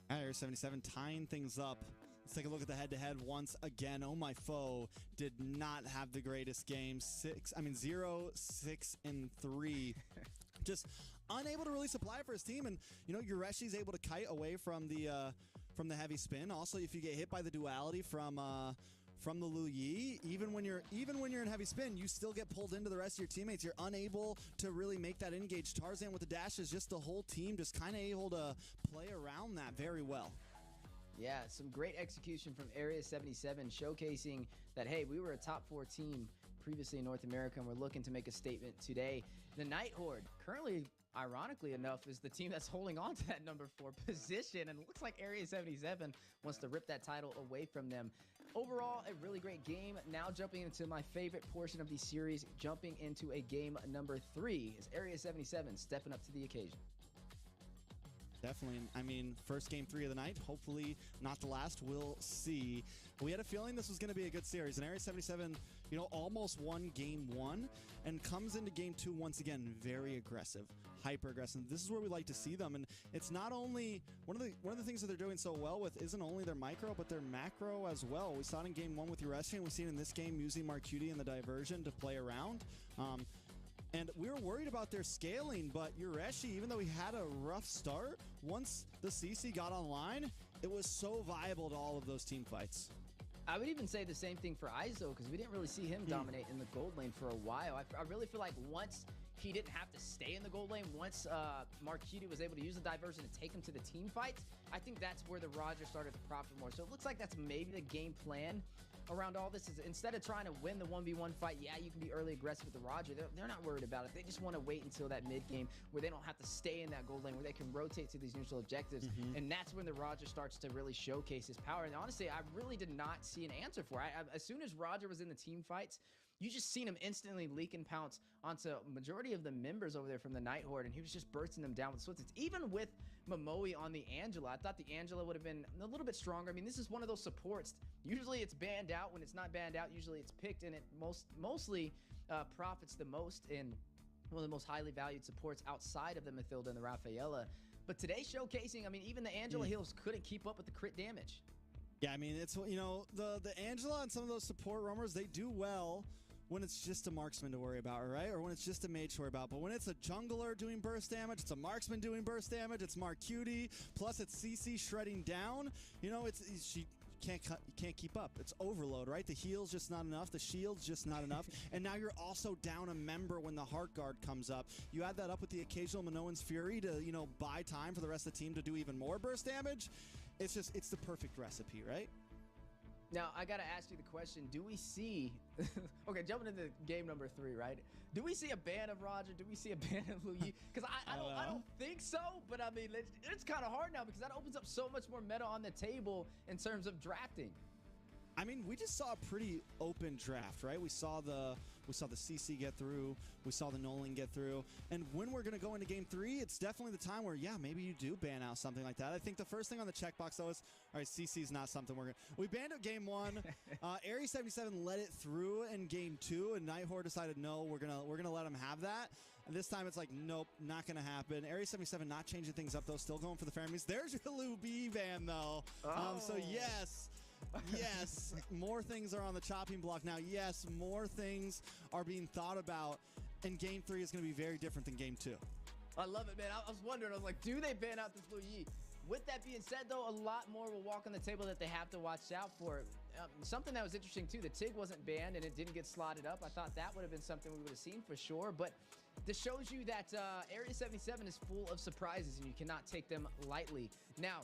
Area 77 tying things up. Let's take a look at the head-to-head once again. Oh My Foe did not have the greatest game. 0, 6, and 3. Just unable to really supply for his team, and Yureshi's able to kite away from the heavy spin. Also, if you get hit by the duality from the Lu Yi, even when you're in heavy spin, you still get pulled into the rest of your teammates. You're unable to really make that engage. Tarzan with the dashes, just the whole team just kind of able to play around that very well. Yeah, some great execution from Area 77, showcasing that, hey, we were a top 4 team previously in North America, and we're looking to make a statement today. The Night Horde, currently, ironically enough, is the team that's holding on to that number 4 position, and it looks like Area 77 wants to rip that title away from them. Overall, a really great game. Now jumping into my favorite portion of the series, jumping into a game number 3, is Area 77 stepping up to the occasion. Definitely. I mean, first game 3 of the night. Hopefully not the last. We'll see. We had a feeling this was going to be a good series. And Area 77, almost won game 1 and comes into game 2 once again very aggressive, hyper aggressive. This is where we like to see them. And it's not only one of the things that they're doing so well with isn't only their micro but their macro as well. We saw it in game 1 with Yureshi, and we see it in this game using Marcuti and the diversion to play around. And we were worried about their scaling, but Yureshi, even though he had a rough start, once the CC got online, it was so viable to all of those team fights. I would even say the same thing for Izo, because we didn't really see him dominate in the gold lane for a while. I really feel like once he didn't have to stay in the gold lane, once Marcuti was able to use the diversion to take him to the team fights, I think that's where the Roger started to profit more. So it looks like that's maybe the game plan around all this, is instead of trying to win the 1v1 fight, yeah, you can be early aggressive with the Roger. They're not worried about it. They just want to wait until that mid game where they don't have to stay in that gold lane, where they can rotate to these neutral objectives. And that's when the Roger starts to really showcase his power. And honestly, I really did not see an answer for it. As soon as Roger was in the team fights, you just seen him instantly leak and pounce onto a majority of the members over there from the Night Horde, and he was just bursting them down with Swiftness. Even with Momoe on the Angela, I thought the Angela would have been a little bit stronger. I mean, this is one of those supports. Usually it's banned out. When it's not banned out, usually it's picked, and it mostly profits the most in one of the most highly valued supports outside of the Mathilda and the Rafaela. But today showcasing, I mean, even the Angela heals couldn't keep up with the crit damage. Yeah, I mean, it's, the Angela and some of those support roamers, they do well when it's just a marksman to worry about, right? Or when it's just a mage to worry about. But when it's a jungler doing burst damage, it's a marksman doing burst damage, it's Marcuti, plus it's CC shredding down, she can't keep up. It's overload, right? The heal's just not enough. The shield's just not enough. And now you're also down a member when the Heart Guard comes up. You add that up with the occasional Minoan's Fury to, buy time for the rest of the team to do even more burst damage. It's the perfect recipe, right? Now, I got to ask you the question, do we see... okay, jumping into game number 3, right? Do we see a ban of Roger? Do we see a ban of Lu Yi? Because I don't think so, but I mean, it's kind of hard now because that opens up so much more meta on the table in terms of drafting. I mean, we just saw a pretty open draft, right? We saw the CC get through, we saw the Nolan get through, and when we're going to go into Game 3, it's definitely the time where, yeah, maybe you do ban out something like that. I think the first thing on the checkbox, though, is, all right, CC's not something we're going to... We banned out Game 1, Area 77 let it through in Game 2, and Nighthorde decided, no, we're gonna let him have that. And this time it's like, nope, not going to happen. Area 77 not changing things up, though, still going for the Faramis. There's your LUB ban, though. So, yes... Yes, more things are on the chopping block now. Yes, more things are being thought about, and Game 3 is going to be very different than Game 2. I love it, man. I was wondering, I was like, do they ban out this Lu Yi? With that being said, though, a lot more will walk on the table that they have to watch out for. Something that was interesting, too, the TIG wasn't banned and it didn't get slotted up. I thought that would have been something we would have seen for sure, but this shows you that Area 77 is full of surprises and you cannot take them lightly. Now,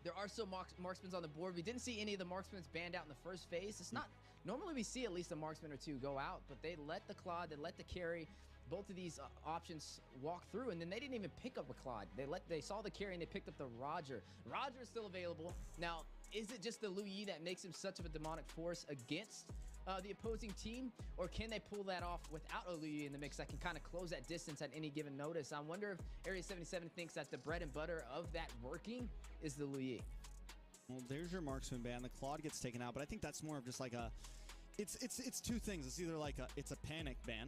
there are still marksmen on the board. We didn't see any of the marksmen banned out in the first phase. It's not normally we see at least a marksman or two go out, but they let the Claude, they let the carry, both of these options walk through, and then they didn't even pick up a Claude. They saw the carry and they picked up the Roger. Roger is still available. Now, is it just the Lu Yi that makes him such of a demonic force against the opposing team, or can they pull that off without a Lu Yi in the mix that can kind of close that distance at any given notice? I wonder if Area 77 thinks that the bread and butter of that working is the Lu Yi. Well, there's your marksman ban. The Claude gets taken out, but I think that's more of just like a... It's two things. It's either like it's a panic ban.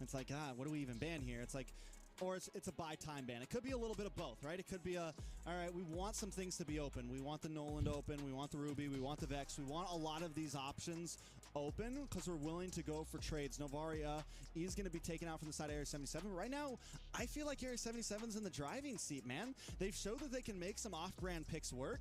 It's like, what do we even ban here? It's like... Or it's a buy time ban. It could be a little bit of both, right? It could be all right, we want some things to be open. We want the Nolan to open. We want the Ruby. We want the Vex. We want a lot of these options open because we're willing to go for trades. Novaria is going to be taken out from the side of Area 77. But right now, I feel like Area 77's in the driving seat, man. They've showed that they can make some off-brand picks work.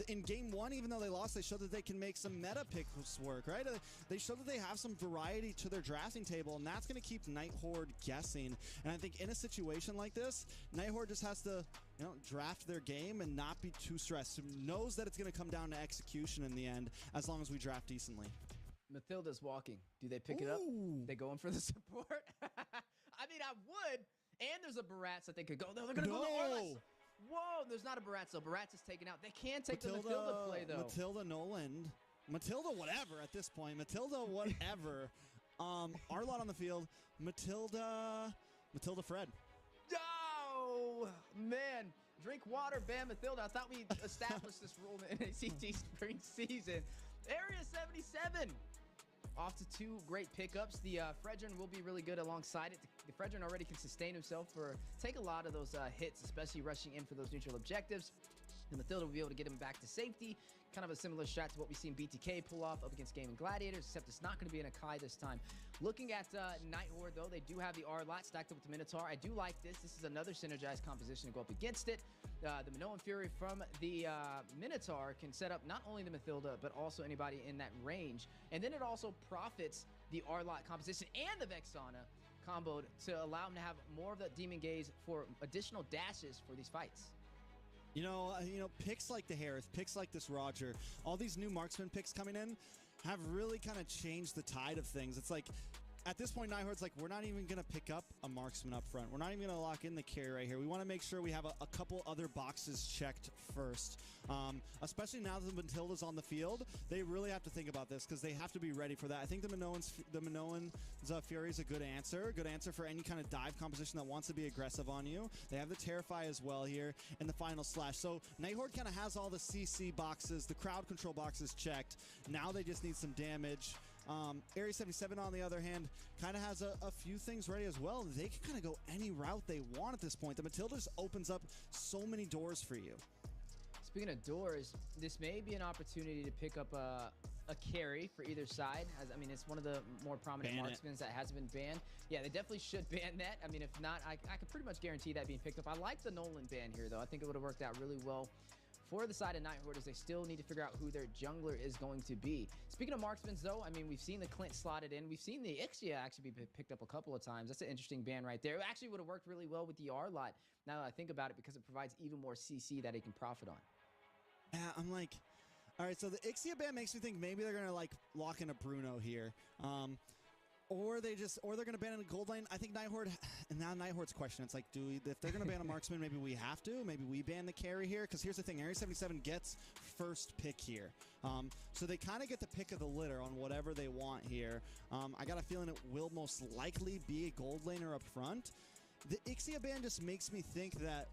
In Game 1, even though they lost, they showed that they can make some meta picks work, right? They showed that they have some variety to their drafting table, and that's going to keep Nighthorde guessing. And I think in a situation like this, Nighthorde just has to, draft their game and not be too stressed. Knows that it's going to come down to execution in the end, as long as we draft decently. Mathilda's walking. Do they pick it up? They going for the support? I mean, I would. And there's a Barats that they could go. No, they're going to go to Orlis. Whoa, there's not a Barats, though. Barats is taken out. They can take the Matilda play, though. Matilda Nolan. Matilda whatever at this point. Matilda whatever. Arlott on the field. Matilda Fred. Oh, man. Drink water, ban Mathilda. I thought we established this rule in the NACT spring season. Area 77. Off to two great pickups. The Fredrin will be really good alongside it. The Fredrin already can sustain himself take a lot of those hits, especially rushing in for those neutral objectives. And Mathilda will be able to get him back to safety. Kind of a similar strat to what we've seen BTK pull off up against Gaming Gladiators, except it's not going to be an Akai this time. Looking at Nighthorde, though, they do have the Arlott stacked up with the Minotaur. I do like this. This is another synergized composition to go up against it. The Minoan Fury from the Minotaur can set up not only the Mathilda, but also anybody in that range. And then it also profits the Arlott composition and the Vexana comboed to allow him to have more of that Demon Gaze for additional dashes for these fights. Picks like the Harris, picks like this Roger, all these new marksman picks coming in have really kind of changed the tide of things. It's like, at this point, Nighthorde's like, we're not even going to pick up a marksman up front. We're not even going to lock in the carry right here. We want to make sure we have a couple other boxes checked first. Especially now that Matilda's on the field, they really have to think about this because they have to be ready for that. I think the Minoan's Fury is a good answer. Good answer for any kind of dive composition that wants to be aggressive on you. They have the Terrify as well here in the final slash. So Nighthorde kind of has all the CC boxes, the crowd control boxes checked. Now they just need some damage. Area 77, on the other hand, kind of has a few things ready as well. They can kind of go any route they want at this point. The Matilda just opens up so many doors for you. Speaking of doors, this may be an opportunity to pick up a carry for either side. It's one of the more prominent marksmen that hasn't been banned. Yeah, they definitely should ban that. I mean, if not, I could pretty much guarantee that being picked up. I like the Nolan ban here, though. I think it would have worked out really well for the side of Nighthorde, as they still need to figure out who their jungler is going to be. Speaking of marksmen, though, I mean, we've seen the Clint slotted in. We've seen the Ixia actually be picked up a couple of times. That's an interesting ban right there. It actually would have worked really well with the Arlott, now that I think about it, because it provides even more CC that he can profit on. Yeah, I'm like, all right, so the Ixia ban makes me think maybe they're going to, lock in a Bruno here. Or they're going to ban in a gold lane. I think Nighthorde, and now Nighthorde's question, it's like, if they're going to ban a marksman, maybe we have to. Maybe we ban the carry here. Because here's the thing, Area 77 gets first pick here. So they kind of get the pick of the litter on whatever they want here. I got a feeling it will most likely be a gold laner up front. The Ixia ban just makes me think that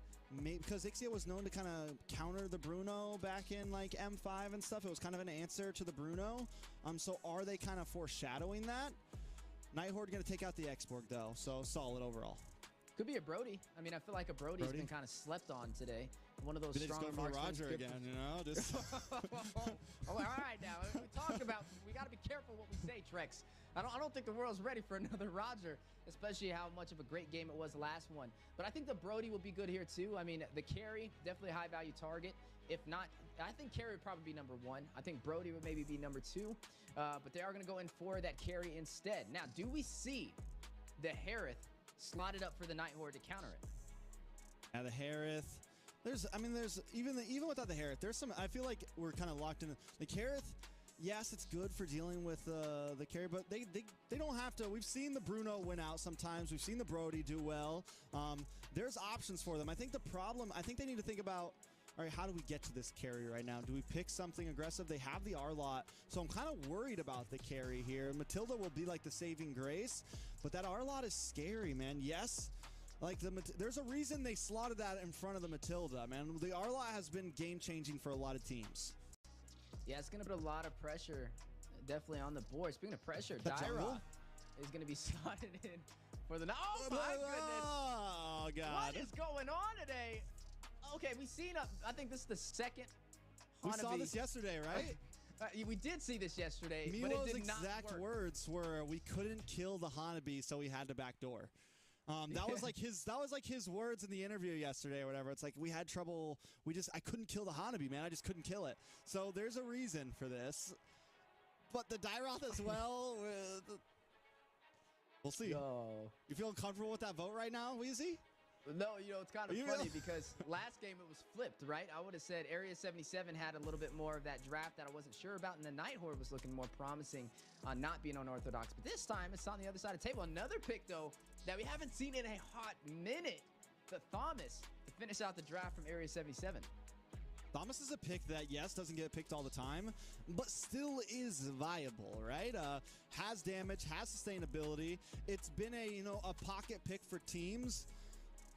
because Ixia was known to kind of counter the Bruno back in like M5 and stuff. It was kind of an answer to the Bruno. So are they kind of foreshadowing that? Nighthorde going to take out the X-Borg, though, so solid overall. Could be a Brody. I mean, I feel like a Brody's been kind of slept on today. One of those stronger marksmen. Roger again, you know? Just oh, all right, now we talk about. We got to be careful what we say, Trex. I don't think the world's ready for another Roger, especially how much of a great game it was the last one. But I think the Brody will be good here too. I mean, the carry definitely a high value target. If not, I think carry would probably be number 1. I think Brody would maybe be number 2. But they are going to go in for that carry instead. Now, do we see the Harith slotted up for the Nighthorde to counter it? Now the Harith. There's even without the Harith, there's some. I feel like we're kind of locked in. The Harith, yes, it's good for dealing with the carry, but they don't have to. We've seen the Bruno win out sometimes. We've seen the Brody do well. There's options for them. I think the problem. I think they need to think about. All right, how do we get to this carry right now? Do we pick something aggressive? They have the R-Lot, so I'm kind of worried about the carry here. Matilda will be like the saving grace, but that R-Lot is scary, man. Yes, like there's a reason they slotted that in front of the Matilda, man. The R-Lot has been game-changing for a lot of teams. Yeah, it's going to put a lot of pressure definitely on the board. Speaking of pressure, Dyra is going to be slotted in for the... Oh, my goodness. Oh, God. What is going on today? Okay, we've seen, I think this is the second Hanabi. We saw this yesterday, right? We did see this yesterday, Milo's but it did exact not work. words were, "We couldn't kill the Hanabi, so we had to backdoor." That was like his words in the interview yesterday or whatever. It's like we had trouble. I couldn't kill the Hanabi, man. I just couldn't kill it. So there's a reason for this. But the Dyroth as well. We'll see. No. You feeling comfortable with that vote right now, Weezy? No, it's kind of funny because last game it was flipped, right? I would have said Area 77 had a little bit more of that draft that I wasn't sure about, and the Nighthorde was looking more promising on not being unorthodox. But this time, it's on the other side of the table. Another pick, though, that we haven't seen in a hot minute. The Thomas to finish out the draft from Area 77. Thomas is a pick that, yes, doesn't get picked all the time, but still is viable, right? Has damage, has sustainability. It's been a pocket pick for teams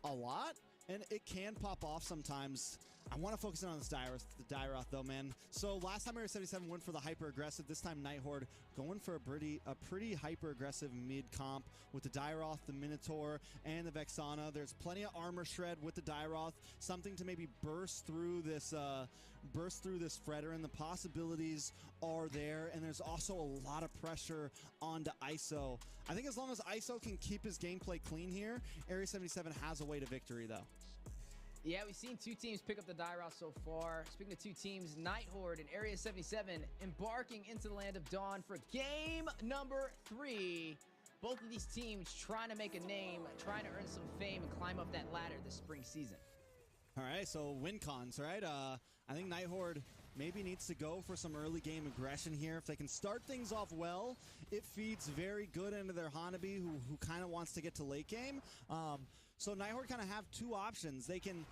a lot, and it can pop off sometimes. I want to focus in on this Dyroth though, man. So last time Area 77 went for the hyper aggressive. This time Nighthorde going for a pretty hyper aggressive mid comp with the Dyroth, the Minotaur, and the Vexana. There's plenty of armor shred with the Dyroth, something to maybe burst through this Fretter, and the possibilities are there. And there's also a lot of pressure onto ISO. I think as long as ISO can keep his gameplay clean here, Area 77 has a way to victory though. Yeah, we've seen 2 teams pick up the Dyroth so far. Speaking of 2 teams, Nighthorde and Area 77 embarking into the Land of Dawn for game number 3. Both of these teams trying to make a name, trying to earn some fame and climb up that ladder this spring season. All right, so win cons, right? I think Nighthorde maybe needs to go for some early game aggression here. If they can start things off well, it feeds very good into their Hanabi, who kind of wants to get to late game. So Nighthorde kind of have 2 options. They can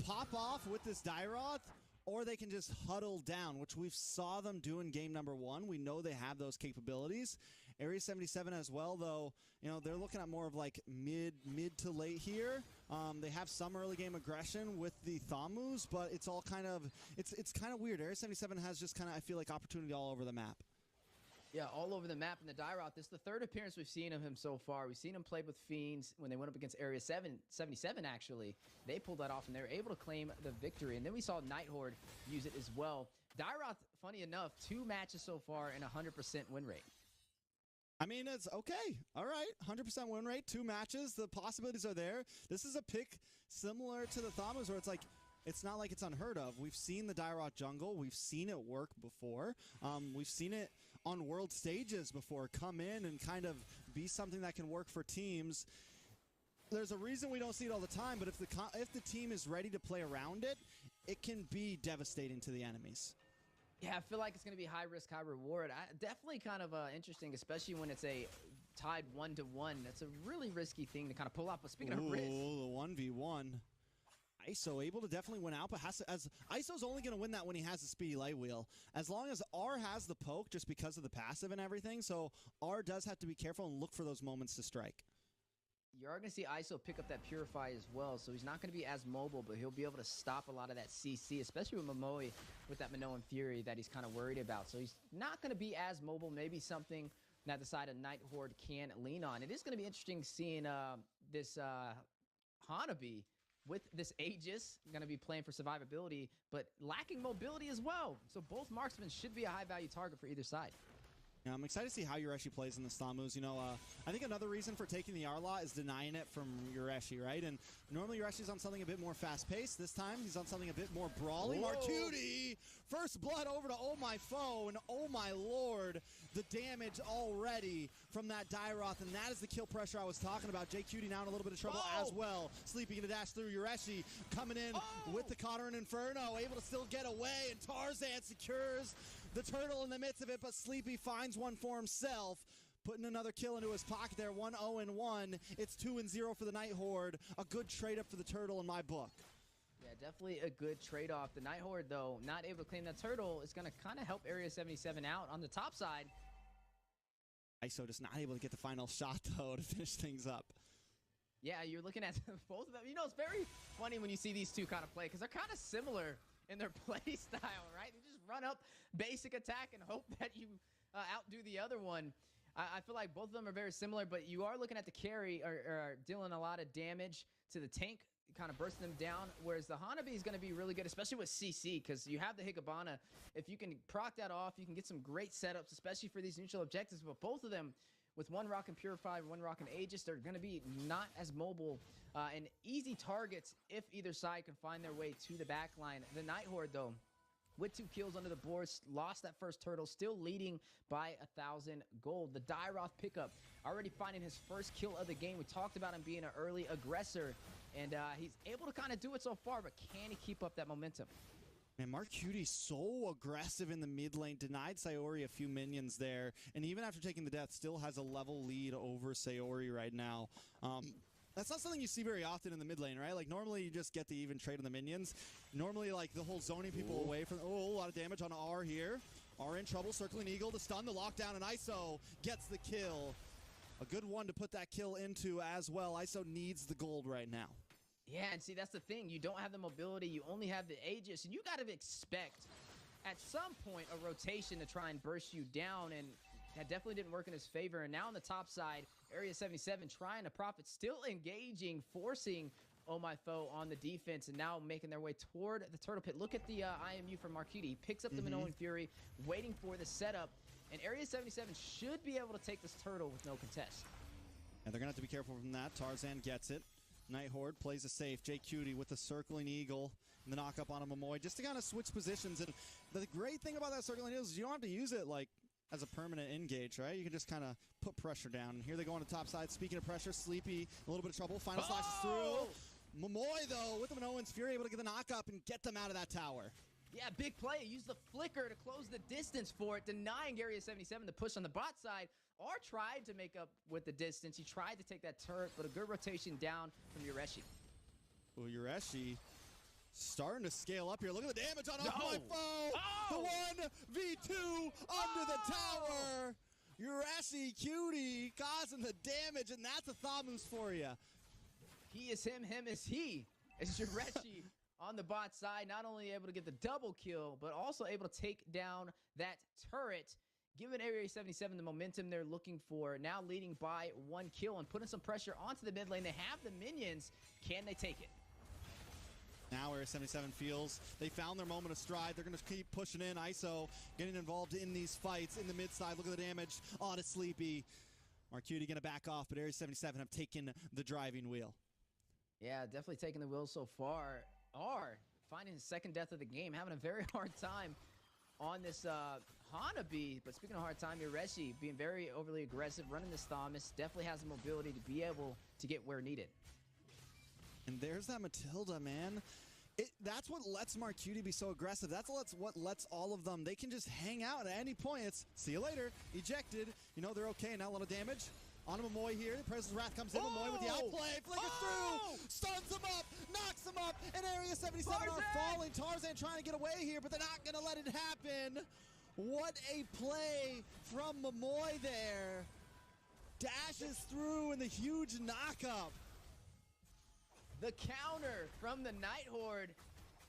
pop off with this Dyroth, or they can just huddle down, which we've saw them do in game number 1. We know they have those capabilities. Area 77 as well, though, they're looking at more of like mid to late here. They have some early game aggression with the Thamus, but it's all kind of it's kind of weird. Area 77 has just kind of, I feel like, opportunity all over the map. Yeah, all over the map in the Dyroth. This is the 3rd appearance we've seen of him so far. We've seen him play with Fiends when they went up against Area 77, actually. They pulled that off, and they were able to claim the victory. And then we saw Nighthorde use it as well. Dyroth, funny enough, 2 matches so far and 100% win rate. I mean, it's okay. All right, 100% win rate, 2 matches. The possibilities are there. This is a pick similar to the Thamus, where it's like, it's not like it's unheard of. We've seen the Dyroth jungle. We've seen it work before. We've seen it on world stages before come in and kind of be something that can work for teams. There's a reason we don't see it all the time, but if the team is ready to play around it, it can be devastating to the enemies. Yeah, I feel like it's going to be high risk, high reward. Definitely kind of interesting, especially when it's a tied 1-1. That's a really risky thing to kind of pull off. But speaking of risk, the 1v1. ISO able to definitely win out, but as ISO's only going to win that when he has the speedy light wheel. As long as R has the poke, just because of the passive and everything, so R does have to be careful and look for those moments to strike. you are going to see ISO pick up that Purify as well, so he's not going to be as mobile, but he'll be able to stop a lot of that CC, especially with Momoe with that Minoan Fury that he's kind of worried about. So he's not going to be as mobile, maybe something that the side of Night Horde can lean on. It is going to be interesting seeing this Hanabi with this Aegis, going to be playing for survivability, but lacking mobility as well. So both marksmen should be a high-value target for either side. Yeah, I'm excited to see how Yureshi plays in the stun moves. You know, I think another reason for taking the R-Law is denying it from Yureshi, right? And normally Yureshi's on something a bit more fast-paced. This time, he's on something a bit more brawly. Marcuti! First blood over to Oh My Foe, and oh my lord, the damage already from that Dairoth, and that is the kill pressure I was talking about. JQT now in a little bit of trouble as well. Sleepy gonna dash through. Yureshi coming in with the Conqueror Inferno, able to still get away, and Tarzan secures the turtle in the midst of it, but Sleepy finds one for himself, putting another kill into his pocket there. 1-0-1. It's 2-0 for the Night Horde. A good trade-up for the turtle in my book. Yeah, definitely a good trade-off. The Night Horde, though, not able to claim that turtle is going to kind of help Area 77 out. On the top side, ISO just not able to get the final shot, though, to finish things up. Yeah, you're looking at both of them. You know, it's very funny when you see these two kind of play, because they're kind of similar in their play style, right? They just run up, basic attack, and hope that you outdo the other one. I feel like both of them are very similar, but you are looking at the carry or dealing a lot of damage to the tank, kind of bursting them down, whereas the Hanabi is going to be really good, especially with CC, because you have the Higabana. If you can proc that off, you can get some great setups, especially for these neutral objectives, but both of them, with one rock and Purify, one rock and Aegis, they're going to be not as mobile and easy targets if either side can find their way to the back line. The Night Horde, though, with 2 kills under the board, lost that first turtle, still leading by 1,000 gold. The Dairoth pickup, already finding his first kill of the game. We talked about him being an early aggressor, and he's able to kind of do it so far, but can he keep up that momentum? Man, Marcuti so aggressive in the mid lane, denied Sayori a few minions there, and even after taking the death, still has a level lead over Sayori right now. That's not something you see very often in the mid lane, right? Like, normally you just get the even trade on the minions. Normally, like, the whole zoning people away from... Oh, a lot of damage on R here. R in trouble, circling Eagle to stun the lockdown, and ISO gets the kill. A good one to put that kill into as well. ISO needs the gold right now. Yeah, and see, that's the thing. You don't have the mobility. You only have the Aegis, and you got to expect at some point a rotation to try and burst you down, and that definitely didn't work in his favor. And now on the top side, Area 77 trying to profit, still engaging, forcing Oh My Foe on the defense, and now making their way toward the Turtle Pit. Look at the IMU from Marcuti. He picks up the Minoan Fury, waiting for the setup, and Area 77 should be able to take this turtle with no contest. And they're going to have to be careful from that. Tarzan gets it. Night Horde plays it safe. JQT with the circling Eagle and the knock up on a Momoe just to kind of switch positions. And the great thing about that circling Eagle is you don't have to use it like as a permanent engage, right? You can just kind of put pressure down. And here they go on the top side. Speaking of pressure, Sleepy, a little bit of trouble. Final slashes through. Momoe, though, with the Minoan's Fury, able to get the knock up and get them out of that tower. Yeah, big play. Use the flicker to close the distance for it, denying Area 77 the push on the bot side. R tried to make up with the distance. He tried to take that turret, but a good rotation down from Yureshi. Well, Yureshi starting to scale up here. Look at the damage on Oh My Foe. The 1v2 under the tower. Yureshi Cutie causing the damage, and that's a Thamus for you. He is him, him is he. It's Yureshi on the bot side, not only able to get the double kill, but also able to take down that turret, giving Area 77 the momentum they're looking for. Now leading by 1 kill and putting some pressure onto the mid lane. They have the minions. Can they take it? Now Area 77 feels they found their moment of stride. They're going to keep pushing in. ISO getting involved in these fights in the mid side. Look at the damage on a Sleepy. Marcuti going to back off, but Area 77 have taken the driving wheel. Yeah, definitely taking the wheel so far. R finding his second death of the game, having a very hard time on this Hanabi. But speaking of hard time, Yureshi being very overly aggressive, running this Thamus, definitely has the mobility to be able to get where needed. And there's that Matilda, man. That's what lets Marcuti be so aggressive. That's what lets all of them. They can just hang out at any point. It's see you later, ejected. You know they're okay. Now a lot of damage On Momoy here. Princess Wrath comes in. Momoy with the outplay. Flickers through. Stuns him up. Knocks him up. And Area 77 are falling. Tarzan trying to get away here, but they're not going to let it happen. What a play from Momoy there. Dashes through in the huge knock-up. The counter from the Night Horde.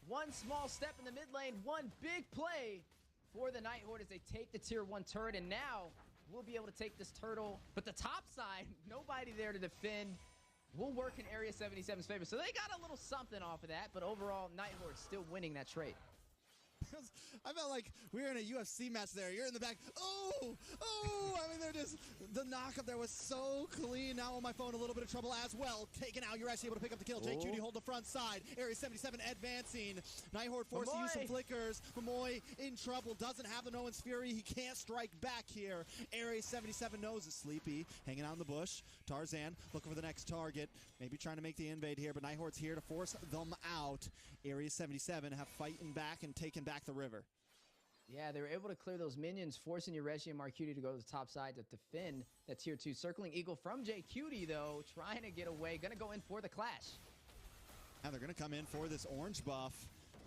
One small step in the mid lane, one big play for the Night Horde as they take the tier 1 turret, and now we'll be able to take this turtle. But the top side, nobody there to defend. Will work in Area 77's favor. So they got a little something off of that, but overall, Night Horde still winning that trade. I felt like we were in a UFC match there. You're in the back. Oh, I mean, they're just, the knockup there was so clean. Now on my phone, a little bit of trouble as well. Taken out. You're actually able to pick up the kill. JQD hold the front side. Area 77 advancing. Night Horde forced to use some flickers. Momoy in trouble. Doesn't have the No One's Fury. He can't strike back here. Area 77 knows it's Sleepy. Hanging out in the bush. Tarzan looking for the next target. Maybe trying to make the invade here, but Night Horde's here to force them out. Area 77 have fighting back and taken back the river. Yeah, they were able to clear those minions, forcing Yureshi and Marcuti to go to the top side to defend that tier 2. Circling Eagle from JQD, though, trying to get away. Going to go in for the clash. Now they're going to come in for this orange buff.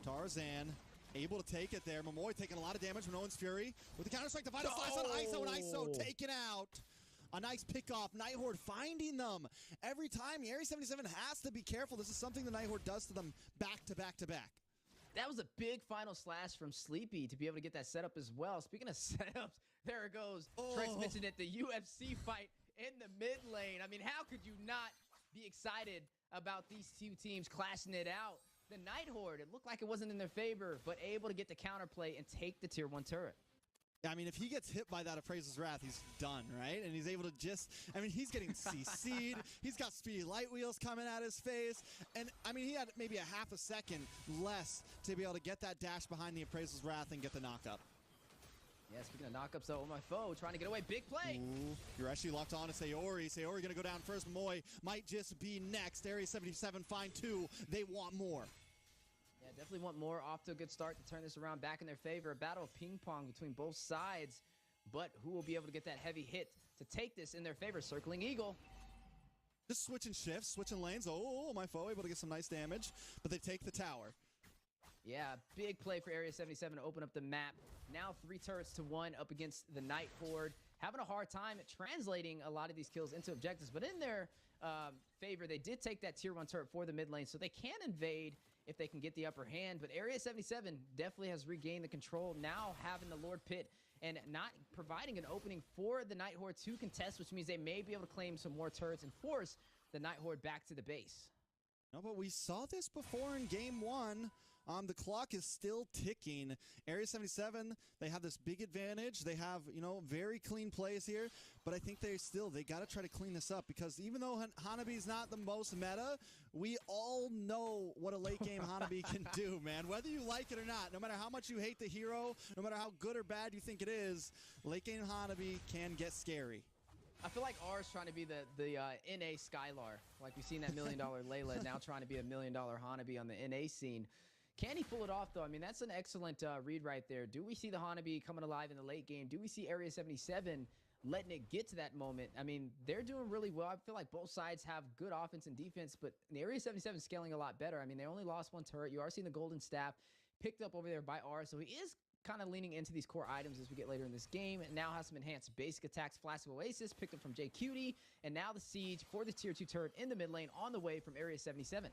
Tarzan able to take it there. Momoy taking a lot of damage from No One's Fury. With the counter-strike, the final slash on ISO, and ISO taken out. A nice pick-off. Night Horde finding them. Every time, the Area 77 has to be careful. This is something the Night Horde does to them back to back to back. That was a big final slash from Sleepy to be able to get that setup as well. Speaking of setups, there it goes. Trex mentioned it, the UFC fight in the mid lane. I mean, how could you not be excited about these two teams clashing it out? The Night Horde, it looked like it wasn't in their favor, but able to get the counterplay and take the tier 1 turret. I mean, if he gets hit by that Appraiser's Wrath, he's done, right? And he's able to just, I mean, he's getting CC'd. He's got speedy light wheels coming at his face. And, I mean, he had maybe a half a second less to be able to get that dash behind the Appraiser's Wrath and get the knockup. Yeah, speaking of knockups, though, my foe trying to get away. Big play. Ooh, you're actually locked on to Sayori. Sayori going to go down first. Momoy might just be next. Area 77 find 2. They want more. Yeah, definitely want more. Off to a good start to turn this around back in their favor. A battle of ping pong between both sides. But who will be able to get that heavy hit to take this in their favor? Circling Eagle. Just switching shifts, switching lanes. Oh, my foe able to get some nice damage. But they take the tower. Yeah, big play for Area 77 to open up the map. Now 3 turrets to 1 up against the Night Horde. Having a hard time at translating a lot of these kills into objectives. But in their favor, they did take that tier 1 turret for the mid lane. So they can invade if they can get the upper hand. But Area 77 definitely has regained the control, now having the Lord Pit and not providing an opening for the Night Horde to contest, which means they may be able to claim some more turrets and force the Night Horde back to the base. No, but we saw this before in game 1. The clock is still ticking. Area 77, they have this big advantage. They have, you know, very clean plays here. But I think they got to try to clean this up because even though Hanabi's not the most meta, we all know what a late game Hanabi can do, man. Whether you like it or not, no matter how much you hate the hero, no matter how good or bad you think it is, late game Hanabi can get scary. I feel like R's trying to be the NA Skylar. Like we've seen that $1 million Layla now trying to be a $1 million Hanabi on the NA scene. Can he pull it off, though? I mean, that's an excellent read right there. Do we see the Hanabi coming alive in the late game? Do we see Area 77 letting it get to that moment? I mean, they're doing really well. I feel like both sides have good offense and defense, but the Area 77 is scaling a lot better. I mean, they only lost 1 turret. You are seeing the Golden Staff picked up over there by R, so he is kind of leaning into these core items as we get later in this game. And now has some enhanced basic attacks. Flash of Oasis picked up from JQD, and now the Siege for the tier 2 turret in the mid lane on the way from Area 77.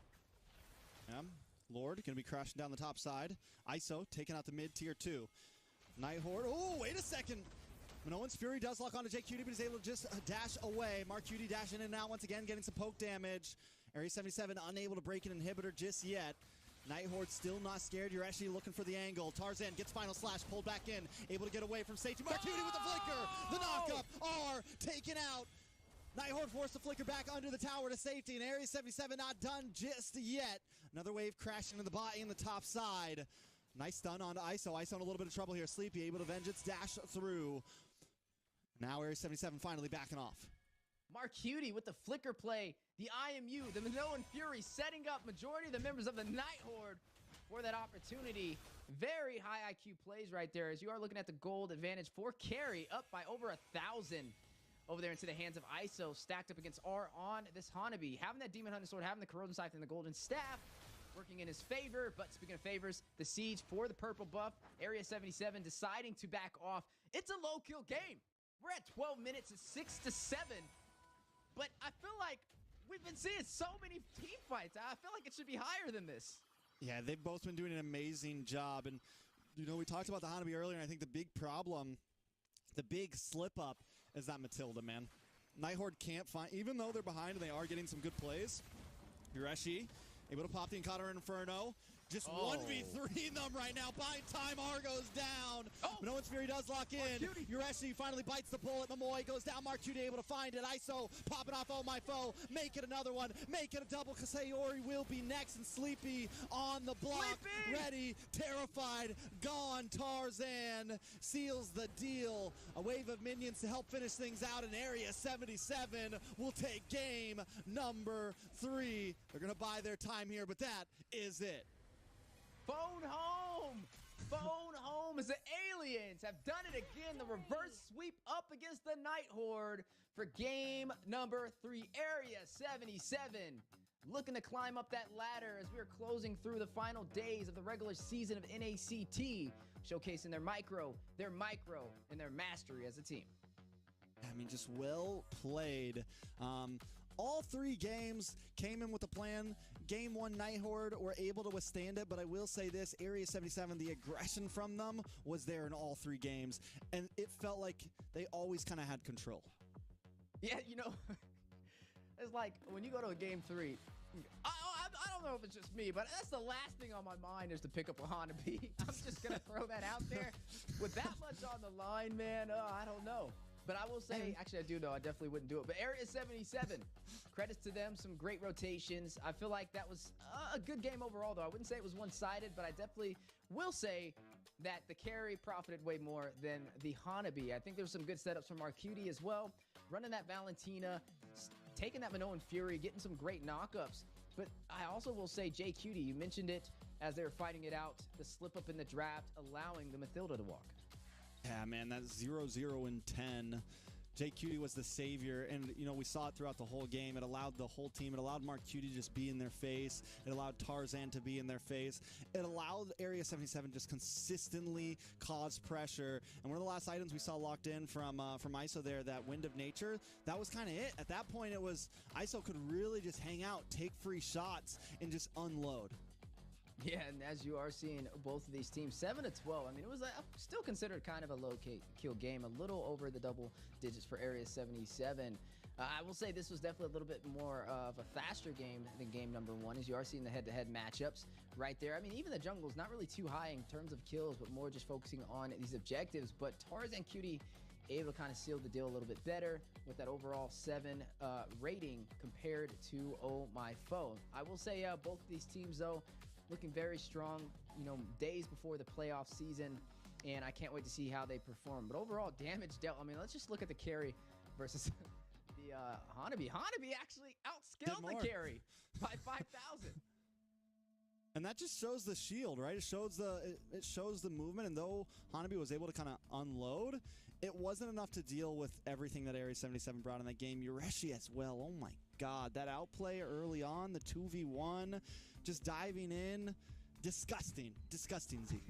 Lord going to be crashing down the top side. ISO taking out the mid tier 2. Night Horde. Oh, wait a second. No One's Fury does lock onto JQD, but he's able to just dash away. Marcuti dashing in and out once again, getting some poke damage. Area 77 unable to break an inhibitor just yet. Night Horde still not scared. You're actually looking for the angle. Tarzan gets final slash, pulled back in, able to get away from safety. Marcuti with the flicker. The knockup. R taken out. Night Horde forced the flicker back under the tower to safety, and Area 77 not done just yet. Another wave crashing into the body in the top side. Nice stun onto ISO. ISO in a little bit of trouble here. Sleepy able to vengeance dash through. Now Area 77 finally backing off. Marcuti with the flicker play. The IMU, the Minoan Fury, setting up majority of the members of the Night Horde for that opportunity. Very high IQ plays right there as you are looking at the gold advantage for carry, up by over 1,000. over there into the hands of ISO, stacked up against R on this Hanabi. Having that Demon Hunter Sword, having the Corrosion Scythe and the Golden Staff, working in his favor. But speaking of favors, the Siege for the purple buff. Area 77 deciding to back off. It's a low-kill game. We're at 12 minutes, it's 6-7. But I feel like we've been seeing so many team fights. I feel like it should be higher than this. Yeah, they've both been doing an amazing job. And, you know, we talked about the Hanabi earlier, and I think the big problem, the big slip-up is that Matilda, man. Nighthorde can't find, even though they're behind and they are getting some good plays, Yureshi able to pop the Encounter Inferno. Just 1v3 them right now. Buying time, R goes down. Minoan's Fury does lock in. Yureshi finally bites the bullet. Momoy goes down. Mark Cutie able to find it. ISO popping off Oh My Foe. Make it another one. Make it a double. Kasayori will be next. And Sleepy on the block. Ready, terrified, gone. Tarzan seals the deal. A wave of minions to help finish things out in Area 77 will take game number 3. They're going to buy their time here, but that is it. Phone home! Phone home as the Aliens have done it again. The reverse sweep up against the Nighthorde for game number 3. Area 77 looking to climb up that ladder as we are closing through the final days of the regular season of NACT, showcasing their micro, and their mastery as a team. I mean, just well played. All 3 games came in with a plan. Game 1, Nighthorde were able to withstand it, but I will say this, Area 77, the aggression from them was there in all 3 games, and it felt like they always kind of had control. Yeah, you know, it's like when you go to a game 3, I don't know if it's just me, but that's the last thing on my mind is to pick up a Hanabi. I'm just going to throw that out there. With that much on the line, man, I don't know. But I will say, actually I do know, I definitely wouldn't do it. But Area 77, credits to them, some great rotations. I feel like that was a good game overall, though. I wouldn't say it was one-sided, but I definitely will say that the carry profited way more than the Hanabi. I think there was some good setups from Marcuti as well. Running that Valentina, taking that Minoan Fury, getting some great knockups. But I also will say, Jay Cutie, you mentioned it as they were fighting it out, the slip-up in the draft, allowing the Mathilda to walk. Yeah, man, that 0-0 and 10. Jay Cutie was the savior, and, you know, we saw it throughout the whole game. It allowed the whole team. It allowed Mark Cutie to just be in their face. It allowed Tarzan to be in their face. It allowed Area 77 just consistently cause pressure. And one of the last items we saw locked in from ISO there, that Wind of Nature, that was kind of it. At that point, it was ISO could really just hang out, take free shots, and just unload. Yeah, and as you are seeing both of these teams, 7-12. I mean, it was still considered kind of a low-kill game, a little over the double digits for Area 77. I will say this was definitely a little bit more of a faster game than game number 1, as you are seeing the head-to-head matchups right there. I mean, even the jungle's not really too high in terms of kills, but more just focusing on these objectives. But Tarzan Cutie able to kind of seal the deal a little bit better with that overall 7 rating compared to Oh My Foe. I will say both of these teams, though, looking very strong, you know, days before the playoff season, and I can't wait to see how they perform. But overall, damage dealt. I mean, let's just look at the carry versus the Hanabi. Hanabi actually outscaled the carry by 5,000. And that just shows the shield, right? It shows the movement, and though Hanabi was able to kind of unload, it wasn't enough to deal with everything that Area 77 brought in that game. Yureshi as well. Oh my God, that outplay early on, the 2v1, just diving in, disgusting Z.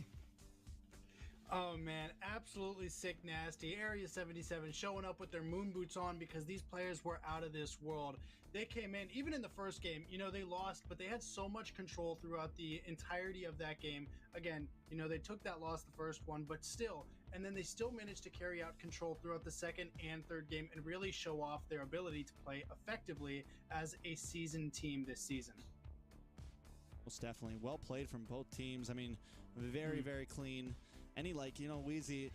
Oh man, absolutely sick nasty. Area 77 showing up with their moon boots on because these players were out of this world. They came in, even in the first game, you know, they lost, but they had so much control throughout the entirety of that game. Again, you know, they took that loss the first one, but still, and then they still managed to carry out control throughout the second and third game and really show off their ability to play effectively as a seasoned team this season. Most definitely. Well played from both teams. I mean, very, very clean. Any, like, you know, Wheezy,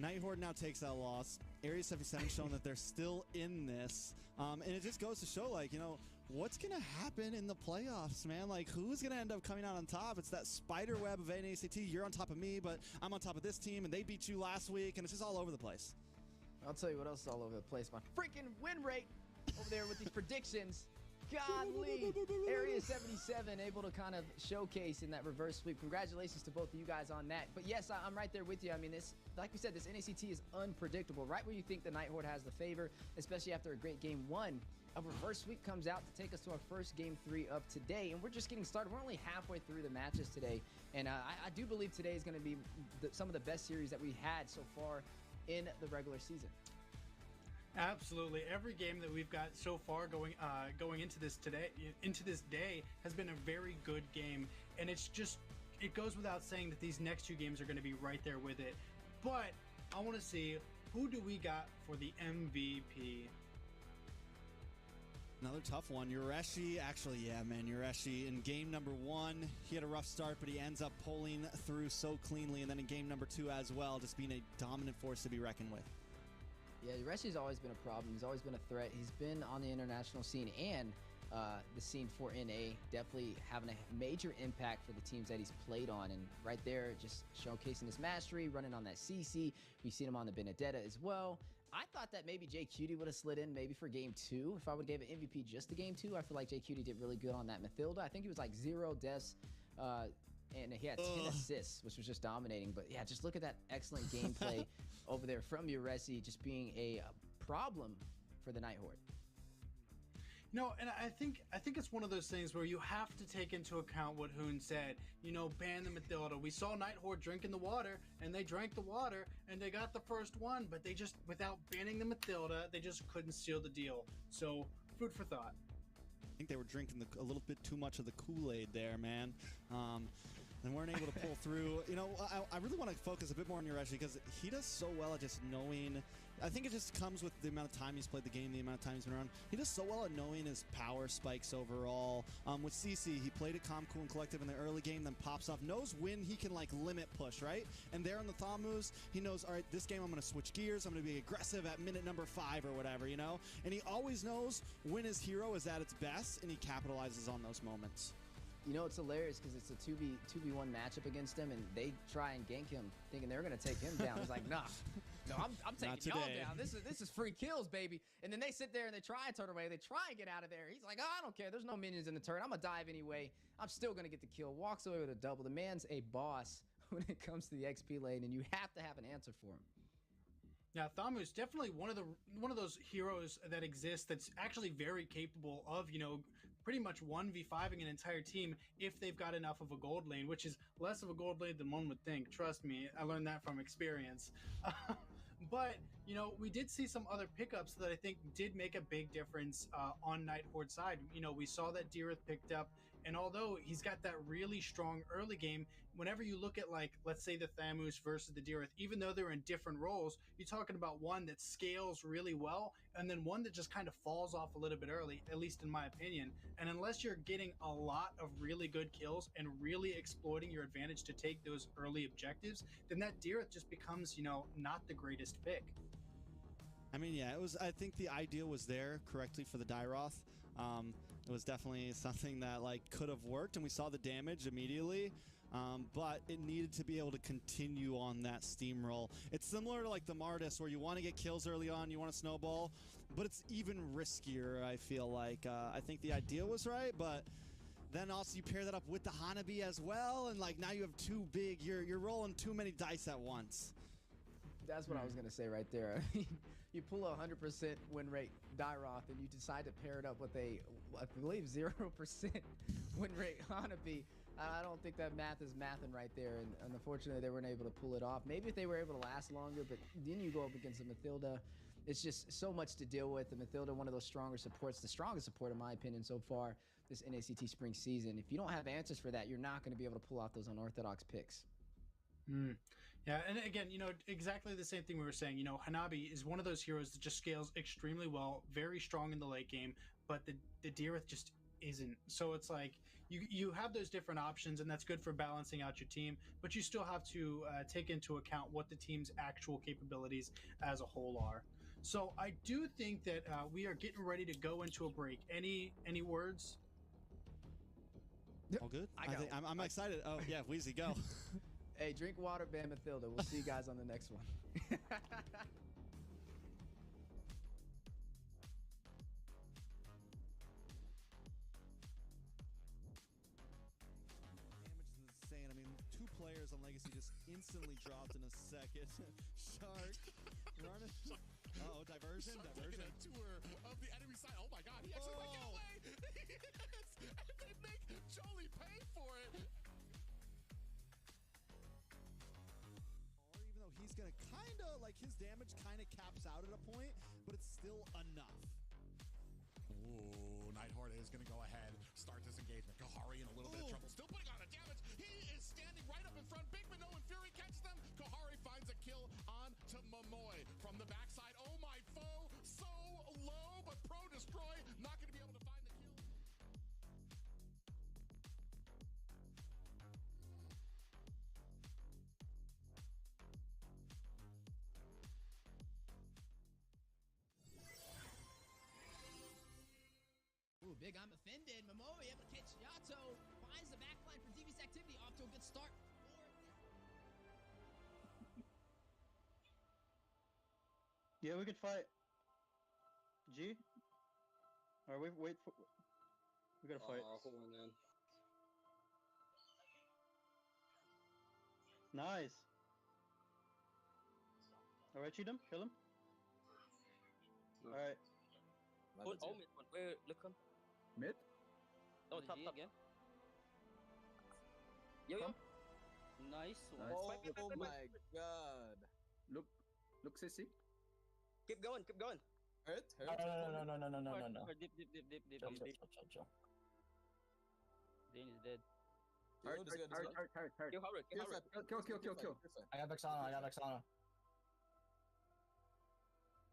Nighthorde now takes that loss. Area 77 showing that they're still in this. And it just goes to show, like, you know, what's going to happen in the playoffs, man? Like, who's going to end up coming out on top? It's that spider web of NACT. You're on top of me, but I'm on top of this team, and they beat you last week, and it's just all over the place. I'll tell you what else is all over the place. My freaking win rate over there with these predictions. Godly. Area 77 able to kind of showcase in that reverse sweep. Congratulations to both of you guys on that. But yes, I'm right there with you. I mean, this, like we said, this NACT is unpredictable. Right where you think the Nighthorde has the favor, especially after a great game 1, a reverse sweep comes out to take us to our first game 3 of today. And we're just getting started. We're only halfway through the matches today. And I do believe today is going to be some of the best series that we had so far in the regular season. Absolutely, every game that we've got so far going into this day has been a very good game, and it goes without saying that these next 2 games are going to be right there with it. But I want to see, who do we got for the MVP? Another tough one. Ureshi, actually, yeah, man. Ureshi in game number 1, he had a rough start, but he ends up pulling through so cleanly. And then in game number 2 as well, just being a dominant force to be reckoned with. Yeah, Ureshi's always been a problem. He's always been a threat. He's been on the international scene and the scene for NA, definitely having a major impact for the teams that he's played on. And right there, just showcasing his mastery, running on that CC. We've seen him on the Benedetta as well. I thought that maybe JQT would have slid in maybe for game 2. If I would have gave an MVP just to game 2, I feel like JQT did really good on that Mathilda. I think he was like 0 deaths, and he had 10 assists, which was just dominating. But yeah, just look at that excellent gameplay over there from Ureshi, just being a problem for the Nighthorde. No, and I think it's one of those things where you have to take into account what Hoon said. You know, ban the Mathilda. We saw Nighthorde drinking the water, and they drank the water, and they got the first one, but they just, without banning the Mathilda, they just couldn't seal the deal. So, food for thought. I think they were drinking a little bit too much of the Kool-Aid there, man. And weren't able to pull through. You know, I really want to focus a bit more on Ureshi because he does so well at just knowing. I think it just comes with the amount of time he's played the game, the amount of time he's been around. He does so well at knowing his power spikes overall. With CC, he played it calm, cool, and collective in the early game, then pops off. Knows when he can, like, limit push, right? And there on the thaw moves, he knows, all right, this game I'm going to switch gears. I'm going to be aggressive at minute number 5 or whatever, you know? And he always knows when his hero is at its best, and he capitalizes on those moments. You know, it's hilarious because it's a 2v1 matchup against him, and they try and gank him, thinking they're going to take him down. He's like, nah, no, I'm taking y'all down. This is free kills, baby. And then they sit there and they try and turn away. They try and get out of there. He's like, oh, I don't care. There's no minions in the turret. I'm going to dive anyway. I'm still going to get the kill. Walks away with a double. The man's a boss when it comes to the XP lane, and you have to have an answer for him. Yeah, Thamu's definitely one of those heroes that exists that's actually very capable of, you know, pretty much 1v5ing an entire team if they've got enough of a gold lane, which is less of a gold lane than one would think. Trust me, I learned that from experience. But, you know, we did see some other pickups that I think did make a big difference on Nighthorde side. You know, we saw that Deereth picked up, and although he's got that really strong early game, whenever you look at, like, let's say the Thamus versus the Deereth, even though they're in different roles, you're talking about one that scales really well, and then one that just kind of falls off a little bit early, at least in my opinion. And unless you're getting a lot of really good kills and really exploiting your advantage to take those early objectives, then that Deereth just becomes, you know, not the greatest pick. I mean, yeah, it was. I think the idea was there correctly for the Dairoth. It was definitely something that, like, could have worked, and we saw the damage immediately. But it needed to be able to continue on that steamroll. It's similar to, like, the Mardis, where you want to get kills early on, you want to snowball, but it's even riskier, I feel like. I think the idea was right, but then also you pair that up with the Hanabi as well, and, like, now you have too big. You're rolling too many dice at once. That's what I was going to say right there. I mean, you pull a 100% win rate Dairoth, and you decide to pair it up with a, I believe, 0% win rate Hanabi. I don't think that math is mathing right there, and unfortunately they weren't able to pull it off. Maybe if they were able to last longer, but then you go up against the Mathilda. It's just so much to deal with. The Mathilda, one of those stronger supports, the strongest support in my opinion so far this NACT spring season. If you don't have answers for that, you're not going to be able to pull off those unorthodox picks. Yeah, and again, you know, exactly the same thing we were saying. You know, Hanabi is one of those heroes that just scales extremely well, very strong in the late game, but the Deereth just isn't. So it's like you have those different options, and that's good for balancing out your team, but you still have to take into account what the team's actual capabilities as a whole are. So I do think that we are getting ready to go into a break. Any words? All good? I'm excited. Oh, yeah, Wheezy, go. Hey, drink water, ban Mathilda. We'll see you guys on the next one. players on Legacy just instantly dropped in a second. Shark. Running. Uh-oh, diversion. Shark Diversion. taking a tour of the enemy side. Oh my god, he actually might get away. Yes! And they make Jolie pay for it. Or even though he's gonna kinda, like, his damage kinda caps out at a point, but it's still enough. Ooh, Nightheart is going to go ahead, start this engagement. Kahari in a little bit of trouble, still putting on a damage. He is standing right up in front. Big Minnow and Fury catch them. Kahari finds a kill on to Momoy from the backside. Oh my foe, so low, but Pro Destroy not going to be able to find the kill. Ooh, big I'm offended. Momoe able to catch Yato. Finds the backline for Devious Activity. Off to a good start. Yeah, we could fight. G? Or wait for... We gotta fight. Hold on, man. Nice. Alright, shoot him. Kill him. Alright. Oh, mid one. Wait, look him. Mid? Oh, top again. Yo. Nice one. Nice. Oh my god. Look, Sissy. Keep going, keep going. Hurt? No. Dip. Chill. Dane is dead. Hurt. Kill Howard, Kill. I got Vexana.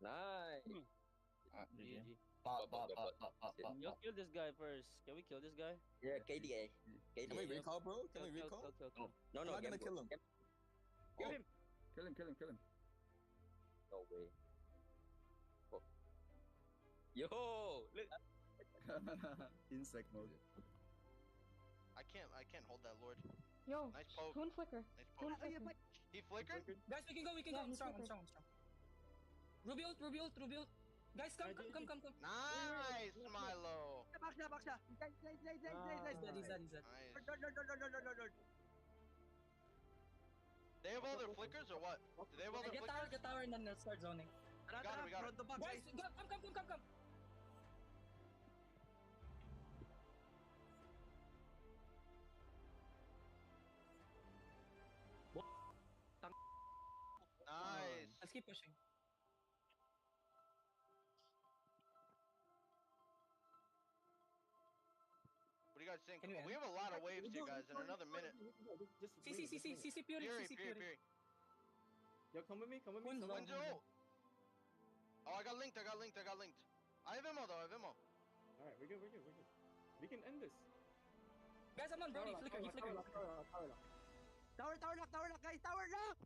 Nice. GG. You kill this guy first. Can we kill this guy? Yeah, KDA. Can we recall, bro? Can we recall? No, I'm not gonna kill him. Kill him. Kill him. No way. Oh. Yo, look. Insect mode. I can't hold that Lord. Yo, Nice poke. Toon flicker. Nice Toon poke. flicker. He flickered? Guys, we can go. Yeah, I'm strong. Ruby ult. Guys, come. Nice, Milo. Back siya. He's dead. Nice. They have all their flickers or what? Do they have all their flickers? Get tower, and then let's start zoning. We got it. Guys, come. Nice. Let's keep pushing. What do you guys think? We have a lot of waves here, guys, in another minute. CC Fury. Yo, come with me. When's your ult? Oh, I got linked. I have ammo, though. Alright, we're good. We can end this. Guys, I'm on Brody. Flicker. He flickered. Tower lock, guys. Tower lock.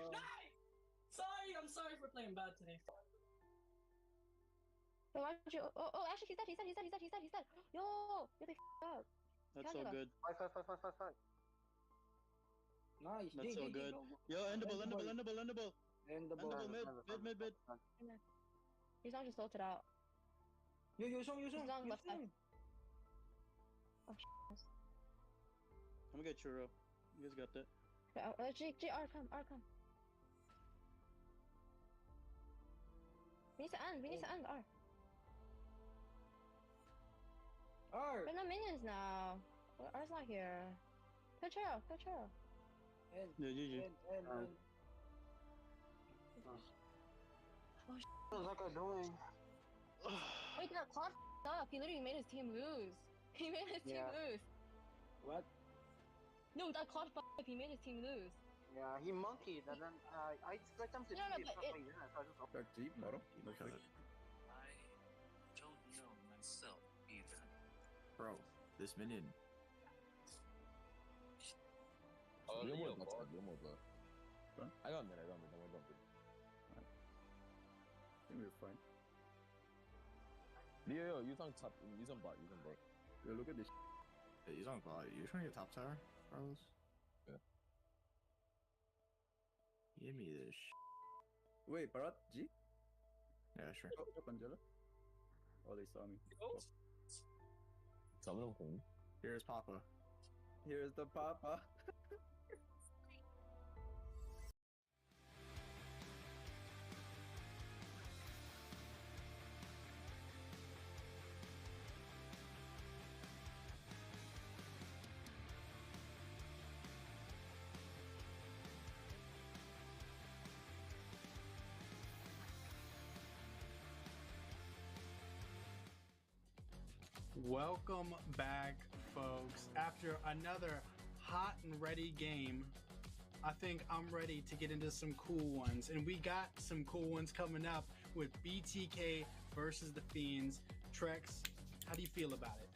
Nice. Sorry, I'm sorry for playing bad today. So why don't you? Oh, actually, he's dead. Yo, get the up. That's so good. Fight. Nice. That's so good. Yo, endable. Mid. He's not just ulted out. Yo, He's on left side. Oh, I'm gonna get Churro. You guys got that. R come. We need to end, R. R. There's no minions now. R's not here. Kill Churro. Yeah, GG. What is that guy doing? Wait, that Claude up. He literally made his team lose. What? No, that Claude up. He made his team lose. Yeah, he monkeyed, and then I expect him to No, sleep. but it... Dark deep, bottom. Look at it. I don't know myself either. Bro, this minion. Oh, you're more left. I got mid. Don't worry about it. Alright. I think we're fine. Yo, use on top. Use on bot. Yo, look at this. Hey, he's on bot. You trying to get top tower, Carlos? Yeah. Give me this. Wait, Barat G? Yeah, sure. Up, Angela. Oh, they saw me. Here's Papa. Here's the Papa. Welcome back, folks. After another hot and ready game, I think I'm ready to get into some cool ones. And we got some cool ones coming up with BTK versus the Fiends. Trex, how do you feel about it?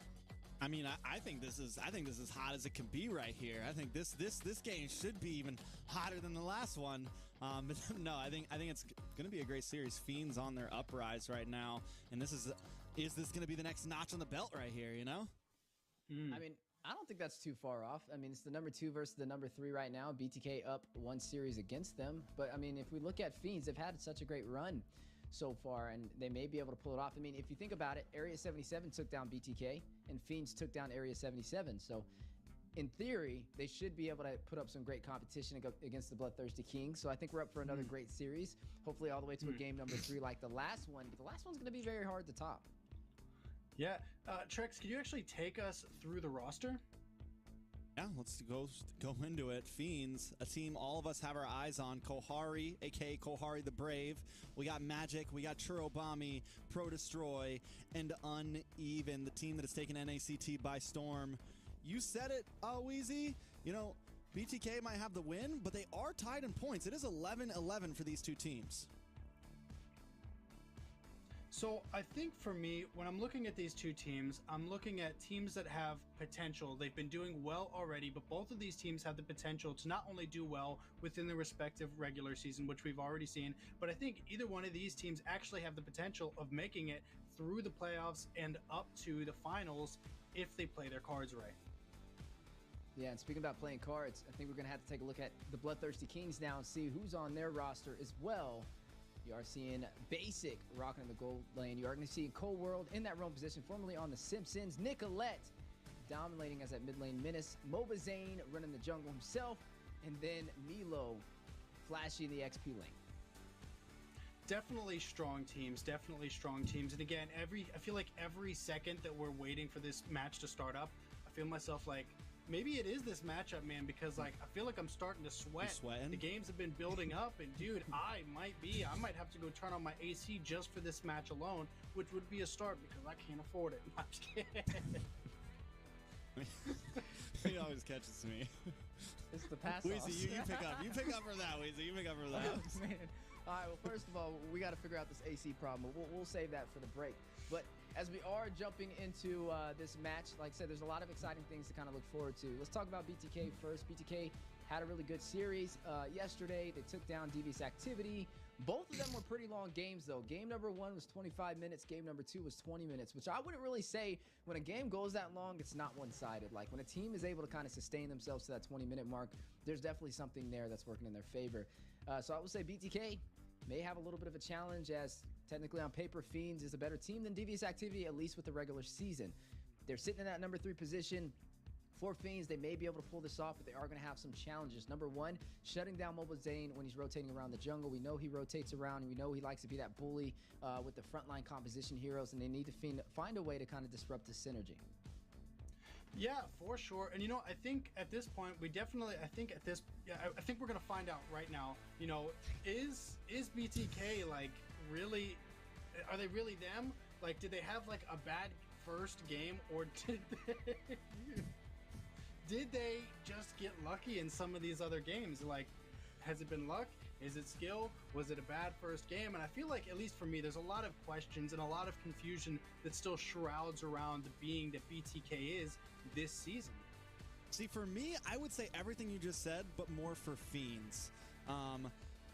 I mean, I think this is hot as it can be right here. I think this game should be even hotter than the last one. But no, I think it's going to be a great series. Fiends on their uprise right now, and is this going to be the next notch on the belt right here? You know? I mean, I don't think that's too far off. I mean, it's the number 2 versus the number 3 right now. BTK up 1 series against them. But I mean, if we look at Fiends, they've had such a great run so far, and they may be able to pull it off. I mean, if you think about it, Area 77 took down BTK, and Fiends took down Area 77. So, in theory, they should be able to put up some great competition against the Bloodthirsty Kings. So I think we're up for another great series. Hopefully all the way to a game number 3 like the last one. But the last one's going to be very hard to top. Yeah. Trex, could you actually take us through the roster? Yeah, let's go into it. Fiends, a team all of us have our eyes on. Kohari, a.k.a. Kohari the Brave. We got Magic, we got Churobami, Pro Destroy, and Uneven, the team that has taken NACT by storm. You said it, Wheezy. You know, BTK might have the win, but they are tied in points. It is 11-11 for these two teams. So I think for me, when I'm looking at these two teams, I'm looking at teams that have potential. They've been doing well already, but both of these teams have the potential to not only do well within the respective regular season, which we've already seen, but I think either one of these teams actually have the potential of making it through the playoffs and up to the finals if they play their cards right. Yeah, and speaking about playing cards, I think we're going to have to take a look at the Bloodthirsty Kings now and see who's on their roster as well. You are seeing Basic rocking in the gold lane. You are going to see Cold World in that roam position, formerly on The Simpsons. Nicolette dominating as that mid lane menace. Mobazane running the jungle himself. And then Milo flashing the XP lane. Definitely strong teams. And again, I feel like every second that we're waiting for this match to start up, I feel myself like, maybe it is this matchup, man, because like I feel like I'm starting to sweat. You're sweating? The games have been building up, and dude, I might have to go turn on my AC just for this match alone, which would be a start because I can't afford it. I'm just kidding. He always catches me. It's the pass. Weezy, you pick up. You pick up for that, Weezy. You pick up for that. Oh, man. All right, well, first of all, we got to figure out this AC problem. We'll save that for the break. But as we are jumping into this match, like I said, there's a lot of exciting things to kind of look forward to. Let's talk about BTK first. BTK had a really good series yesterday. They took down Devious Activity. Both of them were pretty long games, though. Game number 1 was 25 minutes. Game number 2 was 20 minutes, which I wouldn't really say when a game goes that long, it's not one-sided. Like when a team is able to kind of sustain themselves to that 20-minute mark, there's definitely something there that's working in their favor. So I would say BTK may have a little bit of a challenge, as technically on paper, Fiends is a better team than Devious Activity, at least with the regular season. They're sitting in that number 3 position. For Fiends, they may be able to pull this off, but they are going to have some challenges. Number 1, shutting down Mobazane when he's rotating around the jungle. We know he rotates around, and we know he likes to be that bully with the frontline composition heroes, and they need to find a way to kind of disrupt the synergy. Yeah, for sure. And, you know, I think at this point, I think we're going to find out right now, you know, is BTK, like, really, are they really them? Like, did they have, like, a bad first game, or did they just get lucky in some of these other games? Like, has it been luck? Is it skill? Was it a bad first game? And I feel like, at least for me, there's a lot of questions and a lot of confusion that still shrouds around the being that BTK is this season. See, for me, I would say everything you just said, but more for Fiends.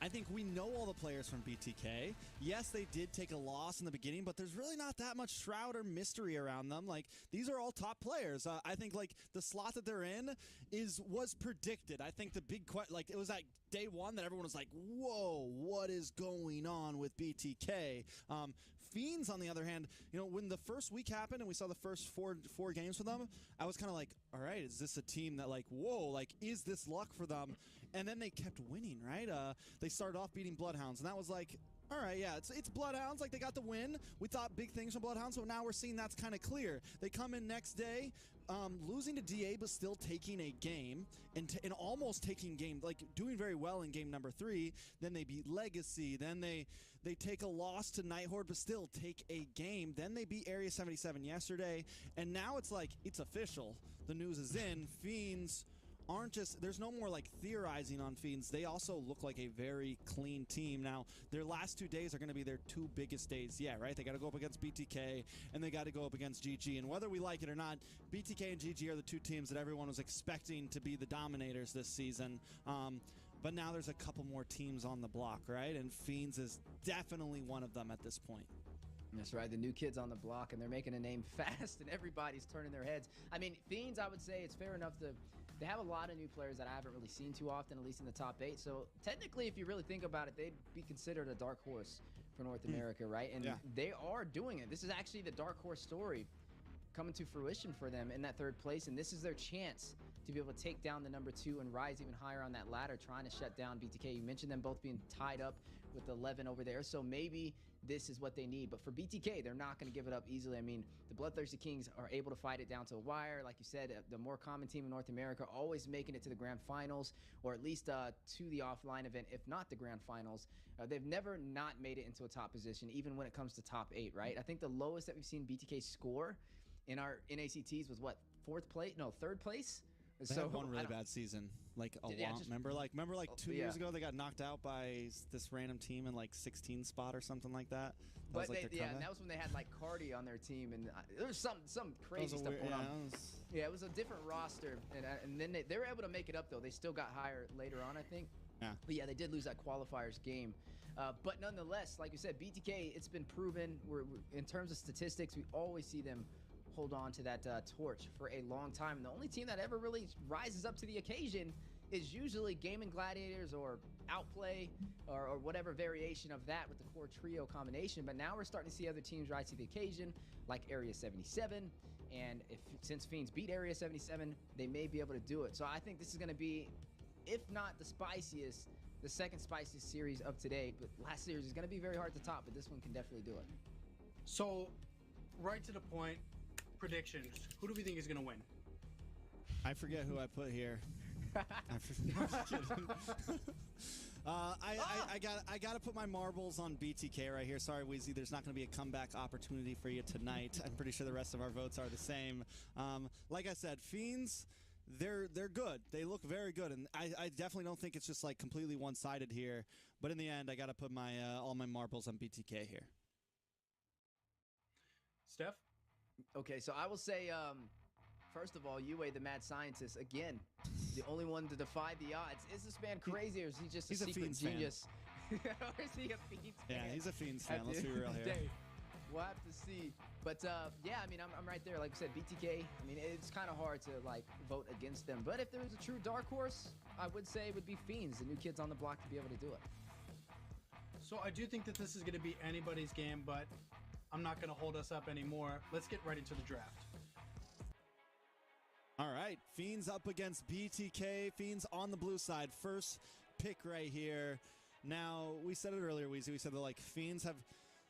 I think we know all the players from BTK. Yes, they did take a loss in the beginning, but there's really not that much shroud or mystery around them. Like, these are all top players. I think, like, the slot that they're in was predicted. I think the big like, it was like day 1 that everyone was like, whoa, what is going on with BTK? Fiends, on the other hand, you know, when the first week happened and we saw the first four games for them, I was kind of like, all right, is this a team that, like, whoa, like, is this luck for them? And then they kept winning, right? They started off beating Bloodhounds, and that was like, All right, yeah, it's Bloodhounds. Like, they got the win. We thought big things from Bloodhounds, but now we're seeing that's kind of clear. They come in next day, losing to DA, but still taking a game and almost taking game, like doing very well in game number 3. Then they beat Legacy. Then they take a loss to Nighthorde, but still take a game. Then they beat Area 77 yesterday, and now it's like it's official. The news is in. Fiends aren't just, there's no more like theorizing on Fiends. They also look like a very clean team. Now, their last 2 days are going to be their 2 biggest days yet, right? They got to go up against BTK and they got to go up against GG. And whether we like it or not, BTK and GG are the 2 teams that everyone was expecting to be the dominators this season. But now there's a couple more teams on the block, right? And Fiends is definitely one of them at this point. That's right, the new kids on the block, and they're making a name fast, and everybody's turning their heads. I mean, Fiends, I would say it's fair enough to... They have a lot of new players that I haven't really seen too often, at least in the top 8. So technically, if you really think about it, they'd be considered a dark horse for North America, right? And they are doing it. This is actually the dark horse story coming to fruition for them in that 3rd place, and this is their chance to be able to take down the number 2 and rise even higher on that ladder, trying to shut down BTK. You mentioned them both being tied up with 11 over there, so maybe this is what they need. But for BTK, they're not going to give it up easily. I mean, the Bloodthirsty Kings are able to fight it down to a wire. Like you said, the more common team in North America, always making it to the grand finals, or at least to the offline event, if not the grand finals. They've never not made it into a top position, even when it comes to top 8, right? I think the lowest that we've seen BTK score in our NACTs was what, 4th place? No, 3rd place? They had one really bad season, like a long. Remember, like 2 years ago, they got knocked out by this random team in like 16 spot or something like that. But and that was when they had like Cardi on their team, and there was some crazy stuff going on. Yeah, it was a different roster, and then they were able to make it up though. They still got higher later on, I think. Yeah. But yeah, they did lose that qualifiers game. But nonetheless, like you said, BTK, it's been proven. We're in terms of statistics, we always see them hold on to that torch for a long time. And the only team that ever really rises up to the occasion is usually Gaming Gladiators or Outplay or whatever variation of that with the core trio combination. But now we're starting to see other teams rise to the occasion, like Area 77. And since Fiends beat Area 77, they may be able to do it. So I think this is going to be, if not the spiciest, the second spiciest series of today. But last series is going to be very hard to top, but this one can definitely do it. So, right to the point, predictions. Who do we think is going to win? I forget who I put here. I got to put my marbles on BTK right here. Sorry, Weezy, there's not going to be a comeback opportunity for you tonight. I'm pretty sure the rest of our votes are the same. Like I said, Fiends, they're good. They look very good, and I definitely don't think it's just like completely one-sided here. But in the end, I got to put my all my marbles on BTK here. Steph? Okay, so I will say, first of all, Yue, the mad scientist, again, the only one to defy the odds. Is this man crazy, or is he just a secret genius? Or is he a Fiends fan? Yeah, he's a Fiends fan. Let's be real here. We'll have to see. But, yeah, I mean, I'm right there. Like I said, BTK, I mean, it's kind of hard to, like, vote against them. But if there was a true dark horse, I would say it would be Fiends, the new kids on the block, to be able to do it. So I do think that this is going to be anybody's game, but I'm not going to hold us up anymore. Let's get right into the draft. All right, Fiends up against BTK. Fiends on the blue side. First pick right here. Now, we said it earlier, Weezy. We said that, like, Fiends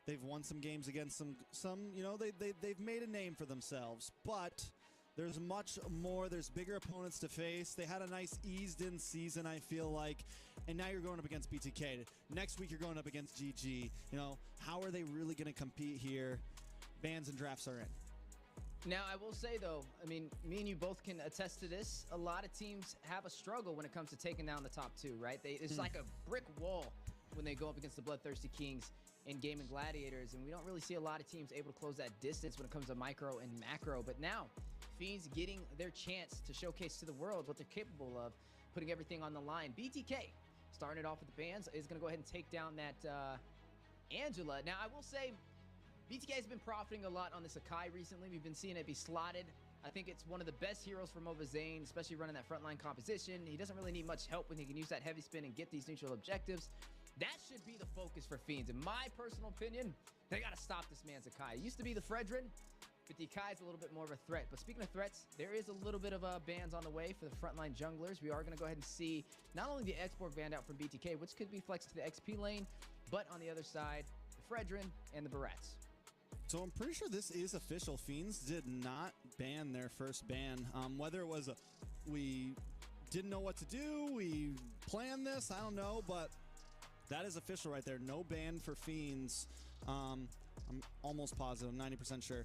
they've won some games against some you know, they've made a name for themselves. But there's much more. There's bigger opponents to face. They had a nice eased-in season, I feel like. And now you're going up against BTK. Next week, you're going up against GG. You know, how are they really going to compete here? Bans and drafts are in. Now, I will say, though, I mean, me and you both can attest to this. A lot of teams have a struggle when it comes to taking down the top 2, right? It's like a brick wall when they go up against the Bloodthirsty Kings and Gaming Gladiators, and we don't really see a lot of teams able to close that distance when it comes to micro and macro. But now, Fiends getting their chance to showcase to the world what they're capable of, putting everything on the line. BTK, starting it off with the bans, is going to go ahead and take down that Angela. Now, I will say, BTK has been profiting a lot on this Akai recently. We've been seeing it be slotted. I think it's one of the best heroes for Mova Zane, especially running that frontline composition. He doesn't really need much help when he can use that heavy spin and get these neutral objectives. That should be the focus for Fiends. In my personal opinion, they got to stop this man's Akai. It used to be the Fredrin. but the Akai is a little bit more of a threat. But speaking of threats, there is a little bit of bans on the way for the frontline junglers. We are going to go ahead and see not only the Xborg banned out from BTK, which could be flexed to the XP lane, but on the other side, the Fredrin and the Barrettes. So I'm pretty sure this is official. Fiends did not ban their first ban. Whether it was we didn't know what to do, we planned this, I don't know, but that is official right there. No ban for Fiends. I'm almost positive, 90% sure.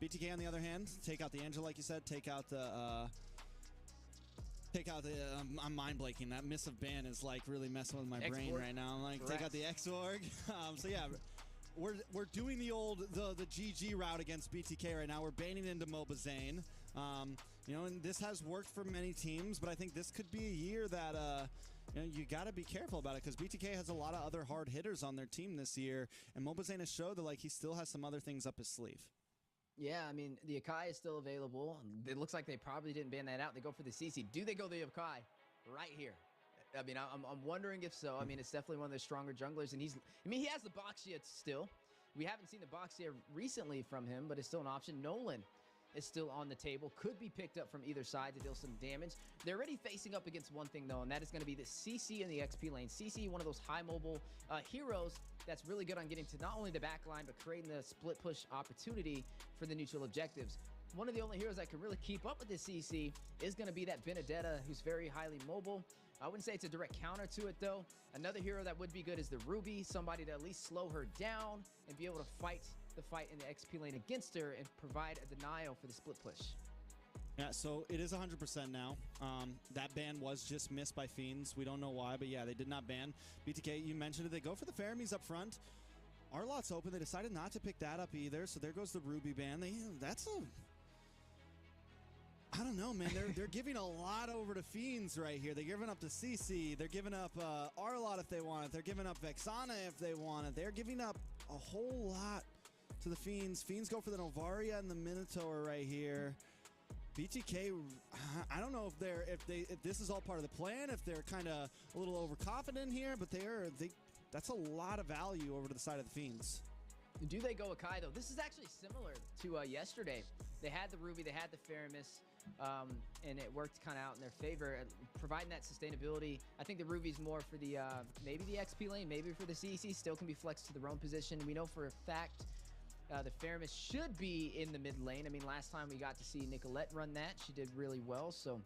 BTK on the other hand, take out the Angel like you said, take out the I'm mind blanking. That missive ban is like really messing with my brain right now. I'm like, Correct. take out the Xorg. So yeah, we're doing the GG route against BTK right now. We're banning into Mobazane. You know, and this has worked for many teams, but I think this could be a year that you know, you got to be careful about it because BTK has a lot of other hard hitters on their team this year, and Mobazane has showed that like he still has some other things up his sleeve. Yeah, I mean, the Akai is still available. It looks like they probably didn't ban that out. They go for the CC. Do they go the Akai right here? I mean, I'm wondering if so. I mean, it's definitely one of the stronger junglers, and he has the box yet still. We haven't seen the box yet recently from him, but it's still an option. Nolan is still on the table. Could be picked up from either side to deal some damage. They're already facing up against one thing, though, and that is going to be the CC in the XP lane. CC, one of those high mobile heroes that's really good on getting to not only the back line, but creating the split push opportunity for the neutral objectives. One of the only heroes that can really keep up with this CC is going to be that Benedetta, who's very highly mobile. I wouldn't say it's a direct counter to it, though. Another hero that would be good is the Ruby, somebody to at least slow her down and be able to fight the fight in the XP lane against her and provide a denial for the split push. Yeah, so it is 100% now. That ban was just missed by Fiends. We don't know why, but yeah, they did not ban. BTK, you mentioned it. They go for the Faramis up front. Arlot's open. They decided not to pick that up either, so there goes the Ruby ban. I don't know, man. They're giving a lot over to Fiends right here. They're giving up to CC. They're giving up Arlot if they want it. They're giving up Vexana if they want it. They're giving up a whole lot to the Fiends. Fiends go for the Novaria and the Minotaur right here. BTK, I don't know if this is all part of the plan, if they're kind of a little overconfident here, but that's a lot of value over to the side of the Fiends. Do they go Akai, though? This is actually similar to yesterday. They had the Ruby, they had the Faramis, and it worked kind of out in their favor, providing that sustainability. I think the Ruby's more for the maybe the XP lane, maybe for the CC, still can be flexed to the roam position. We know for a fact the Faramis should be in the mid lane. I mean, last time we got to see Nicolette run that. She did really well, so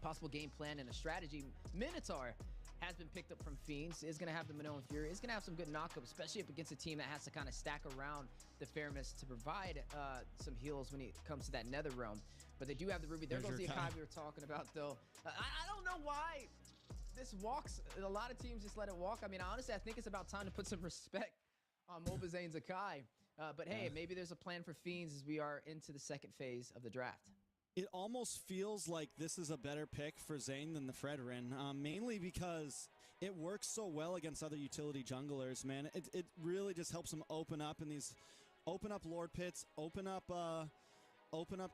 possible game plan and a strategy. Minotaur has been picked up from Fiends, is going to have the Minoan Fury, is going to have some good knockup, especially up against a team that has to kind of stack around the Faramis to provide some heals when it comes to that Nether Realm. But they do have the Ruby. There goes the Akai we were talking about, though. I don't know why this walks. A lot of teams just let it walk. I mean, honestly, I think it's about time to put some respect on Mobazane's Akai. But hey, maybe there's a plan for Fiends as we are into the second phase of the draft. It almost feels like this is a better pick for Zane than the Fredrin, mainly because it works so well against other utility junglers, man. It really just helps them open up in these, open up Lord Pits, open up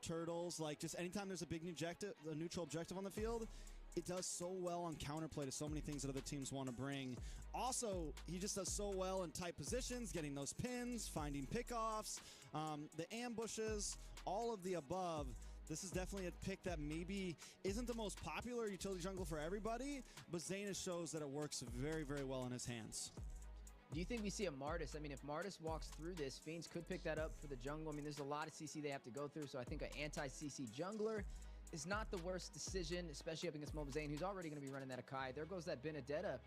turtles. Like, just anytime there's a big neutral objective on the field, it does so well on counterplay to so many things that other teams want to bring. Also, he just does so well in tight positions, getting those pins, finding pickoffs, the ambushes, all of the above. This is definitely a pick that maybe isn't the most popular utility jungle for everybody, but Zane shows that it works very, very well in his hands. Do you think we see a Martis? I mean, if Martis walks through this, Fiends could pick that up for the jungle. I mean, there's a lot of CC they have to go through, so I think an anti-CC jungler is not the worst decision, especially up against Mobazane, who's already going to be running that Akai. There goes that Benedetta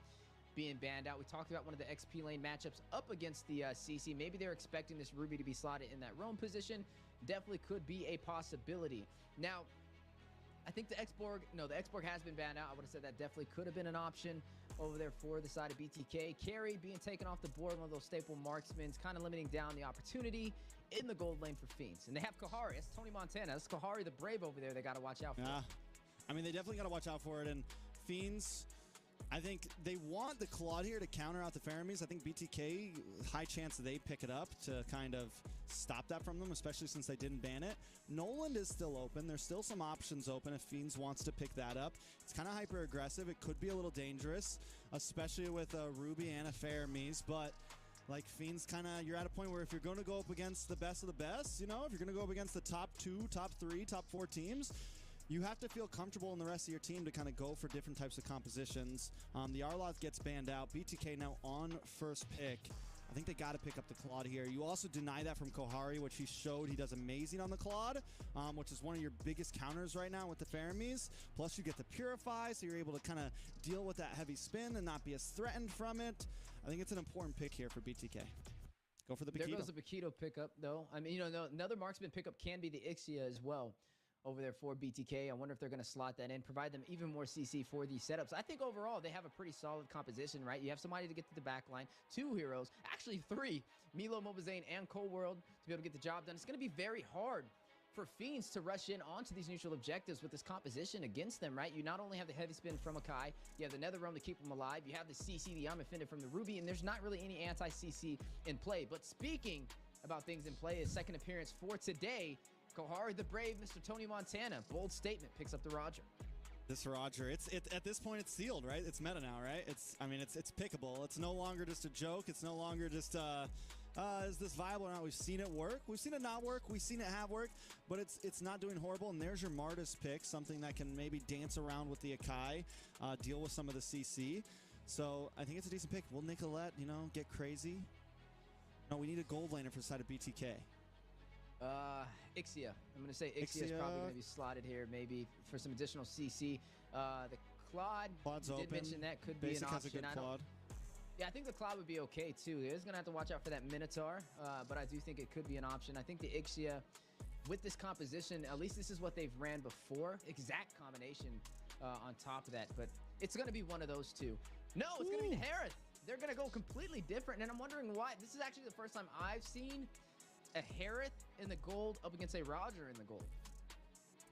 being banned out. We talked about one of the XP lane matchups up against the CC. Maybe they're expecting this Ruby to be slotted in that roam position. Definitely could be a possibility. Now, I think the Xborg has been banned out. I would have said that definitely could have been an option over there for the side of BTK. Carry being taken off the board, one of those staple marksmen, kind of limiting down the opportunity in the gold lane for Fiends. And they have Kahari. That's Tony Montana. That's Kahari the Brave over there they got to watch out for. Yeah, I mean, they definitely got to watch out for it. And Fiends, I think they want the Claude here to counter out the Faramis. I think BTK, high chance they pick it up to kind of stop that from them, especially since they didn't ban it. Noland is still open. There's still some options open if Fiends wants to pick that up. It's kind of hyper-aggressive. It could be a little dangerous, especially with a Ruby and a Faramis, but like Fiends you're at a point where if you're going to go up against the best of the best, you know, if you're going to go up against the top 2, top 3, top 4 teams, you have to feel comfortable in the rest of your team to kind of go for different types of compositions. The Arloth gets banned out. BTK now on first pick. I think they got to pick up the Claude here. You also deny that from Kohari, which he showed he does amazing on the Claude, which is one of your biggest counters right now with the Faramis. Plus, you get the Purify, so you're able to kind of deal with that heavy spin and not be as threatened from it. I think it's an important pick here for BTK. Go for the Paquito. There goes the Paquito pickup, though. I mean, you know, another marksman pickup can be the Ixia as well over there for BTK. I wonder if they're going to slot that in, provide them even more CC for these setups. I think overall they have a pretty solid composition, right? You have somebody to get to the back line, 2 heroes, actually 3, Milo, Mobazane, and Cold World to be able to get the job done. It's going to be very hard for Fiends to rush in onto these neutral objectives with this composition against them, right? You not only have the heavy spin from Akai, you have the Nether Realm to keep them alive, you have the CC, the Unfended from the Ruby, and there's not really any anti-CC in play. But speaking about things in play, his second appearance for today, Kohari the Brave, Mr. Tony Montana, bold statement, picks up the Roger. This Roger, it's at this point it's sealed, right? It's meta now, right? It's pickable. It's no longer just a joke. It's no longer just is this viable or not? We've seen it work. We've seen it not work. We've seen it have work, but it's not doing horrible. And there's your Martis pick, something that can maybe dance around with the Akai, deal with some of the CC. So I think it's a decent pick. Will Nicolette, you know, get crazy? No, we need a gold laner for the side of BTK. Ixia. I'm going to say Ixia is probably going to be slotted here, maybe for some additional CC. The Claude's open. Did mention that could Basic be an has option. a good Claude. Yeah, I think the Claude would be okay too. He's going to have to watch out for that Minotaur, but I do think it could be an option. I think the Ixia, with this composition, at least this is what they've ran before. Exact combination on top of that, but it's going to be one of those two. No, it's going to be the Harith. They're going to go completely different, and I'm wondering why. This is actually the first time I've seen a Harith in the gold up against a Roger in the gold.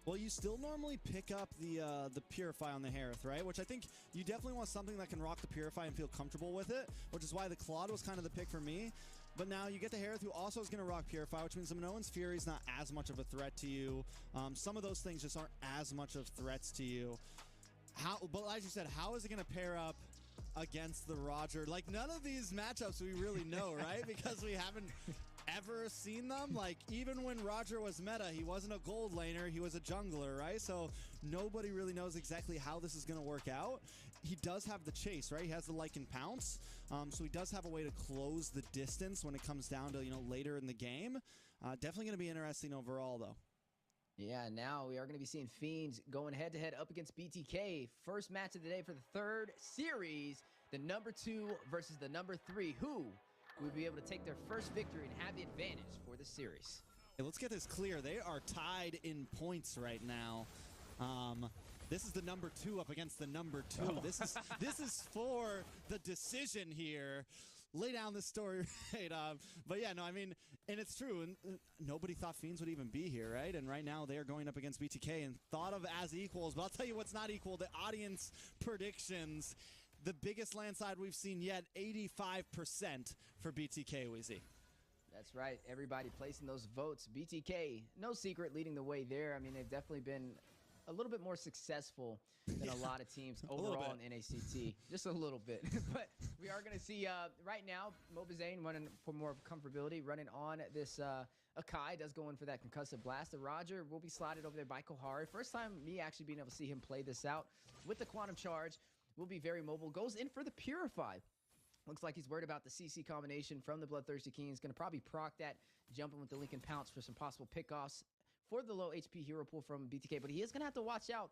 Well, you still normally pick up the Purify on the Harith, right? Which I think you definitely want something that can rock the Purify and feel comfortable with it, which is why the Claude was kind of the pick for me. But now you get the Harith, who also is going to rock Purify, which means the Minoan's Fury is not as much of a threat to you. Some of those things just aren't as much of threats to you. But as you said, how is it going to pair up against the Roger? Like, none of these matchups we really know, right? Because we haven't ever seen them. Like, even when Roger was meta, he wasn't a gold laner, he was a jungler, right? So nobody really knows exactly how this is going to work out. He does have the chase, right? He has the Lycan Pounce, so he does have a way to close the distance when it comes down to, you know, later in the game. Definitely going to be interesting overall, though. Yeah, now we are going to be seeing Fiends going head-to-head up against BTK. First match of the day for the third series, the number 2 versus the number 3. Who will be able to take their first victory and have the advantage for the series? Hey, let's get this clear. They are tied in points right now. This is the number 2 up against the number 2. Oh. This is for the decision here. Lay down this story, right? But yeah, no, I mean, and it's true. And nobody thought Fiends would even be here, right? And right now they are going up against BTK and thought of as equals. But I'll tell you what's not equal. The audience predictions. The biggest landslide we've seen yet, 85% for BTK, we see. That's right. Everybody placing those votes. BTK, no secret, leading the way there. I mean, they've definitely been a little bit more successful than a lot of teams overall in NACT. Just a little bit. But we are going to see right now, Mobazane running for more comfortability, running on this Akai, does go in for that concussive blast. The Roger will be slotted over there by Kohari. First time me actually being able to see him play this out with the Quantum Charge. Will be very mobile. Goes in for the Purify. Looks like he's worried about the CC combination from the Bloodthirsty King. He's going to probably proc that, jumping with the Lycan Pounce for some possible pickoffs for the low HP hero pool from BTK. But he is going to have to watch out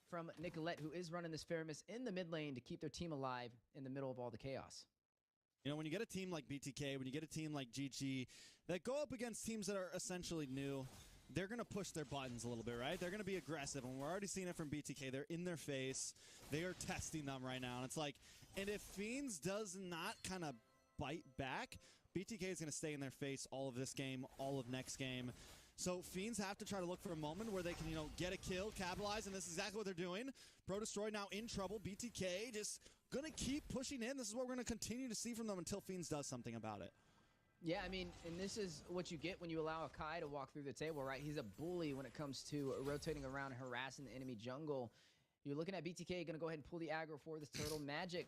from Nicolette, who is running this Faramis in the mid lane to keep their team alive in the middle of all the chaos. You know, when you get a team like BTK, when you get a team like GG that go up against teams that are essentially new, they're going to push their buttons a little bit, right? They're going to be aggressive, and we're already seeing it from BTK. They're in their face. They are testing them right now, and it's like, and if Fiends does not kind of bite back, BTK is going to stay in their face all of this game, all of next game. So Fiends have to try to look for a moment where they can, you know, get a kill, capitalize, and this is exactly what they're doing. Pro Destroy now in trouble. BTK just going to keep pushing in. This is what we're going to continue to see from them until Fiends does something about it. Yeah, I mean, and this is what you get when you allow Akai to walk through the table, right? He's a bully when it comes to rotating around and harassing the enemy jungle. You're looking at BTK, going to go ahead and pull the aggro for this turtle. Magic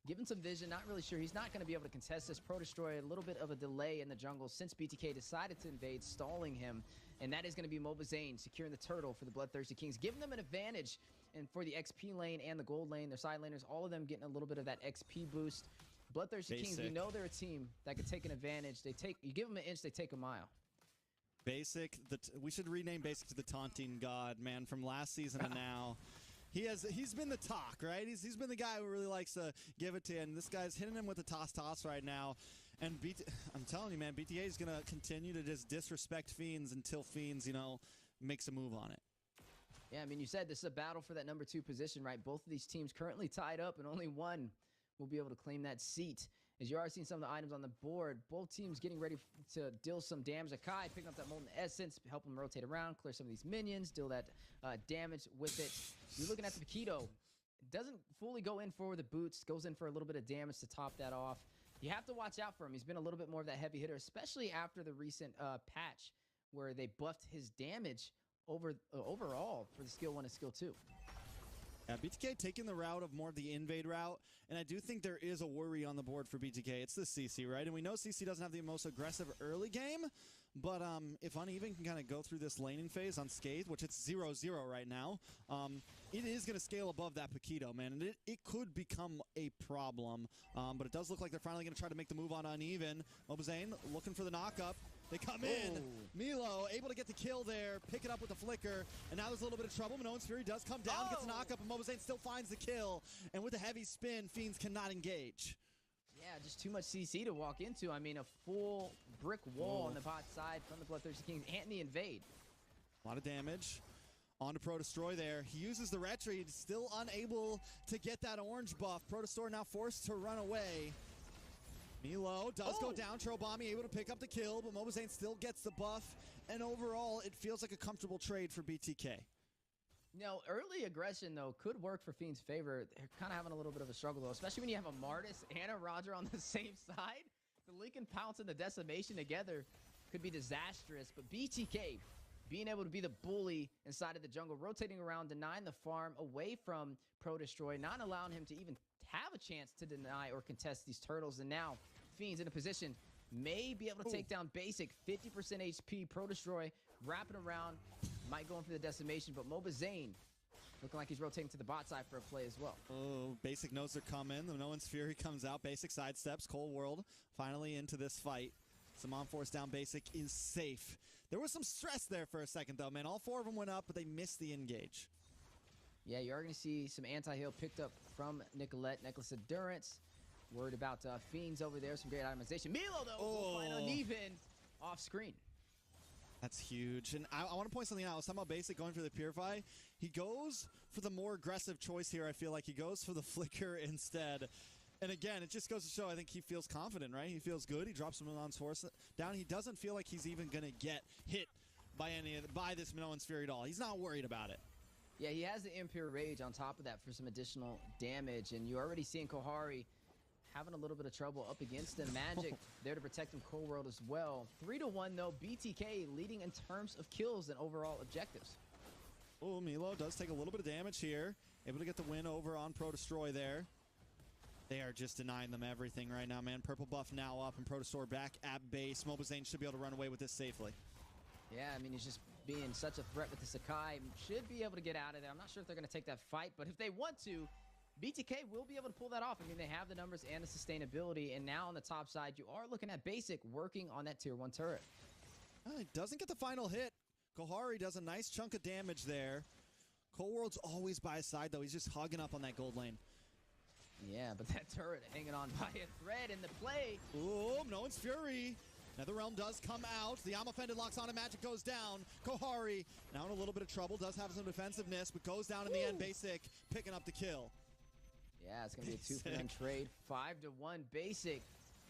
Give him some vision. Not really sure. He's not going to be able to contest this. Pro Destroy, a little bit of a delay in the jungle since BTK decided to invade, stalling him. And that is going to be MLBB securing the turtle for the Bloodthirsty Kings, giving them an advantage. And for the XP lane and the gold lane, their side laners, all of them getting a little bit of that XP boost. Bloodthirsty Kings, we know they're a team that could take an advantage. You give them an inch, they take a mile. Basic, we should rename Basic to the taunting god, man, from last season to now. He's been the talk, right? He's been the guy who really likes to give it to you, and this guy's hitting him with the toss right now. And I'm telling you, man, BTA is going to continue to just disrespect Fiends until Fiends, you know, makes a move on it. Yeah, I mean, you said this is a battle for that number 2 position, right? Both of these teams currently tied up, and only one will be able to claim that seat. As you are seeing some of the items on the board, both teams getting ready to deal some damage. Akai picking up that Molten Essence, help him rotate around, clear some of these minions, deal that damage with it. You're looking at the Paquito. Doesn't fully go in for the boots, goes in for a little bit of damage to top that off. You have to watch out for him. He's been a little bit more of that heavy hitter, especially after the recent patch where they buffed his damage overall for the skill 1 and skill 2. Yeah, BTK taking the route of more of the invade route, and I do think there is a worry on the board for BTK. It's the CC, right? And we know CC doesn't have the most aggressive early game, but if Uneven can kind of go through this laning phase unscathed, which it's 0-0 right now, it is going to scale above that Paquito, man, and it could become a problem. But it does look like they're finally going to try to make the move on Uneven. MLBB looking for the knock-up. They come in. Milo able to get the kill there, pick it up with the flicker, and now there's a little bit of trouble. Minoan's Fury does come down, gets a knock-up, and MLBB still finds the kill. And with a heavy spin, Fiends cannot engage. Yeah, just too much CC to walk into. I mean, a full brick wall on the bot side from the Bloodthirsty Kings and the invade. A lot of damage. On to Pro Destroy there. He uses the retreat, still unable to get that orange buff. Pro Destroy now forced to run away. Milo does go down. Trobami able to pick up the kill, but MLBB still gets the buff. And overall, it feels like a comfortable trade for BTK. No, early aggression, though, could work for Fiend's favor. They're kind of having a little bit of a struggle, though, especially when you have a Martis and a Roger on the same side. The Lincoln Pounce and the Decimation together could be disastrous, but BTK being able to be the bully inside of the jungle, rotating around, denying the farm away from Pro Destroy, not allowing him to even have a chance to deny or contest these turtles. And now Fiends in a position, may be able to take down Basic, 50% HP. Pro Destroy wrapping around, might go in for the Decimation, but MLBB looking like he's rotating to the bot side for a play as well. Oh, Basic knows they're coming. The Minoan's Fury comes out. Basic sidesteps. Cold World finally into this fight. Some on-force down. Basic is safe. There was some stress there for a second, though, man. All 4 of them went up, but they missed the engage. Yeah, you are going to see some anti-heal picked up from Nicolette. Necklace Endurance. Worried about Fiends over there. Some great itemization. Milo, though, will find Uneven off screen. That's huge. And I want to point something out. I was talking about Basic going for the Purify. He goes for the more aggressive choice here, I feel like. He goes for the Flicker instead. And again, it just goes to show I think he feels confident, right? He feels good. He drops Minoan's Force down. He doesn't feel like he's even going to get hit by this Minoan's Fury at all. He's not worried about it. Yeah, he has the Impure Rage on top of that for some additional damage. And you're already seeing Kohari having a little bit of trouble up against him. Magic there to protect him. Cold World as well. 3-1, though. BTK leading in terms of kills and overall objectives. Oh, Milo does take a little bit of damage here. Able to get the win over on Pro Destroy there. They are just denying them everything right now, man. Purple buff now up and Pro Destroy back at base. MLBB should be able to run away with this safely. Yeah, I mean, he's just being such a threat with the Sakai. Should be able to get out of there. I'm not sure if they're going to take that fight, but if they want to, BTK will be able to pull that off. I mean, they have the numbers and the sustainability, and now on the top side, you are looking at Basic working on that tier 1 turret. He doesn't get the final hit. Kohari does a nice chunk of damage there. Cold World's always by his side, though. He's just hugging up on that gold lane. Yeah, but that turret hanging on by a thread in the play. Oh, Minoan's Fury. Netherrealm does come out. The Offended locks on and Magic goes down. Kohari now in a little bit of trouble. Does have some defensiveness, but goes down in the end. Basic picking up the kill. Yeah, it's going to be a 2-for-1 trade. 5-1 Basic,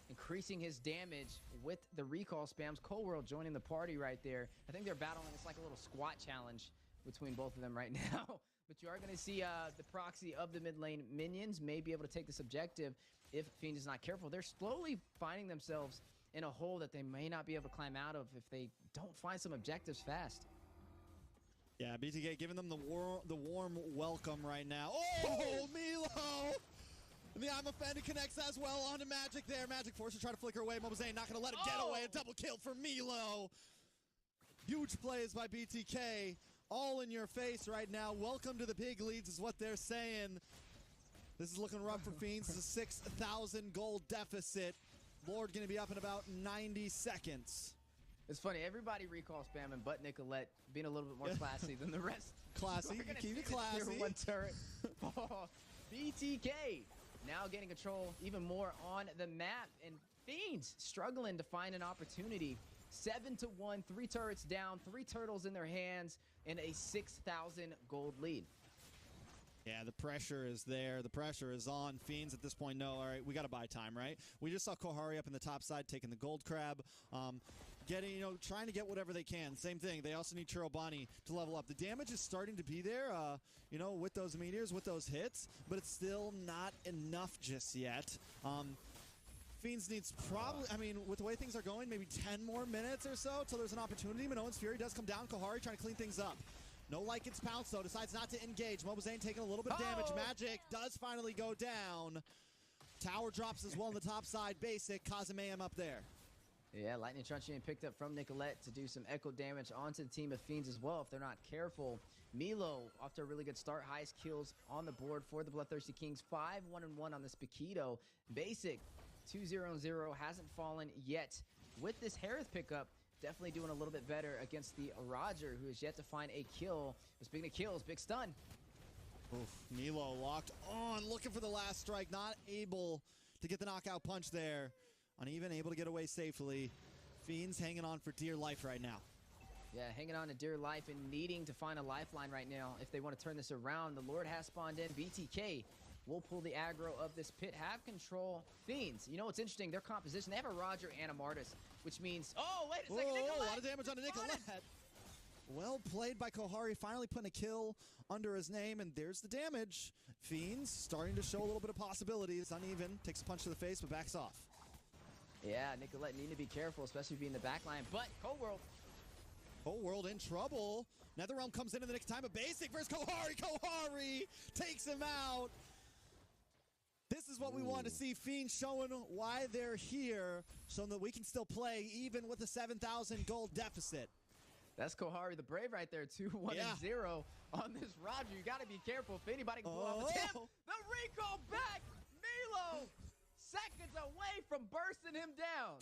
increasing his damage with the recall spams. Cold World joining the party right there. I think they're battling. It's like a little squat challenge between both of them right now. But you are going to see the proxy of the mid lane minions may be able to take this objective if Fiend is not careful. They're slowly finding themselves in a hole that they may not be able to climb out of if they don't find some objectives fast. Yeah, BTK giving them the warm welcome right now. Oh, Milo! And the I'm offended connects as well onto Magic there. Magic forces to try to flicker away. Mobazane not going to let it get away. A double kill for Milo. Huge plays by BTK. All in your face right now. Welcome to the big leads is what they're saying. This is looking rough for Fiends. It's a 6,000 gold deficit. Lord going to be up in about 90 seconds. It's funny, everybody recall spamming, but Nicolette being a little bit more classy than the rest. Classy, you keep it classy. Tier 1 turret. BTK now getting control even more on the map, and Fiends struggling to find an opportunity. 7-1, 3 turrets down, 3 turtles in their hands, and a 6,000 gold lead. Yeah, the pressure is there. The pressure is on. Fiends at this point know, all right, we got to buy time, right? We just saw Kohari up in the top side taking the gold crab. Getting, trying to get whatever they can. Same thing. They also need Churobani to level up. The damage is starting to be there, with those meteors, with those hits, but it's still not enough just yet. Fiends needs probably, with the way things are going, maybe 10 more minutes or so till there's an opportunity. Minoan's Fury does come down. Kohari trying to clean things up. No like it's pounced, though. Decides not to engage. Mobazane taking a little bit of damage. Magic does finally go down. Tower drops as well on the top side. Basic. Kazumayam up there. Yeah, Lightning Truncheon picked up from Nicolette to do some echo damage onto the team of Fiends as well if they're not careful. Milo off to a really good start. Highest kills on the board for the Bloodthirsty Kings. 5-1-1 on this Paquito. Basic 2-0-0 hasn't fallen yet. With this Harith pickup, definitely doing a little bit better against the Roger, who has yet to find a kill. Speaking of kills, big stun. Oof, Milo locked on, looking for the last strike, not able to get the knockout punch there. Uneven, able to get away safely. Fiends hanging on for dear life right now. Yeah, hanging on to dear life and needing to find a lifeline right now if they want to turn this around. The Lord has spawned in. BTK will pull the aggro of this pit, have control. Fiends, what's interesting, their composition, they have a Roger and a Martis, which means, wait a second, Nicolette! A lot of damage on Nicolette. Well played by Kohari, finally putting a kill under his name, and there's the damage. Fiends starting to show a little bit of possibilities. Uneven, takes a punch to the face, but backs off. Yeah, Nicolette need to be careful, especially being the backline, but Cold World in trouble. NetherRealm comes in the next time, but Basic versus Kohari. Kohari takes him out. This is what we want to see. Fiends showing why they're here so that we can still play even with a 7,000 gold deficit. That's Kohari the Brave right there, 2-1-0 on this Roger. You got to be careful if anybody can pull off the tip. The recall back. Milo seconds away from bursting him down.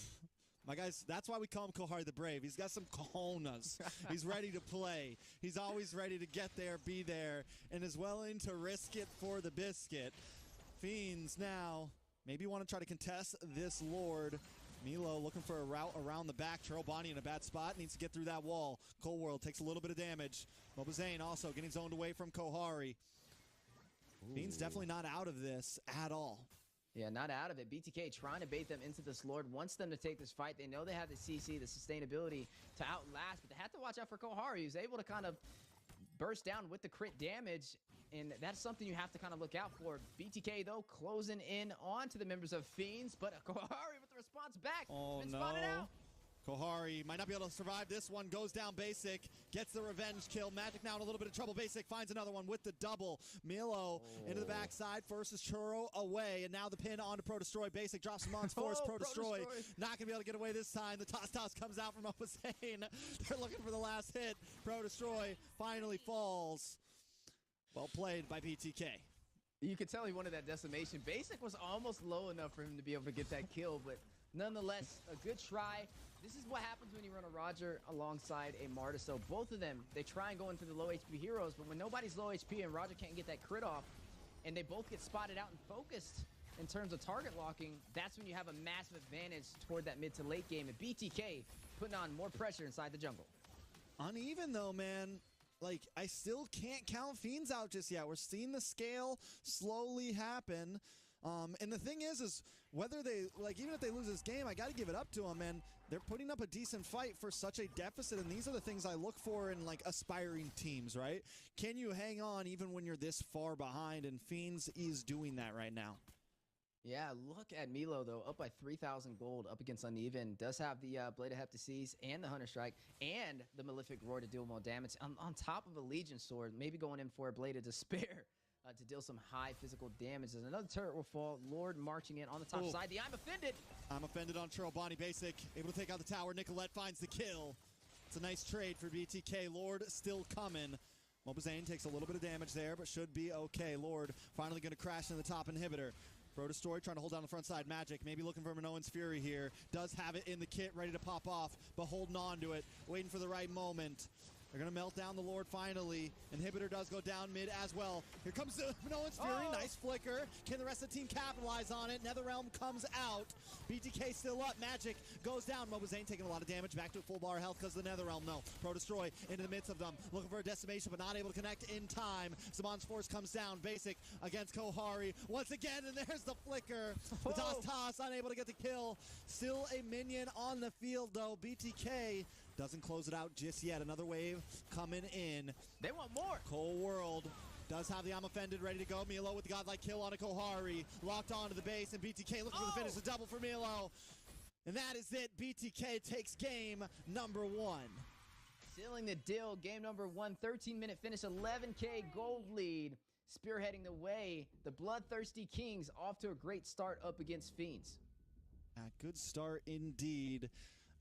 My guys, that's why we call him Kohari the Brave. He's got some cojones. He's ready to play. He's always ready to get there, be there, and is willing to risk it for the biscuit. Fiends now maybe want to try to contest this Lord. Milo looking for a route around the back. Churobani in a bad spot. Needs to get through that wall. Cold World takes a little bit of damage. Mobazane also getting zoned away from Kohari. Fiends definitely not out of this at all. Yeah, not out of it. BTK trying to bait them into this Lord. Wants them to take this fight. They know they have the CC, the sustainability to outlast, but they have to watch out for Kohari, who's able to kind of burst down with the crit damage, and that's something you have to kind of look out for. BTK, though, closing in on to the members of Fiends, but Kohari with the response back. Oh, been no. spotted out. Kohari might not be able to survive this one. Goes down Basic. Gets the revenge kill. Magic now in a little bit of trouble. Basic finds another one with the double. Milo into the backside. Forces Churro away. And now the pin onto Pro Destroy. Basic drops him on Force Pro Destroy. Not going to be able to get away this time. The toss comes out from Mobazane. They're looking for the last hit. Pro Destroy finally falls. Well played by BTK. You could tell he wanted that decimation. Basic was almost low enough for him to be able to get that kill, but nonetheless, a good try. This is what happens when you run a Roger alongside a Martis. So both of them, they try and go into the low HP heroes, but when nobody's low HP and Roger can't get that crit off, and they both get spotted out and focused in terms of target locking, that's when you have a massive advantage toward that mid to late game. And BTK putting on more pressure inside the jungle. Uneven though, man. Like, I still can't count Fiends out just yet. We're seeing the scale slowly happen. And the thing is whether they, like, even if they lose this game, I got to give it up to them, man. They're putting up a decent fight for such a deficit, and these are the things I look for in, like, aspiring teams, right? Can you hang on even when you're this far behind? And Fiends is doing that right now. Yeah, look at Milo, though, up by 3,000 gold, up against Uneven. Does have the Blade of Heptases and the Hunter Strike and the Malefic Roar to deal more damage. On top of a Legion Sword, maybe going in for a Blade of Despair. to deal some high physical damage. As another turret will fall. Lord marching in on the top side. The I'm offended. I'm offended on Churl. Bonnie Basic able to take out the tower. Nicolette finds the kill. It's a nice trade for BTK. Lord still coming. Mobazane takes a little bit of damage there, but should be okay. Lord finally going to crash into the top inhibitor. Pro Destroy trying to hold down the front side. Magic maybe looking for Minoan's Fury here. Does have it in the kit, ready to pop off, but holding on to it, waiting for the right moment. They're going to melt down the Lord finally. Inhibitor does go down mid as well. Here comes the Minoan's Fury. Nice flicker. Can the rest of the team capitalize on it? Netherrealm comes out. BTK still up. Magic goes down. Mobazane taking a lot of damage. Back to full bar health because of the Netherrealm. No. Pro Destroy into the midst of them. Looking for a decimation, but not able to connect in time. Samon's Force comes down. Basic against Kohari once again, and there's the flicker. The toss unable to get the kill. Still a minion on the field, though. BTK doesn't close it out just yet. Another wave coming in. They want more. Cold World does have the I'm offended ready to go. Milo with the godlike kill on a Kohari. Locked onto the base, and BTK looking for the finish. The double for Milo. And that is it. BTK takes game number 1. Sealing the deal. Game number 1. 13-minute finish. 11K gold lead. Spearheading the way. The Bloodthirsty Kings off to a great start up against Fiends. Good start indeed.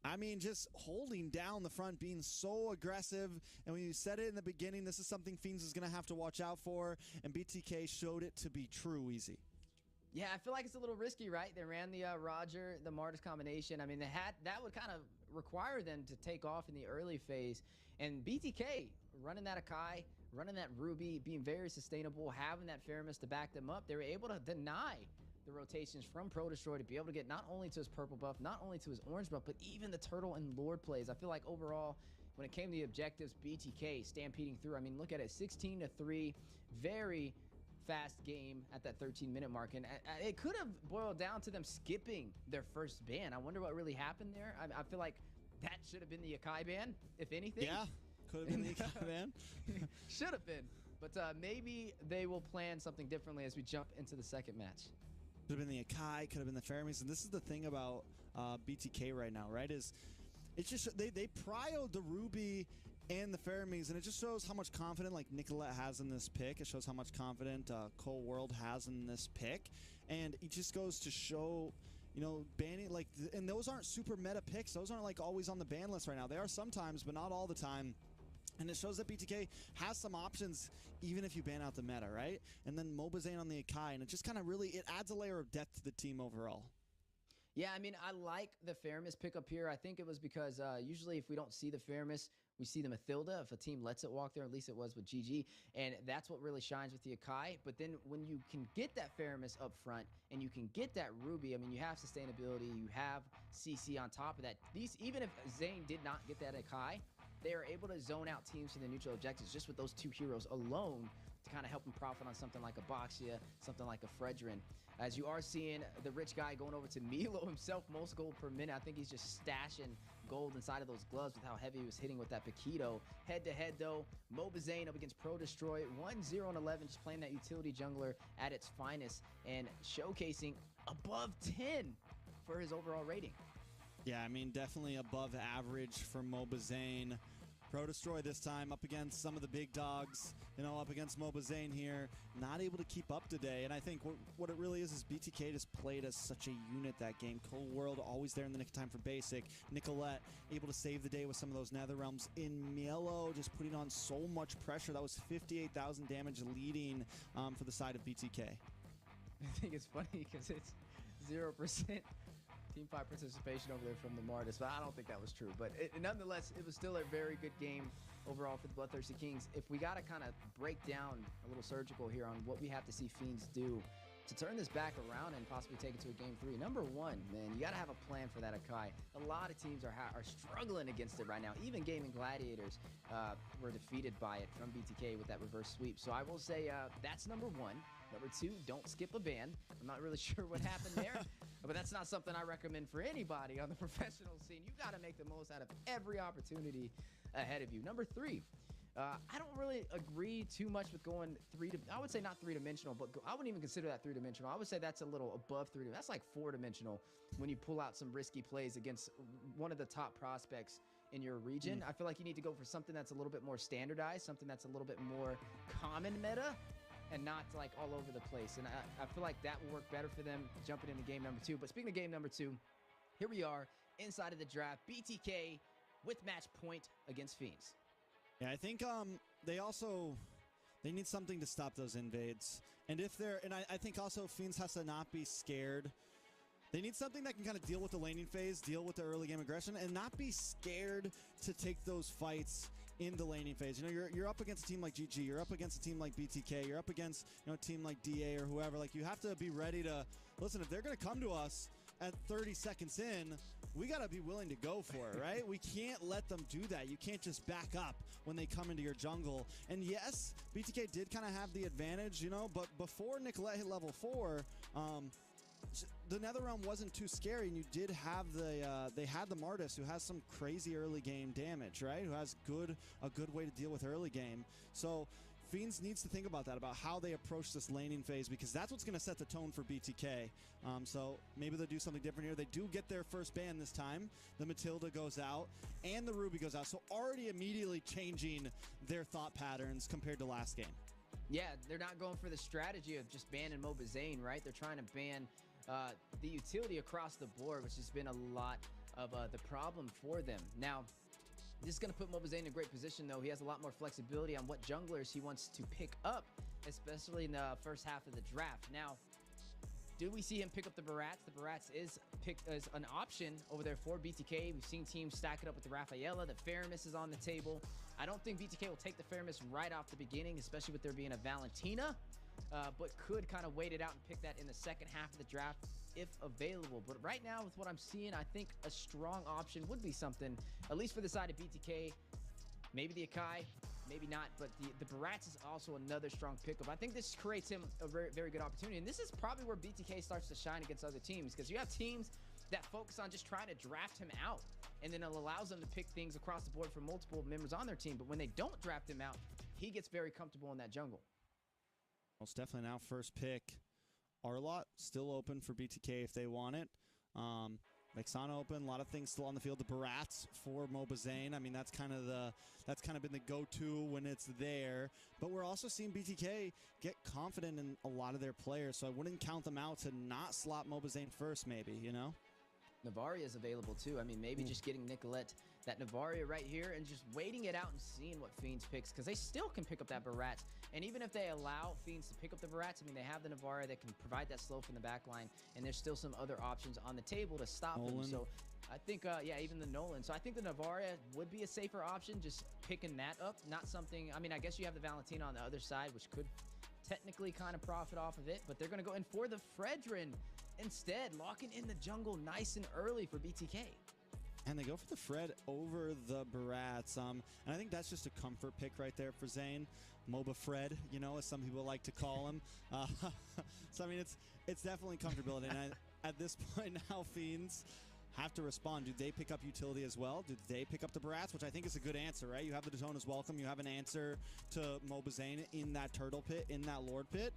I mean, just holding down the front, being so aggressive. And when you said it in the beginning, this is something Fiends is going to have to watch out for. And BTK showed it to be true easy. Yeah, I feel like it's a little risky, right? They ran the Roger, the Martis combination. I mean, that would kind of require them to take off in the early phase. And BTK running that Akai, running that Ruby, being very sustainable, having that Faramis to back them up. They were able to deny the rotations from Pro Destroy to be able to get not only to his purple buff, not only to his orange buff, but even the turtle and Lord plays. I feel like overall, when it came to the objectives, BTK stampeding through. I mean, look at it, 16-3, very fast game at that 13-minute mark. And it could have boiled down to them skipping their first ban. I wonder what really happened there. I feel like that should have been the Akai ban, if anything. Yeah, could have been the Akai ban. Should have been. But maybe they will plan something differently as we jump into the second match. Could have been the Akai, could have been the Faramis. And this is the thing about BTK right now, right? Is it's just they prioed the Ruby and the Faramis, and it just shows how much confidence like Nicolette has in this pick. It shows how much confidence Cold World has in this pick, and it just goes to show, you know, banning like, and those aren't super meta picks. Those aren't like always on the ban list right now. They are sometimes, but not all the time. And it shows that BTK has some options even if you ban out the meta, right? And then Mobazane on the Akai, and it just kind of really, it adds a layer of depth to the team overall. Yeah, I mean, I like the Faramis pickup here. I think it was because usually if we don't see the Faramis, we see the Mathilda. If a team lets it walk there, at least it was with GG. And that's what really shines with the Akai. But then when you can get that Faramis up front and you can get that Ruby, I mean, you have sustainability, you have CC on top of that. These, even if Zane did not get that Akai, they are able to zone out teams to the neutral objectives just with those two heroes alone to kind of help them profit on something like a Boxia, something like a Fredrin. As you are seeing the rich guy going over to Milo himself, most gold per minute. I think he's just stashing gold inside of those gloves with how heavy he was hitting with that Paquito. Head-to-head, though, Mobazane up against Pro Destroy, 1-0-11, just playing that utility jungler at its finest and showcasing above 10 for his overall rating. Yeah, I mean, definitely above average for Mobazane. Pro Destroy this time up against some of the big dogs, you know, up against Mobazane here. Not able to keep up today. And I think what it really is BTK just played as such a unit that game. Cold World always there in the nick of time for basic. Nicolette able to save the day with some of those Netherrealms. In Milo just putting on so much pressure. That was 58,000 damage leading for the side of BTK. I think it's funny because it's 0% team fight participation over there from the Martis, but I don't think that was true. But nonetheless, it was still a very good game overall for the Bloodthirsty Kings. If we got to kind of break down a little surgical here on what we have to see Fiends do to turn this back around and possibly take it to a game 3. Number one, man, you got to have a plan for that Akai. A lot of teams are struggling against it right now. Even Gaming Gladiators were defeated by it from BTK with that reverse sweep. So I will say that's number one. Number two, don't skip a ban. I'm not really sure what happened there, but that's not something I recommend for anybody on the professional scene. You got to make the most out of every opportunity ahead of you. Number three, I don't really agree too much with going I would say not three-dimensional, but I wouldn't even consider that three-dimensional. I would say that's a little above three-dimensional. That's like four-dimensional when you pull out some risky plays against one of the top prospects in your region. I feel like you need to go for something that's a little bit more standardized, something that's a little bit more common meta. and not like all over the place. And I feel like that will work better for them jumping into game number 2. But speaking of game number 2, here we are inside of the draft. BTK with match point against Fiends. Yeah, I think they need something to stop those invades. And I think also Fiends has to not be scared. They need something that can kind of deal with the laning phase, deal with the early game aggression, and not be scared to take those fights in the laning phase. You know, you're up against a team like GG, you're up against a team like BTK, you're up against, you know, a team like DA or whoever. Like, you have to be ready to listen. If they're going to come to us at 30 seconds in, we got to be willing to go for it, right? We can't let them do that. You can't just back up when they come into your jungle. And yes, BTK did kind of have the advantage, you know, but before Nicolette hit level 4, the Nether Realm wasn't too scary, and you did have they had the Martis, who has some crazy early game damage, right? Who has a good way to deal with early game. So Fiends needs to think about that, about how they approach this laning phase, because that's what's going to set the tone for BTK. So maybe they'll do something different here. They do get their first ban this time. The Matilda goes out, and the Ruby goes out. So already immediately changing their thought patterns compared to last game. Yeah, they're not going for the strategy of just banning Mobazane, right? They're trying to ban the utility across the board, which has been a lot of the problem for them. Now, this is going to put Mobazane in a great position, though. He has a lot more flexibility on what junglers he wants to pick up, especially in the first half of the draft. Now, do we see him pick up the Barats? The Barats is picked as an option over there for BTK. We've seen teams stack it up with the Rafaela. The Faramis is on the table. I don't think BTK will take the Faramis right off the beginning, especially with there being a Valentina, but could kind of wait it out and pick that in the second half of the draft if available. But right now, with what I'm seeing, I think a strong option would be something, at least for the side of BTK. Maybe the Akai, maybe not, but the Barats is also another strong pickup. I think this creates him a very, very good opportunity. And this is probably where BTK starts to shine against other teams, because you have teams that focus on just trying to draft him out, and then it allows them to pick things across the board for multiple members on their team. But when they don't draft him out, he gets very comfortable in that jungle. Most definitely now first pick. Arlott still open for BTK if they want it. Vexana open, a lot of things still on the field. The Barats for Mobazane. I mean, that's kind of been the go-to when it's there. But we're also seeing BTK get confident in a lot of their players, so I wouldn't count them out to not slot Mobazane first, maybe, you know? Navaria is available too. I mean, maybe just getting Nicolette that Navaria right here and just waiting it out and seeing what Fiends picks, because they still can pick up that Barats. And even if they allow Fiends to pick up the Barats, I mean, they have the Navaria that can provide that slow from the back line, and there's still some other options on the table to stop them. So I think, yeah, even the Nolan. So I think the Navaria would be a safer option, just picking that up. Not something, I mean, I guess you have the Valentina on the other side, which could technically kind of profit off of it, but they're going to go in for the Fredrin instead, locking in the jungle nice and early for BTK. And they go for the Fred over the Barats. And I think that's just a comfort pick right there for Zane. MOBA Fred, you know, as some people like to call him. So, I mean, it's definitely comfortability. And at this point now, Fiends have to respond. Do they pick up utility as well? Do they pick up the Barats? Which I think is a good answer, right? You have the Daytona's welcome. You have an answer to Mobazane in that turtle pit, in that Lord pit.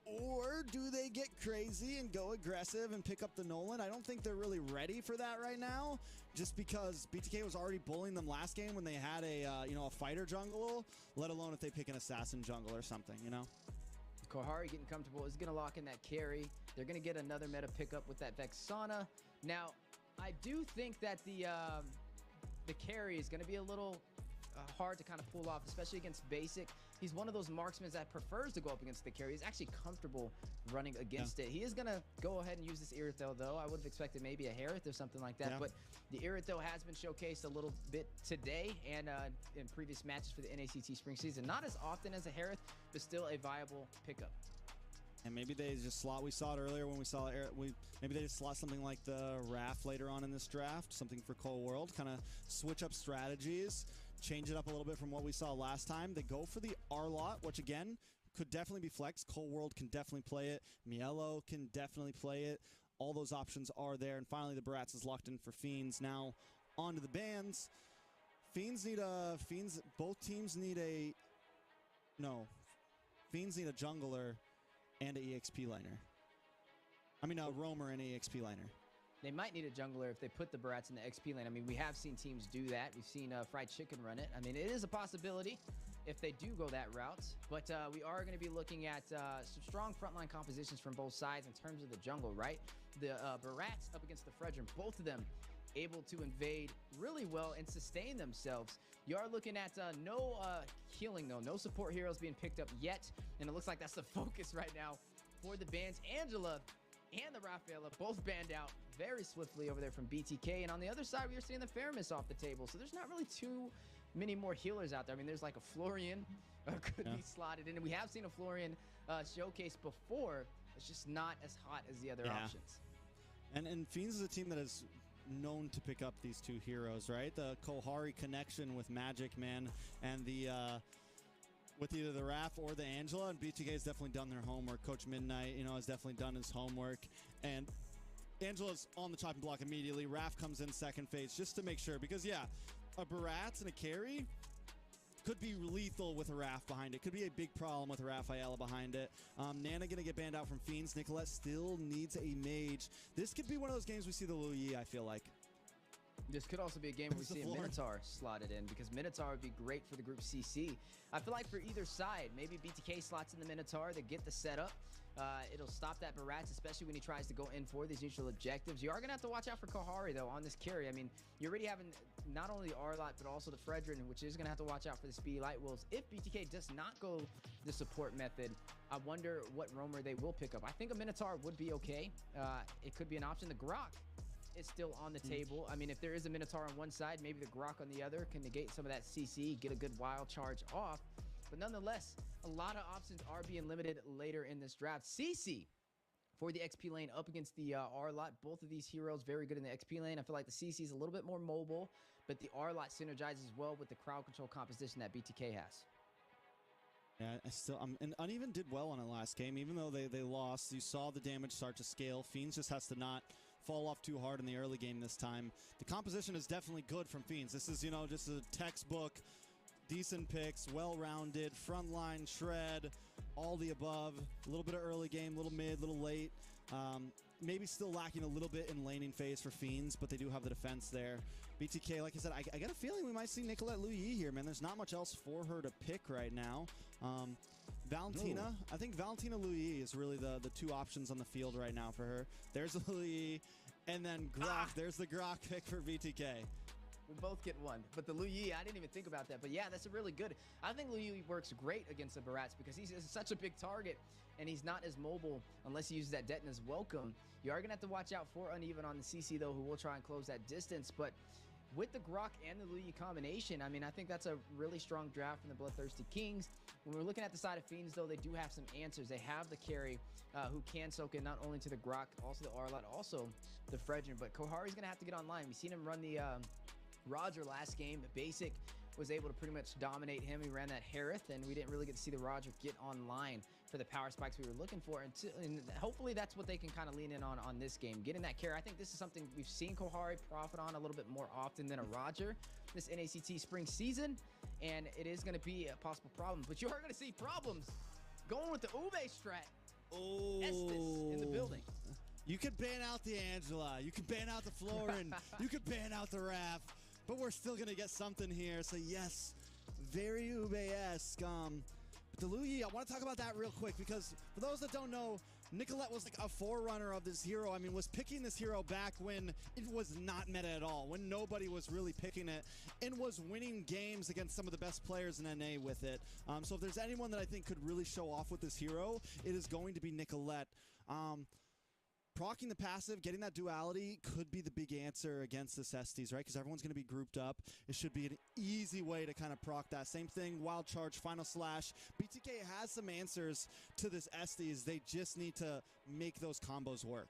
Or do they get crazy and go aggressive and pick up the Nolan? I don't think they're really ready for that right now, just because BTK was already bullying them last game when they had a you know, a fighter jungle, let alone if they pick an assassin jungle or something, you know? Kohari getting comfortable is going to lock in that carry. They're going to get another meta pickup with that Vexana. Now, I do think that the carry is going to be a little hard to kind of pull off, especially against basic. He's one of those marksmen that prefers to go up against the carry. He's actually comfortable running against it. He is going to go ahead and use this Irithel, though. I would have expected maybe a Harith or something like that, but the Irithel has been showcased a little bit today and in previous matches for the NACT spring season. Not as often as a Harith, but still a viable pickup. And maybe they just slot, we saw it earlier when we saw maybe they just slot something like the Raph later on in this draft, something for Cold World, kind of switch up strategies, change it up a little bit from what we saw last time. They go for the Arlott, which again, could definitely be flexed. Cold World can definitely play it. Mielo can definitely play it. All those options are there. And finally, the Barats is locked in for Fiends. Now, on to the bans. Fiends need both teams need Fiends need a jungler and an EXP laner. I mean, a roamer and an EXP laner. They might need a jungler if they put the Barats in the XP lane. I mean, we have seen teams do that. We've seen Fried Chicken run it. I mean, it is a possibility. if they do go that route. But we are going to be looking at some strong frontline compositions from both sides in terms of the jungle, right? The Barats up against the Fredrin, both of them able to invade really well and sustain themselves. You are looking at no healing, though. No support heroes being picked up yet. And it looks like that's the focus right now for the bans. Angela and the Rafaela both banned out very swiftly over there from BTK. And on the other side, we are seeing the Faramis off the table. So there's not really too many more healers out there. I mean, there's like a Florian could be slotted in. And we have seen a Florian showcase before. It's just not as hot as the other options. And Fiends is a team that is known to pick up these two heroes, right? The Kohari connection with Magic Man and the with either the Raph or the Angela, and BTK has definitely done their homework. Coach Midnight, you know, has definitely done his homework, and Angela's on the chopping block immediately. Raph comes in second phase just to make sure, because yeah, a Barats and a carry could be lethal with a Raph behind it. Could be a big problem with a Rafaela behind it. Nana going to get banned out from Fiends. Nicolette still needs a mage. This could be one of those games we see the Luyi, I feel like. This could also be a game where we see a Minotaur slotted in, because Minotaur would be great for the group CC. I feel like for either side, maybe BTK slots in the Minotaur to get the setup. It'll stop that Barats, especially when he tries to go in for these neutral objectives. You are going to have to watch out for Kohari, though, on this carry. I mean, you're already having not only the Arlot, but also the Fredrin, which is going to have to watch out for the Speedy Light Wolves. If BTK does not go the support method, I wonder what roamer they will pick up. I think a Minotaur would be okay. It could be an option. The Grok is still on the table. I mean, if there is a Minotaur on one side, maybe the Grok on the other can negate some of that CC, get a good wild charge off. But nonetheless, a lot of options are being limited later in this draft. CC for the XP lane up against the Arlot. Both of these heroes very good in the XP lane. I feel like the CC is a little bit more mobile, but the Arlot synergizes well with the crowd control composition that BTK has. Yeah, and Uneven did well on it last game, even though they lost. You saw the damage start to scale. Fiends just has to not fall off too hard in the early game this time. The composition is definitely good from Fiends. This is, you know, just a textbook, decent picks, well-rounded, frontline, shred, all the above. A little bit of early game, little mid, little late. Maybe still lacking a little bit in laning phase for Fiends, but they do have the defense there. BTK, like I said, I got a feeling we might see Nicolette Luyi here, man. There's not much else for her to pick right now. Valentina, I think Valentina Luyi is really the two options on the field right now for her. There's Luyi, and then Grok. There's the Grok pick for BTK. We both get one. But the Luyi, I didn't even think about that. But yeah, that's a really good. I think Luyi works great against the Barats because he's such a big target and he's not as mobile unless he uses that Detna's Welcome. You are going to have to watch out for Uneven on the CC, though, who will try and close that distance. But with the Grok and the Luyi combination, I mean, I think that's a really strong draft from the Bloodthirsty Kings. When we're looking at the side of Fiends, though, they do have some answers. They have the carry who can soak in not only to the Grok, also the Arlot, also the Fredrin. But Kohari's going to have to get online. We've seen him run the Roger last game. Basic was able to pretty much dominate him. He ran that Harith, and we didn't really get to see the Roger get online for the power spikes we were looking for. And hopefully that's what they can kind of lean in on this game. Getting that carry. I think this is something we've seen Kohari profit on a little bit more often than a Roger this NACT spring season, and it is going to be a possible problem. But you are going to see problems going with the Ube strat. Oh, Estes in the building. You could ban out the Angela. You could ban out the Florin. You could ban out the Raph. But we're still going to get something here. So, yes, very Ube-esque. But the Luyi, I want to talk about that real quick because for those that don't know, Nicolette was like a forerunner of this hero. I mean, was picking this hero back when it was not meta at all, when nobody was really picking it, and was winning games against some of the best players in NA with it. So if there's anyone that I think could really show off with this hero, it is going to be Nicolette. Proccing the passive, getting that duality could be the big answer against this Estes, right? Because everyone's going to be grouped up. It should be an easy way to kind of proc that. Same thing, Wild Charge, Final Slash. BTK has some answers to this Estes. They just need to make those combos work.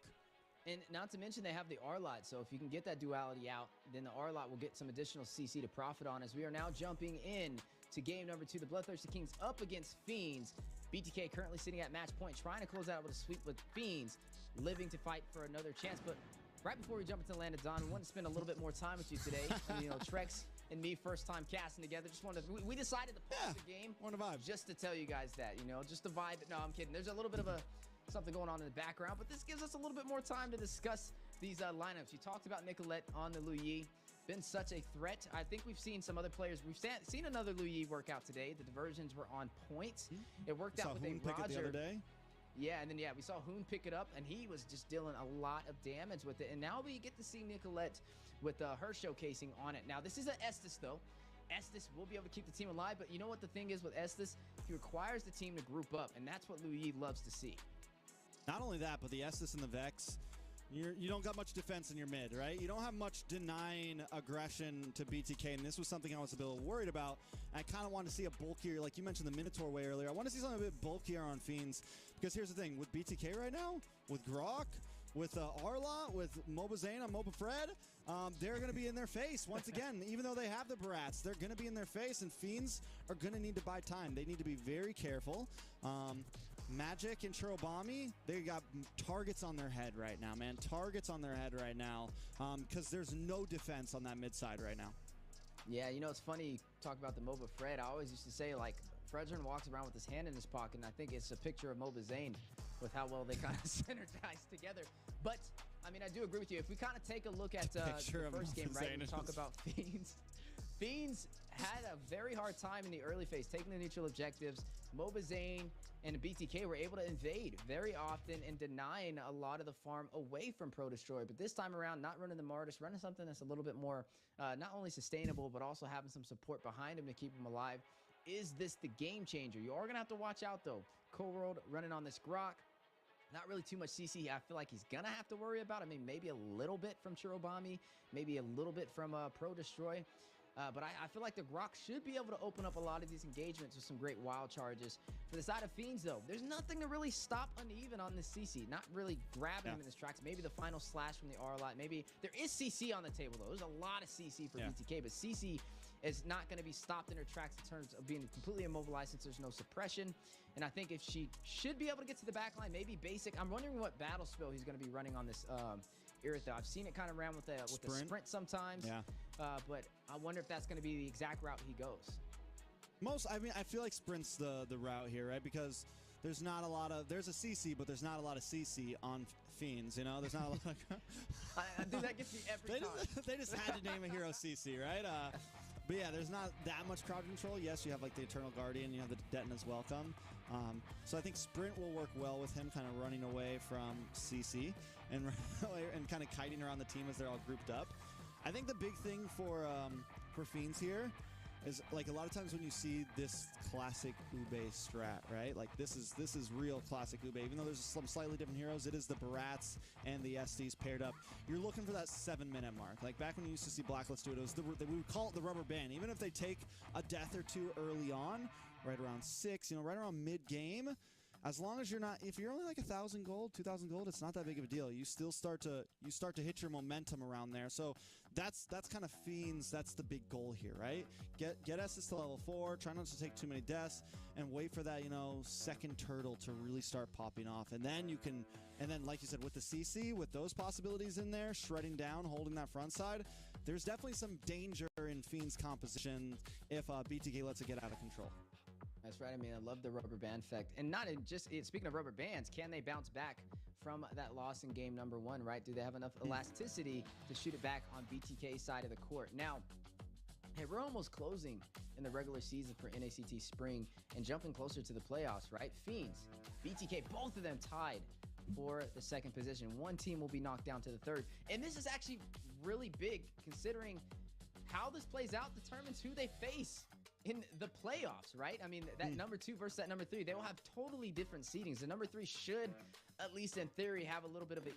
And not to mention they have the Arlot, so if you can get that duality out, then the Arlot will get some additional CC to profit on as we are now jumping in to game number 2. The Bloodthirsty Kings up against Fiends. BTK currently sitting at match point, trying to close out with a sweep with Fiends, living to fight for another chance. But right before we jump into Land of Dawn, we want to spend a little bit more time with you today. And, you know, Trex and me first time casting together. Just wanted to, we decided to pause the game. Want to vibe. Just to tell you guys that, you know, just to vibe. No, I'm kidding. There's a little bit of something going on in the background, but this gives us a little bit more time to discuss these lineups. You talked about Nicolette on the Lu Yi. Been such a threat. I think we've seen some other players. We've seen another Lu Yi work out today. The diversions were on point. It worked out with a Hoon pick it the other Roger. day. Yeah, and then we saw Hoon pick it up, and he was just dealing a lot of damage with it. And now we get to see Nicolette with her showcasing on it. Now, this is an Estes, though. Estes will be able to keep the team alive, but you know what the thing is with Estes? He requires the team to group up, and that's what Lu Yi loves to see. Not only that, but the Estes and the Vex, you don't got much defense in your mid, right? You don't have much denying aggression to BTK, and this was something I was a bit worried about. I kind of wanted to see a bulkier, like you mentioned the Minotaur way earlier, I want to see something a bit bulkier on Fiends, because here's the thing, with BTK right now, with Grok, with Arla, with Mobazane on Moba Fred, they're going to be in their face once again. Even though they have the Barats, they're going to be in their face, and Fiends are going to need to buy time. They need to be very careful. Magic and Chirobami, they got targets on their head right now, man. Targets on their head right now, because there's no defense on that mid side right now. Yeah, you know, it's funny you talk about the Moba Fred. I always used to say, like, Fredrin walks around with his hand in his pocket, and I think it's a picture of Mobazane with how well they kind of synergize together. But, I mean, I do agree with you. If we kind of take a look at the first game, right, and talk about Fiends. Fiends had a very hard time in the early phase, taking the neutral objectives. Mobazane and BTK were able to invade very often and denying a lot of the farm away from Pro Destroy. But this time around, not running the Martis, running something that's a little bit more not only sustainable, but also having some support behind him to keep him alive. Is this the game changer? You are going to have to watch out, though. Cold running on this Grok. Not really too much CC. I feel like he's going to have to worry about. I mean, maybe a little bit from Chirobami, maybe a little bit from Pro Destroy. But I feel like the Grok should be able to open up a lot of these engagements with some great wild charges. For the side of Fiends, though, there's nothing to really stop Uneven on this CC. Not really grabbing him in his tracks. Maybe the final slash from the R-Lot. Maybe there is CC on the table, though. There's a lot of CC for BTK, but CC is not going to be stopped in her tracks in terms of being completely immobilized since there's no suppression. And I think if she should be able to get to the back line, maybe basic. I'm wondering what battle spell he's going to be running on this Iritha. I've seen it kind of around with a sprint sometimes. Yeah. But I wonder if that's going to be the exact route he goes. I mean, I feel like Sprint's the route here, right? Because there's not a lot of, there's a CC, but there's not a lot of CC on Fiends, you know? There's not a lot of... Dude, that gets me every time. They just had to name a hero CC, right? But yeah, there's not that much crowd control. Yes, you have like the Eternal Guardian, you have the Detona's Welcome. So I think Sprint will work well with him kind of running away from CC and kind of kiting around the team as they're all grouped up. I think the big thing for Fiends here is, like, a lot of times when you see this classic Ube strat, right? Like this is real classic Ube. Even though there's some slightly different heroes, it is the Barats and the SDs paired up. You're looking for that 7-minute mark. Like back when you used to see Blacklist do it, we would call it the rubber band. Even if they take a death or two early on, right around 6, you know, right around mid-game, as long as you're not, if you're only like 1,000 gold, 2,000 gold, it's not that big of a deal. You still start to hit your momentum around there. So that's kind of Fiends. That's the big goal here, right? Get Estes to level 4. Try not to take too many deaths, and wait for that, you know, second turtle to really start popping off. And then you can, and then like you said, with the CC, with those possibilities in there, shredding down, holding that front side, there's definitely some danger in Fiends composition if BTK lets it get out of control. That's right. I mean, I love the rubber band effect. And not in just, speaking of rubber bands, can they bounce back from that loss in game number 1, right? Do they have enough elasticity to shoot it back on BTK's side of the court? Now, hey, we're almost closing in the regular season for NACT Spring and jumping closer to the playoffs, right? Fiends, BTK, both of them tied for the second position. One team will be knocked down to the third. And this is actually really big considering how this plays out determines who they face in the playoffs, right? I mean, that number 2 versus that number 3, they will have totally different seedings. The number 3 should, at least in theory, have a little bit of an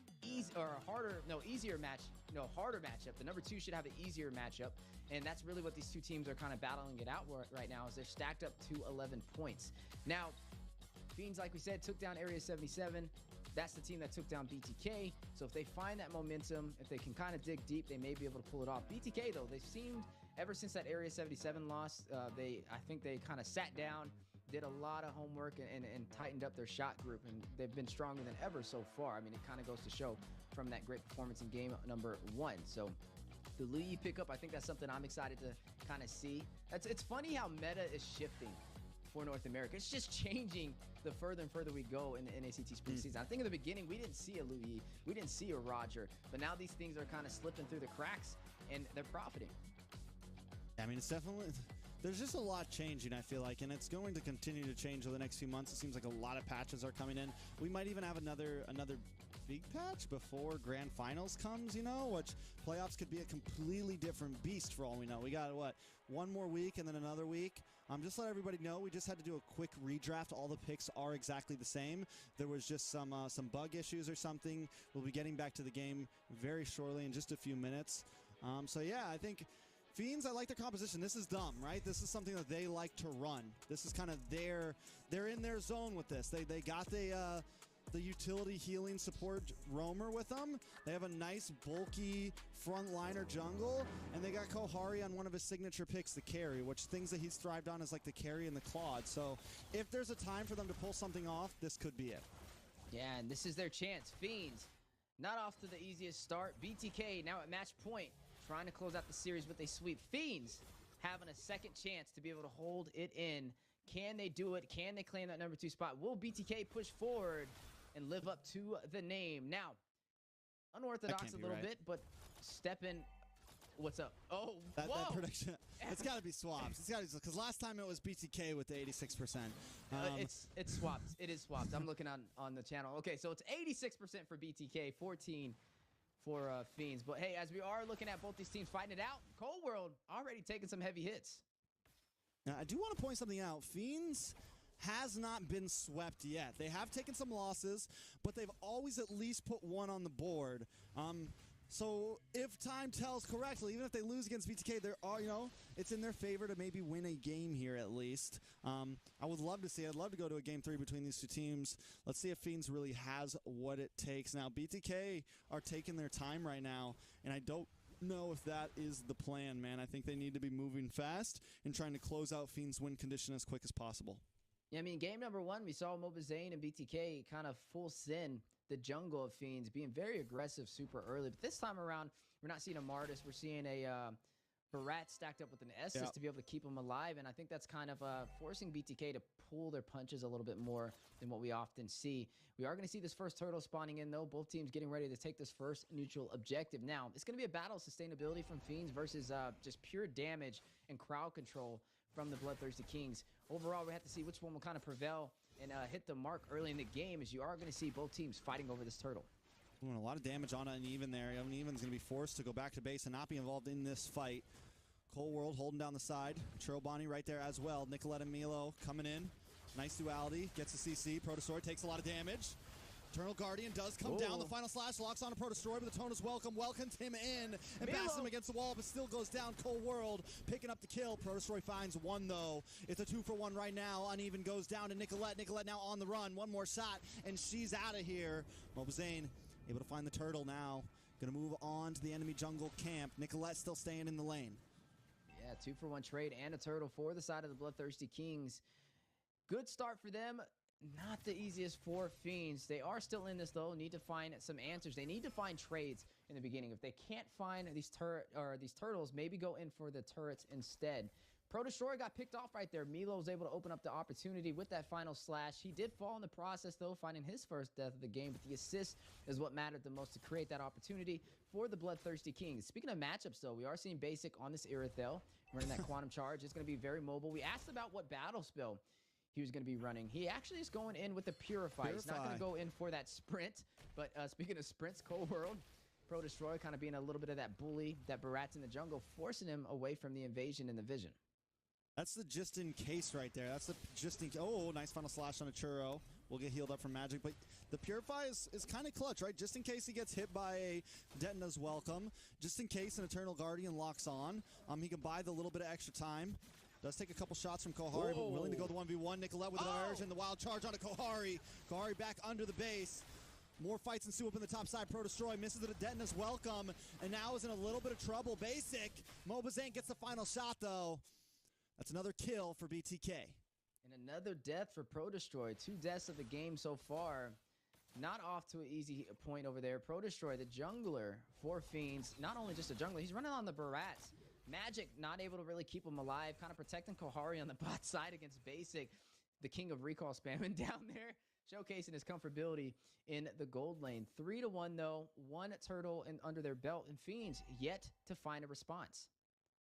harder matchup. The number 2 should have an easier matchup, and that's really what these two teams are kind of battling it out right now, is they're stacked up to 11 points. Now, Fiends, like we said, took down Area 77. That's the team that took down BTK. So if they find that momentum, if they can kind of dig deep, they may be able to pull it off. BTK, though, they've seemed, ever since that Area 77 loss, I think they kind of sat down, did a lot of homework, and tightened up their shot group, and they've been stronger than ever so far. I mean, it kind of goes to show from that great performance in game number 1. So the Lu Yi pickup, I think that's something I'm excited to kind of see. It's funny how meta is shifting for North America. It's just changing the further and further we go in the NACT spring season. I think in the beginning, we didn't see a Louis, we didn't see a Roger, but now these things are kind of slipping through the cracks, and they're profiting. I mean, it's definitely, there's just a lot changing, I feel like, and it's going to continue to change over the next few months. It seems like a lot of patches are coming in. We might even have another big patch before grand finals comes, you know, which playoffs could be a completely different beast for all we know. We got, what, one more week and then another week. Just let everybody know, we just had to do a quick redraft. All the picks are exactly the same. There was just some bug issues or something. We'll be getting back to the game very shortly in just a few minutes. So yeah, I think Fiends, I like their composition. This is dumb, right? This is something that they like to run. This is kind of they're in their zone with this. They got the utility healing support roamer with them. They have a nice bulky frontliner jungle, and they got Kohari on one of his signature picks, the carry, which things that he's thrived on is like the carry and the Claude. So if there's a time for them to pull something off, this could be it. Yeah, and this is their chance. Fiends, not off to the easiest start. BTK now at match point, trying to close out the series with a sweep. Fiends having a second chance to be able to hold it in. Can they do it? Can they claim that number 2 spot? Will BTK push forward and live up to the name? Now, unorthodox a little bit, but step in. What's up? Oh, that prediction. It's got to be swaps. It's got to, because last time it was BTK with the 86%. It's swapped. It is swapped. I'm looking on the channel. Okay, so it's 86% for BTK, 14 for Fiends. But hey, as we are looking at both these teams fighting it out, Cold World already taking some heavy hits. Now, I do want to point something out. Fiends has not been swept yet. They have taken some losses, but they've always at least put one on the board. So if time tells correctly, even if they lose against BTK, there are, you know, it's in their favor to maybe win a game here at least. I would love to see. I'd love to go to a game 3 between these two teams. Let's see if Fiends really has what it takes. Now, BTK are taking their time right now, and I don't know if that is the plan, man. I think they need to be moving fast and trying to close out Fiends' win condition as quick as possible. Yeah, I mean, game number 1, we saw Mobazane and BTK kind of full send the jungle of Fiends, being very aggressive super early. But this time around, we're not seeing a Martis. We're seeing a Barat stacked up with an Estus to be able to keep them alive. And I think that's kind of forcing BTK to pull their punches a little bit more than what we often see. We are going to see this first turtle spawning in, though. Both teams getting ready to take this first neutral objective. Now, it's going to be a battle of sustainability from Fiends versus just pure damage and crowd control from the Bloodthirsty Kings. Overall, we have to see which one will kind of prevail and hit the mark early in the game, as you are going to see both teams fighting over this turtle. Doing a lot of damage on Uneven there. Uneven's going to be forced to go back to base and not be involved in this fight. Cold World holding down the side. Churro right there as well. Nicolette and Milo coming in. Nice duality. Gets the CC. Protosword takes a lot of damage. Eternal Guardian does come down. The final slash locks on a Protosword, but the tone is welcomes him in and bashes him against the wall, but still goes down. Cold World picking up the kill. Protosword finds one, though. It's a 2-for-1 right now. Uneven goes down to Nicolette. Nicolette now on the run. One more shot, and she's out of here. Mobazane able to find the turtle now. Going to move on to the enemy jungle camp. Nicolette still staying in the lane. Yeah, 2-for-1 trade and a turtle for the side of the Bloodthirsty Kings. Good start for them. Not the easiest for Fiends. They are still in this, though. Need to find some answers. They need to find trades in the beginning. If they can't find these turtles, maybe go in for the turrets instead. Pro Destroyer got picked off right there. Milo was able to open up the opportunity with that final slash. He did fall in the process, though, finding his first death of the game, but the assist is what mattered the most to create that opportunity for the Bloodthirsty Kings. Speaking of matchups, though, we are seeing Basic on this Irithel, running that Quantum Charge. It's going to be very mobile. We asked about what battle spell he was going to be running. He actually is going in with the Purify. He's not going to go in for that sprint. But speaking of sprints, Cold World, Pro Destroyer kind of being a little bit of that bully, that Barat's in the jungle, forcing him away from the invasion and the vision. That's the just in case right there. That's the just in case. Oh, nice final slash on a Churro. We'll get healed up from Magic. But the Purify is kind of clutch, right? Just in case he gets hit by a Detna's Welcome. Just in case an Eternal Guardian locks on. He can buy the little bit of extra time. Does take a couple shots from Kohari, but willing to go the 1v1. Nicolette with an immersion, the wild charge onto Kohari. Kohari back under the base. More fights ensue up in the top side. Pro Destroy misses the Detna's Welcome, and now is in a little bit of trouble. Basic. Mobazane gets the final shot, though. That's another kill for BTK. And another death for Pro Destroy. 2 deaths of the game so far. Not off to an easy point over there. Pro Destroy, the jungler for Fiends. Not only just a jungler, he's running on the Barats. Magic not able to really keep him alive, kind of protecting Kohari on the bot side against Basic, the king of recall spamming down there, showcasing his comfortability in the gold lane. 3-1 though, 1 turtle and under their belt, and Fiends yet to find a response.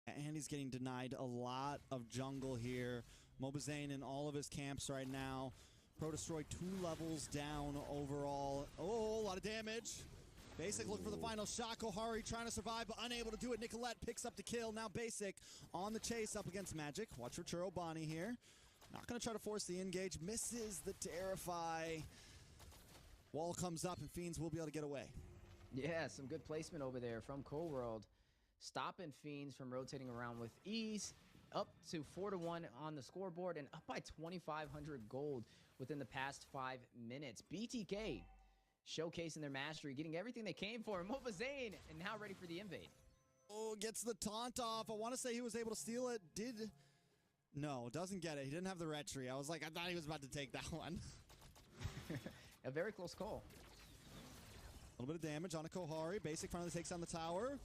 And he's getting denied a lot of jungle here. Mobazane in all of his camps right now. Pro Destroy 2 levels down overall. Oh, a lot of damage. Basic looking for the final shot. Kohari trying to survive, but unable to do it. Nicolette picks up the kill. Now Basic on the chase up against Magic. Watch for Churro Bonnie here. Not going to try to force the engage. Misses the Terrify. Wall comes up, and Fiends will be able to get away. Yeah, some good placement over there from Cold World. Stopping Fiends from rotating around with ease. Up to 4-1 on the scoreboard, and up by 2,500 gold within the past 5 minutes. BTK showcasing their mastery, getting everything they came for. Mobazane, and now ready for the invade. Oh, gets the taunt off. I want to say he was able to steal it. No, doesn't get it. He didn't have the retry. I was like, I thought he was about to take that one. A very close call. A little bit of damage on a Kohari. Basic finally takes down the tower.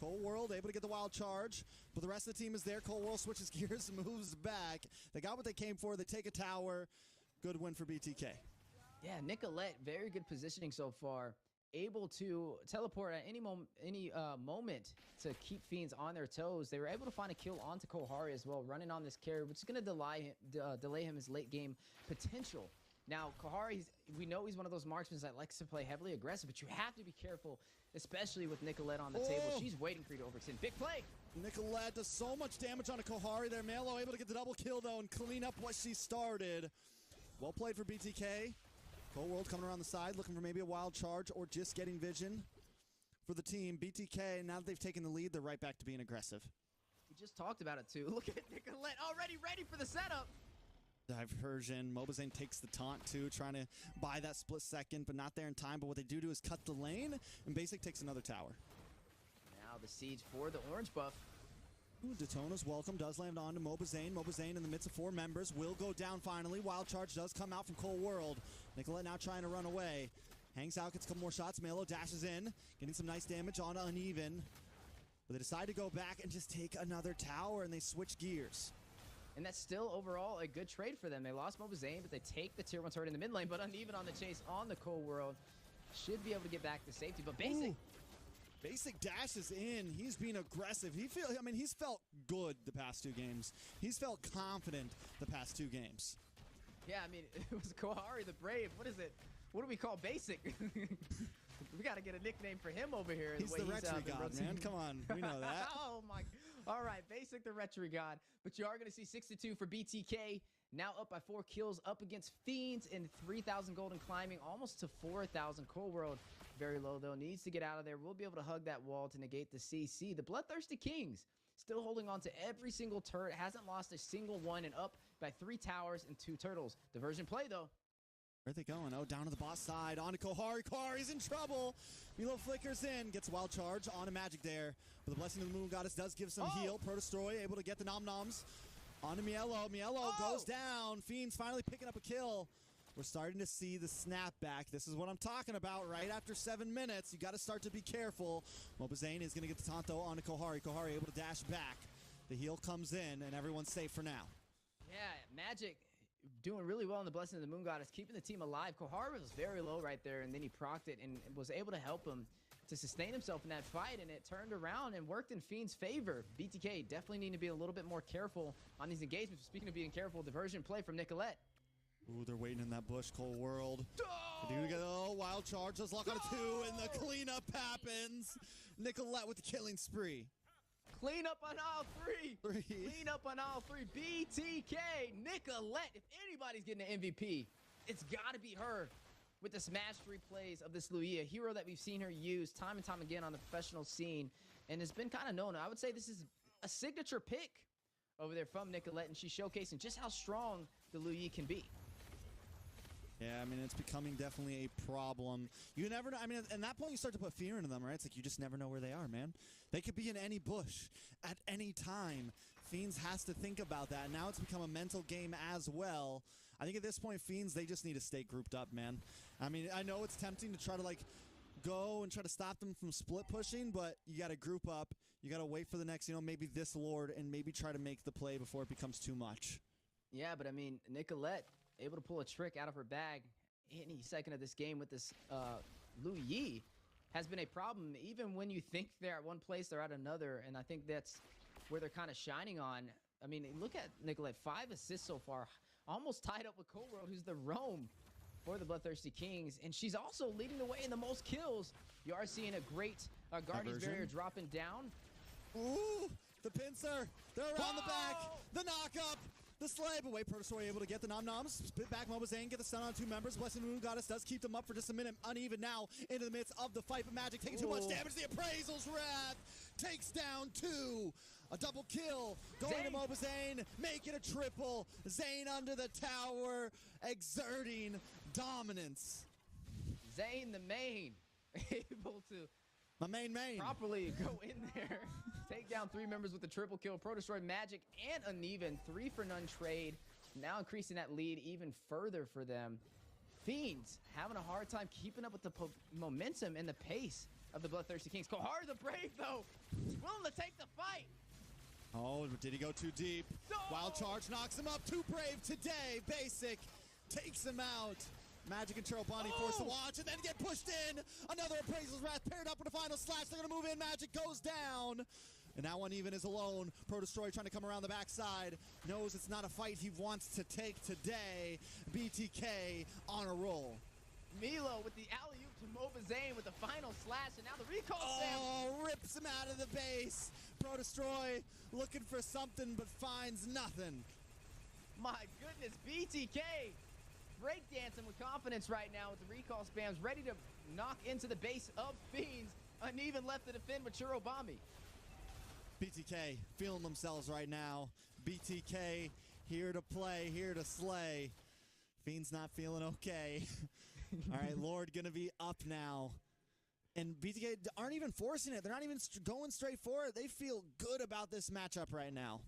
Cold World able to get the wild charge, but the rest of the team is there. Cold World switches gears, moves back. They got what they came for. They take a tower. Good win for BTK. Yeah, Nicolette, very good positioning so far. Able to teleport at any moment to keep Fiends on their toes. They were able to find a kill onto Kohari as well, running on this carry, which is going to delay him his late game potential. Now, Kohari, we know he's one of those marksmen that likes to play heavily aggressive, but you have to be careful, especially with Nicolette on the table. She's waiting for you to overextend. Big play! Nicolette does so much damage on a Kohari there. Melo able to get the double kill, though, and clean up what she started. Well played for BTK. Cold World coming around the side, looking for maybe a wild charge or just getting vision for the team. BTK, now that they've taken the lead, they're right back to being aggressive. We just talked about it, too. Look at Nicolette already ready for the setup. Diversion. Mobazane takes the taunt too, trying to buy that split second, but not there in time. But what they do is cut the lane, and Basic takes another tower. Now the siege for the orange buff. Ooh, Daytona's welcome does land on to Mobazane. Mobazane in the midst of 4 members will go down finally. Wild charge does come out from Cold World. Nicolette now trying to run away. Hangs out, gets a couple more shots. Melo dashes in, getting some nice damage on Uneven. But they decide to go back and just take another tower, and they switch gears. And that's still overall a good trade for them. They lost Mobazane, but they take the tier 1 turret in the mid lane, but Uneven on the chase on the Cold World. Should be able to get back to safety, but Basic. Ooh. Basic dashes in. He's being aggressive. He's felt good the past 2 games. He's felt confident the past 2 games. Yeah, I mean, it was Kohari the Brave. What is it? What do we call Basic? We got to get a nickname for him over here. He's the retry god, man. Come on. We know that. Oh, my. All right, Basic the retry god. But you are going to see 6-2 for BTK. Now up by 4 kills up against Fiends and 3,000 gold and climbing almost to 4,000. Cold World very low, though. Needs to get out of there. We'll be able to hug that wall to negate the CC. The Bloodthirsty Kings still holding on to every single turret. Hasn't lost a single one, and up by 3 towers and 2 turtles. Diversion play, though. Where are they going? Oh, down to the boss side. On to Kohari. Kohari's in trouble. Milo flickers in. Gets a wild charge on a Magic there. But the Blessing of the Moon Goddess does give some heal. Pro Destroy able to get the nom-noms. On to Mielo. Mielo goes down. Fiends finally picking up a kill. We're starting to see the snapback. This is what I'm talking about. Right after 7 minutes, you got to start to be careful. Mobazane is going to get the Tanto on to Kohari. Kohari able to dash back. The heal comes in, and everyone's safe for now. Yeah, Magic doing really well in the Blessing of the Moon Goddess, keeping the team alive. Kohari was very low right there, and then he procced it and was able to help him to sustain himself in that fight, and it turned around and worked in Fiend's favor. BTK definitely need to be a little bit more careful on these engagements. Speaking of being careful, diversion play from Nicolette. Ooh, they're waiting in that bush, Cold World. Wild charge, does lock on a 2, and the cleanup happens. Nicolette with the killing spree. Clean up on all 3. Clean up on all 3. BTK, Nicolette. If anybody's getting an MVP, it's got to be her with the smash 3 plays of this Louis, a hero that we've seen her use time and time again on the professional scene, and has been kind of known. I would say this is a signature pick over there from Nicolette, and she's showcasing just how strong the Louis can be. Yeah, I mean, it's becoming definitely a problem. You never know. I mean, at that point, you start to put fear into them, right? It's like you just never know where they are, man. They could be in any bush at any time. Fiends has to think about that. Now it's become a mental game as well. I think at this point, Fiends, they just need to stay grouped up, man. I mean, I know it's tempting to try to, like, go and try to stop them from split pushing, but you got to group up. You got to wait for the next, maybe this Lord, and maybe try to make the play before it becomes too much. Yeah, but I mean, Nicolette able to pull a trick out of her bag any second of this game with this Lu Yi has been a problem. Even when you think they're at one place, they're at another, and I think that's where they're kind of shining on. I mean, look at Nicolette, 5 assists so far, almost tied up with Cold World, who's the roam for the Bloodthirsty Kings, and she's also leading the way in the most kills. You are seeing a great Guardian's Barrier dropping down. Ooh, the pincer. They're around the back. The knock-up. The slay, but wait, Protosaur able to get the nom-noms. Spit back Mobazane, get the stun on 2 members. Blessing Moon Goddess does keep them up for just a minute. Uneven now into the midst of the fight, but Magic taking too much damage. The Appraisal's Wrath takes down 2. A double kill going to Mobazane, make it a triple. Zane under the tower, exerting dominance. Zane the main, able to my main properly go in there. Take down 3 members with the triple kill. Pro Destroy, Magic, and Uneven. 3 for none trade. Now increasing that lead even further for them. Fiends having a hard time keeping up with the momentum and the pace of the Bloodthirsty Kings. Kohar the Brave, though, is willing to take the fight. Oh, did he go too deep? No! Wild Charge knocks him up. Too brave today. Basic takes him out. Magic and Churro Bonnie forced to watch and then get pushed in. Another Appraisal's Wrath paired up with a final slash. They're going to move in. Magic goes down. And now Uneven is alone. Pro Destroy trying to come around the backside. Knows it's not a fight he wants to take today. BTK on a roll. Milo with the alley-oop to Mobazane with the final slash, and now the recall spam. Rips him out of the base. Pro Destroy looking for something but finds nothing. My goodness, BTK breakdancing with confidence right now with the recall spams, ready to knock into the base of Fiends. Uneven left to defend with Churro Bombi. BTK feeling themselves right now. BTK here to play, here to slay. Fiends not feeling okay. All right, Lord gonna be up now. And BTK aren't even forcing it. They're not even going straight for it. They feel good about this matchup right now.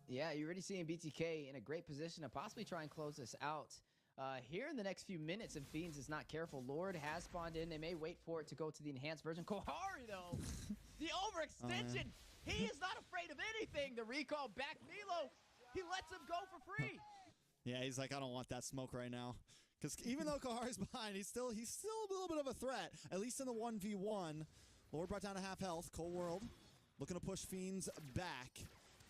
Yeah, you're already seeing BTK in a great position to possibly try and close this out. Here in the next few minutes, if Fiends is not careful, Lord has spawned in. They may wait for it to go to the enhanced version. Kohari, though, the overextension. He is not afraid of anything. The recall back Milo. He lets him go for free. Yeah, he's like, I don't want that smoke right now. Because even though Kohari's behind, he's still a little bit of a threat, at least in the 1v1. Lord brought down to half health. Cold World looking to push Fiends back.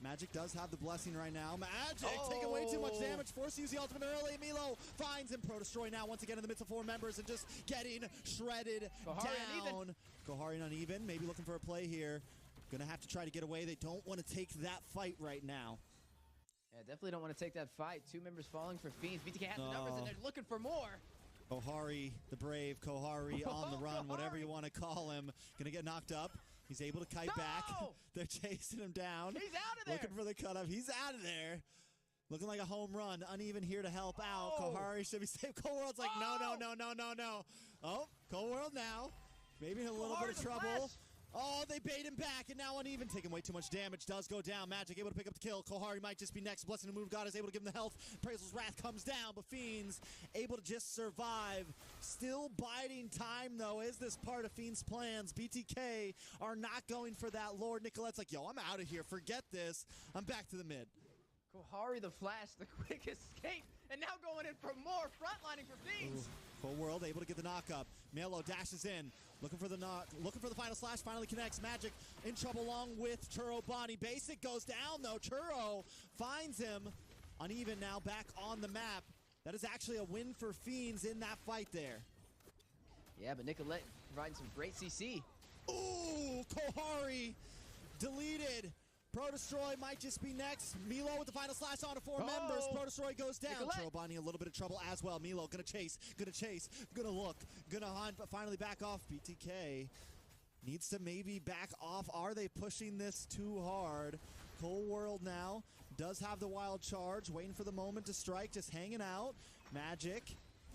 Magic does have the blessing right now. Magic taking way too much damage. Forced to use the ultimate early. Milo finds him. Pro Destroy now once again in the midst of 4 members and just getting shredded down. Kohari Uneven, maybe looking for a play here. Gonna have to try to get away. They don't want to take that fight right now. Yeah, definitely don't want to take that fight. 2 members falling for Fiends. BTK has the numbers and they're looking for more. Kohari, the brave, Kohari on the run, whatever you want to call him. Gonna get knocked up. He's able to kite back. They're chasing him down. He's out of there. Looking for the cutoff. He's out of there. Looking like a home run. Uneven here to help out. Kohari should be safe. Cold World's like, no. Oh, Cold World now. Maybe in a little bit of trouble. Oh, they bait him back, and now Uneven taking way too much damage. Does go down. Magic able to pick up the kill. Kohari might just be next. Blessing to move. God is able to give him the health. Appraisal's Wrath comes down, but Fiends able to just survive. Still biding time, though. Is this part of Fiends' plans? BTK are not going for that Lord. Nicolette's like, yo, I'm out of here. Forget this. I'm back to the mid. Kohari the Flash, the quick escape, and now going in for more frontlining for Fiends. Full World able to get the knock up. Melo dashes in, looking for the knock, looking for the final slash. Finally connects. Magic in trouble along with Churro Bonnie. Basic goes down though. Churro finds him. Uneven now back on the map. That is actually a win for Fiends in that fight there. Yeah, but Nicolette providing some great CC. Ooh, Kohari deleted. Pro Destroy might just be next. Milo with the final slash on to 4 members. Pro Destroy goes down. Churro Bonnie a little bit of trouble as well. Milo gonna chase, gonna look, gonna hunt, but finally back off. BTK needs to maybe back off. Are they pushing this too hard? Cold World now does have the wild charge, waiting for the moment to strike, just hanging out. Magic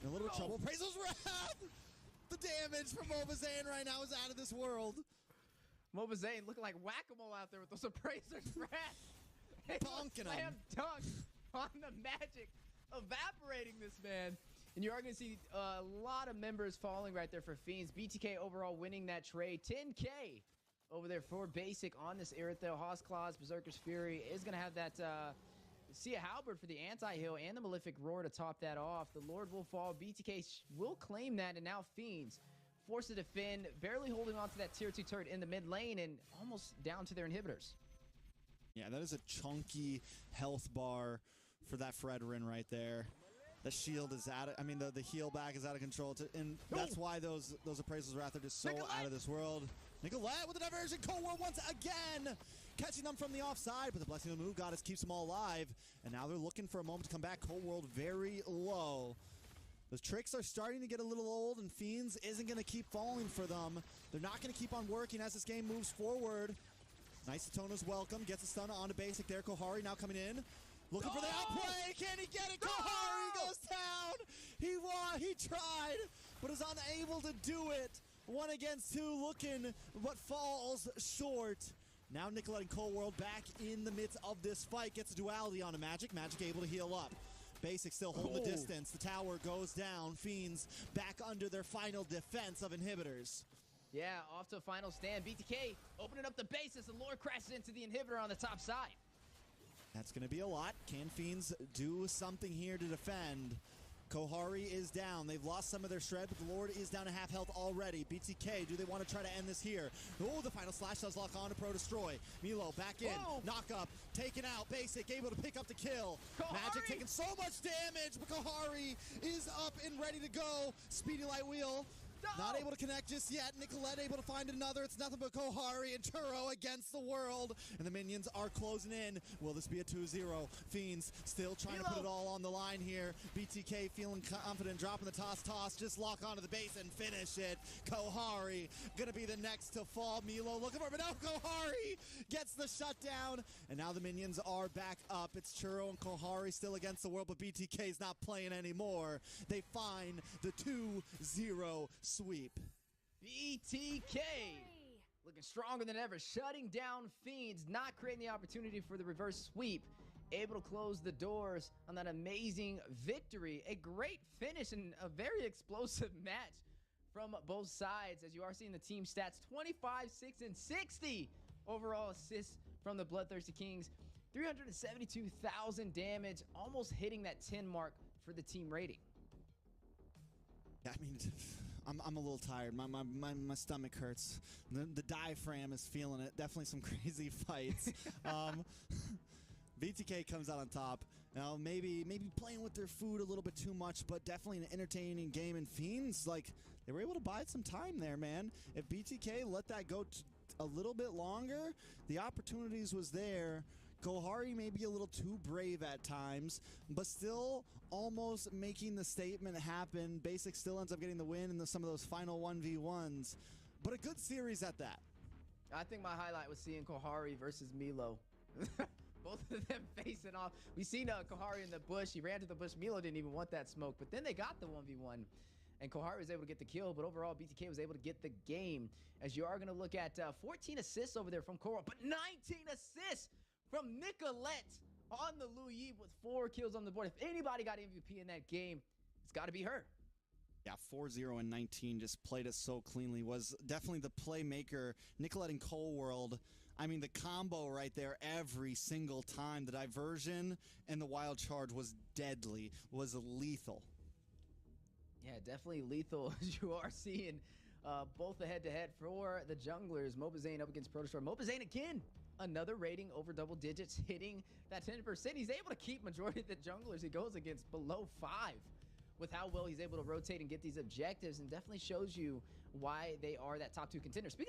in a little bit of trouble. Appraisal's Wrath! The damage from Mobazane right now is out of this world. Mobazane looking like whack-a-mole out there with those Appraisal's Wrath. Bonking him. Slam dunk on the Magic, evaporating this man. And you are going to see a lot of members falling right there for Fiends. BTK overall winning that trade. 10K over there for Basic on this Irithel. Hoss Claws, Berserker's Fury is going to have that Sia Halberd for the anti-heal and the Malefic Roar to top that off. The Lord will fall. BTK will claim that, and now Fiends forced to defend, barely holding on to that tier 2 turret in the mid lane and almost down to their inhibitors. Yeah, that is a chunky health bar for that Fredrin right there. The shield is out of, I mean, the heal back is out of control. And that's why those appraisals Wrath are just so out of this world. Nicolette with the diversion. Cold War once again. Catching them from the offside, but the Blessing of the Move Goddess keeps them all alive. And now they're looking for a moment to come back. Cold World very low. Those tricks are starting to get a little old, and Fiends isn't going to keep falling for them. They're not going to keep on working as this game moves forward. Nice Atona's welcome. Gets a stun onto Basic there. Kohari now coming in. Looking for the outplay. Can he get it? Kohari goes down. He tried, but is unable to do it. 1 against 2 looking, but falls short. Now Nicolette and Cold World back in the midst of this fight. Gets a duality on a Magic. Magic able to heal up. Basic still holding the distance. The tower goes down. Fiends back under their final defense of inhibitors. Yeah, off to a final stand. BTK opening up the base as the Lord crashes into the inhibitor on the top side. That's going to be a lot. Can Fiends do something here to defend? Kohari is down. They've lost some of their shred, but the Lord is down to half health already. BTK, do they want to try to end this here? Oh, the final slash does lock on to Pro Destroy. Milo back in. Knock up. Taken out. Basic able to pick up the kill. Kohari! Magic taking so much damage, but Kohari is up and ready to go. Speedy Light Wheel. Not able to connect just yet. Nicolette able to find another. It's nothing but Kohari and Turo against the world. And the minions are closing in. Will this be a 2-0? Fiends still trying to put it all on the line here. BTK feeling confident, dropping the toss. Just lock onto the base and finish it. Kohari gonna be the next to fall. Milo looking for it, but now Kohari gets the shutdown. And now the minions are back up. It's Churro and Kohari still against the world, but BTK's not playing anymore. They find the 2-0 sweep. BTK looking stronger than ever, shutting down Fiends, not creating the opportunity for the reverse sweep. Able to close the doors on that amazing victory. A great finish and a very explosive match from both sides, as you are seeing the team stats. 25, 6, and 60 overall assists from the Bloodthirsty Kings. 372,000 damage, almost hitting that 10 mark for the team rating. I mean, I'm a little tired. My stomach hurts. The diaphragm is feeling it. Definitely some crazy fights. BTK comes out on top. Now maybe playing with their food a little bit too much, but definitely an entertaining game. And Fiends, like, they were able to buy some time there, man. If BTK let that go a little bit longer, the opportunities was there. Kohari may be a little too brave at times, but still almost making the statement happen. Basic still ends up getting the win in some of those final 1v1s, but a good series at that. I think my highlight was seeing Kohari versus Milo. Both of them facing off. We seen Kohari in the bush. He ran to the bush. Milo didn't even want that smoke, but then they got the 1v1. And Kohari was able to get the kill, but overall, BTK was able to get the game. As you are going to look at 14 assists over there from Korra, but 19 assists from Nicolette on the Lu Yi with 4 kills on the board. If anybody got MVP in that game, it's got to be her. Yeah, 4-0 and 19 just played it so cleanly. Was definitely the playmaker. Nicolette and Cold World, I mean, the combo right there every single time. The diversion and the wild charge was deadly, was lethal. Yeah, definitely lethal, as you are seeing both the head-to-head for the junglers. Mobazane up against Protostar. Mobazane again, another rating over double digits, hitting that 10%. He's able to keep majority of the junglers he goes against below 5 with how well he's able to rotate and get these objectives, and definitely shows you why they are that top 2 contender. Speaking